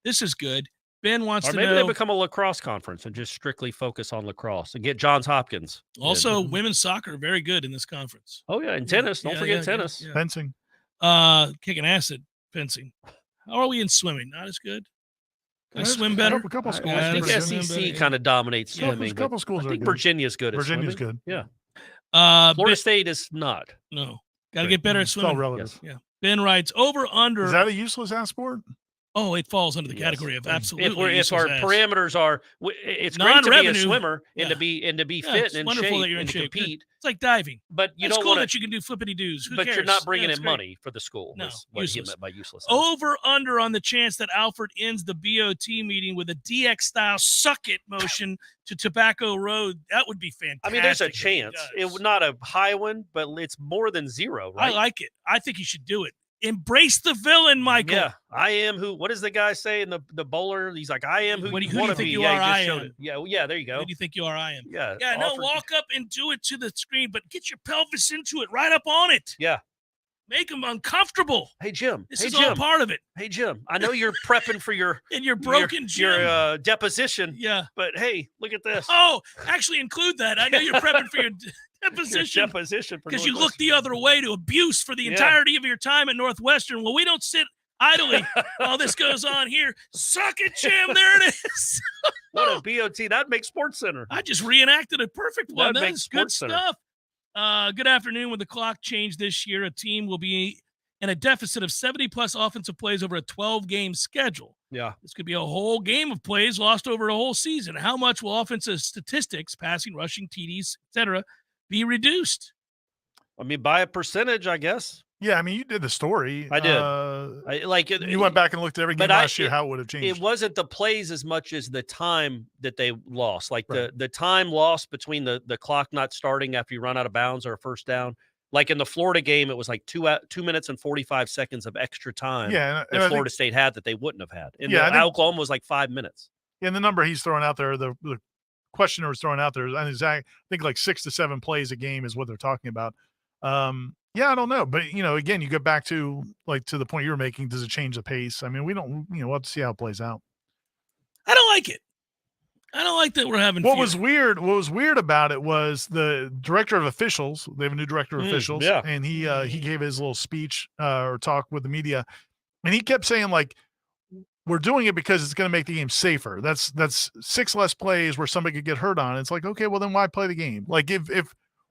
This is good. Ben wants Or to maybe know. they become a lacrosse conference and just strictly focus on lacrosse and get Johns Hopkins. Also, Yeah. women's soccer very good in this conference. Oh yeah, and tennis. Don't forget tennis. Fencing. Kicking acid fencing. How are we in swimming? Not as good. Can I swim A better? couple schools. I think are SEC pretty good. kind of dominates Yeah, swimming. a couple but schools I are think good. Virginia's good at Virginia's swimming. good. Yeah. Florida Ben- State is not. No. Got to get better at It's all swimming. relative. Yeah. Ben writes over under. Is that a useless ass sport? Oh, it falls under the category of absolutely. If our useless ass. parameters are, it's great to be a Non-revenue. swimmer and Yeah. to be Yeah, fit it's and wonderful shape that you're in and to shape. compete. It's like diving. But you It's don't cool want that you can do flippity doos. Who But cares? you're not bringing Yeah, it's in great. money for the school. No, is what he useless. meant by useless. Over under on the chance that Alfred ends the BOT meeting with a DX style suck it motion to Tobacco Road. That would be fantastic. I mean, there's a if he chance. does. It would not a high one, but it's more than zero, right? I like it. I think he should do it. Embrace the villain, Michael. Yeah, I am who. What does the guy say in the bowler? He's like, I am who What do you you want to think be. you Yeah, are? he just I showed am. it. Yeah, well, yeah, there you go. Who do you think you are? I am. Yeah, Yeah, no, offer- walk up and do it to the screen, but get your pelvis into it, right up on it. Yeah. Make them uncomfortable. Hey Jim. This hey is Jim. all part of it. Hey Jim. I know you're prepping for your In your broken gym. your deposition. Yeah. But hey, look at this. Oh, actually include that. I know you're prepping for your deposition. Your deposition for Because you Northwestern. look the other way to abuse for the Yeah. entirety of your time at Northwestern. Well, we don't sit idly while this goes on here. Suck it, Jim. There it is. What a BOT. That'd make Sports Center. I just reenacted a perfect one. That'd make That's good SportsCenter. stuff. Good afternoon. With the clock changed this year, a team will be in a deficit of 70-plus offensive plays over a 12-game schedule. Yeah. This could be a whole game of plays lost over a whole season. How much will offensive statistics, passing, rushing, TDs, etc., be reduced? I mean, by a percentage, I guess. Yeah, I mean, you did the story. I did. You went back and looked at every game last year, how it would have changed. It wasn't the plays as much as the time that they lost. Like the time lost between the clock not starting after you run out of bounds or a first down. Like in the Florida game, it was like 2 minutes and 45 seconds of extra time Yeah, and I that think- Florida State had that they wouldn't have had. And Yeah, I think- Oklahoma was like 5 minutes. And the number he's throwing out there, the questioner was throwing out there, I think like 6 to 7 plays a game is what they're talking about. Yeah, I don't know. But, again, you go back to the point you were making. Does it change the pace? I mean, we don't, we'll have to see how it plays out. I don't like it. I don't like that we're having What was weird about it was the director of officials. They have a new director of officials. yeah. And he gave his little speech or talk with the media. And he kept saying, like, we're doing it because it's going to make the game safer. That's 6 less plays where somebody could get hurt on. It's like, okay, well then why play the game? Like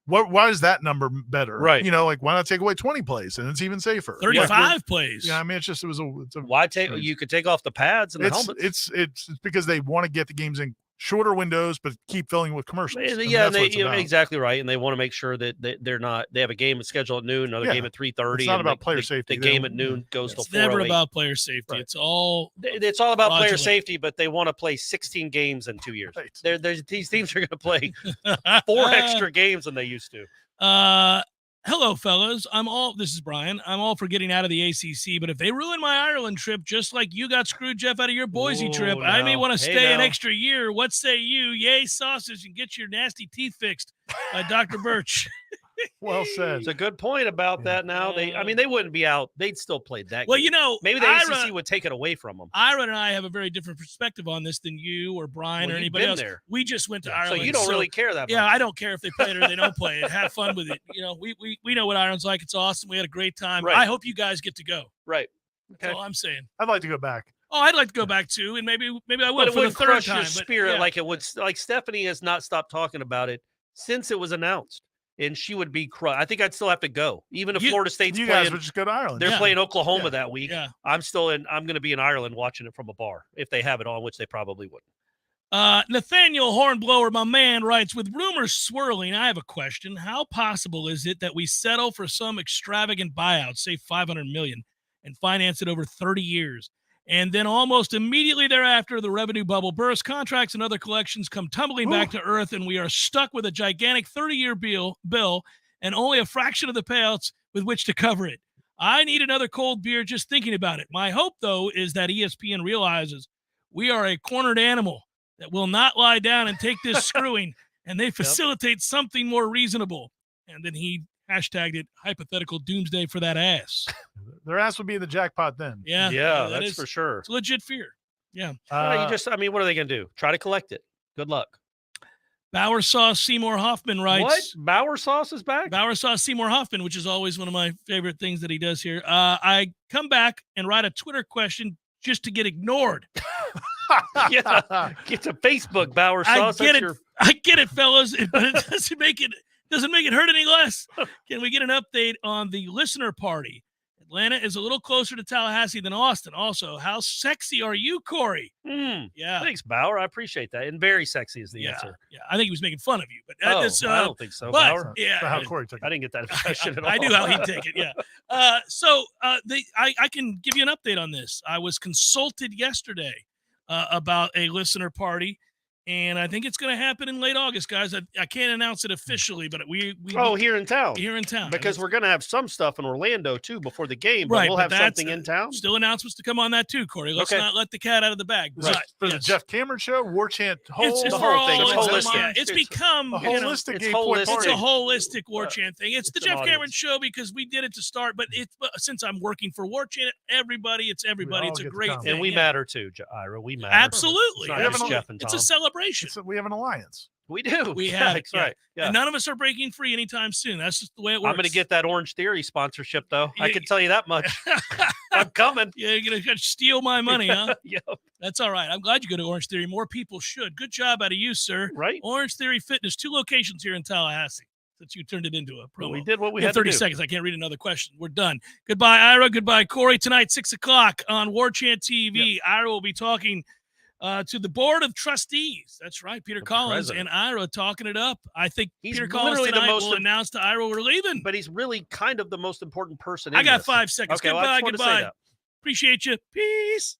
why is that number better? Right. Like why not take away 20 plays and it's even safer. 35 plays. Yeah, I mean, it's a Why take? You could take off the pads and the it's, helmets. it's because they want to get the games in shorter windows, but keep filling with commercials. I mean, Yeah, that's what it's about. exactly right, and they want to make sure that they're not. They have a game scheduled at noon, another Yeah. game at 3:30. It's not and about the- player the- safety. The They game don't- at noon goes It's till never 4:08. about player safety. Right. It's all It's all about player fraudulent. safety, but they want to play 16 games in 2 years. Right. These teams are going to play 4 extra games than they used to. Hello, fellas. This is Brian. I'm all for getting out of the ACC, but if they ruin my Ireland trip, just like you got screwed, Jeff, out of your Boise Ooh, trip, I may now. want to Hey, stay an now. extra year. What say you? Yay, sausage, and get your nasty teeth fixed by Dr. Birch. Well said. It's a good point about that. Now they wouldn't be out. They'd still play that. Well, game. Maybe the Ira- ACC would take it away from them. Ira and I have a very different perspective on this than you or Brian Well, or you've anybody been else. there. We just went to So Ireland. you don't really care that much. Yeah, I don't care if they play it or they don't play it. Have fun with it. We know what Ireland's like. It's awesome. We had a great time. Right. I hope you guys get to go. Right. That's all I'm saying. I'd like to go back. Oh, I'd like to go back too, and maybe I will But it for the would third crush time. your but spirit yeah. like it would. Like Stephanie has not stopped talking about it since it was announced, and she would be crushed. I think I'd still have to go, even if Florida State's You playing. guys would just go to Ireland. They're Yeah. playing Oklahoma Yeah. that week. Yeah. I'm going to be in Ireland watching it from a bar if they have it on, which they probably wouldn't. Nathaniel Hornblower, my man, writes, with rumors swirling, I have a question. How possible is it that we settle for some extravagant buyout, say $500 million, and finance it over 30 years, And then almost immediately thereafter, the revenue bubble bursts. Contracts and other collections come tumbling back to earth, and we are stuck with a gigantic 30-year bill and only a fraction of the payouts with which to cover it. I need another cold beer just thinking about it. My hope, though, is that ESPN realizes we are a cornered animal that will not lie down and take this screwing, and they facilitate something more reasonable. And then he hashtagged it hypothetical doomsday for that ass. Their ass would be in the jackpot then. Yeah, that's for sure. It's a legit fear. Yeah. What are they going to do? Try to collect it. Good luck. Bauer Sauce Seymour Hoffman writes. What? Bauer Sauce is back? Bauer Sauce Seymour Hoffman, which is always one of my favorite things that he does here. I come back and write a Twitter question just to get ignored. Get to Facebook, Bauer Sauce. I get it, fellas, but it doesn't make it hurt any less. Can we get an update on the listener party? Atlanta is a little closer to Tallahassee than Austin. Also, how sexy are you, Corey? Yeah. Thanks, Bauer. I appreciate that. And very sexy is the answer. Yeah, I think he was making fun of you. But I don't think so, Bauer. Yeah, how Corey took it. I didn't get that impression at all. I knew how he'd take it, yeah. I can give you an update on this. I was consulted yesterday about a listener party, and I think it's going to happen in late August, guys. I can't announce it officially, but we here in town. Here in town. Because we're going to have some stuff in Orlando, too, before the game. But right, we'll have something in town. Still announcements to come on that, too, Corey. Let's not let the cat out of the bag. For the Jeff Cameron show, Warchant, the whole thing. It's holistic. It's become a holistic it's a holistic Warchant thing. It's the Jeff Cameron show because we did it to start, but since I'm working for Warchant, it's everybody. It's a great thing. And we matter, too, Ira. We matter. Absolutely. It's a celebration. We have an alliance. We do. We have. That's right. Yeah. And none of us are breaking free anytime soon. That's just the way it works. I'm going to get that Orange Theory sponsorship, though. I can tell you that much. I'm coming. Yeah, you're going to steal my money, huh? Yep. That's all right. I'm glad you go to Orange Theory. More people should. Good job out of you, sir. Right. Orange Theory Fitness, 2 locations here in Tallahassee. Since you turned it into a promo. We did what we had 30 to do. seconds. I can't read another question. We're done. Goodbye, Ira. Goodbye, Corey. Tonight, 6 o'clock on Warchant TV. Yep. Ira will be talking to the board of trustees. That's right. Peter Collins and Ira talking it up. I think Peter Collins tonight will announce to Ira we're leaving. But he's really kind of the most important person. I got 5 seconds. Okay, Goodbye. Appreciate you. Peace.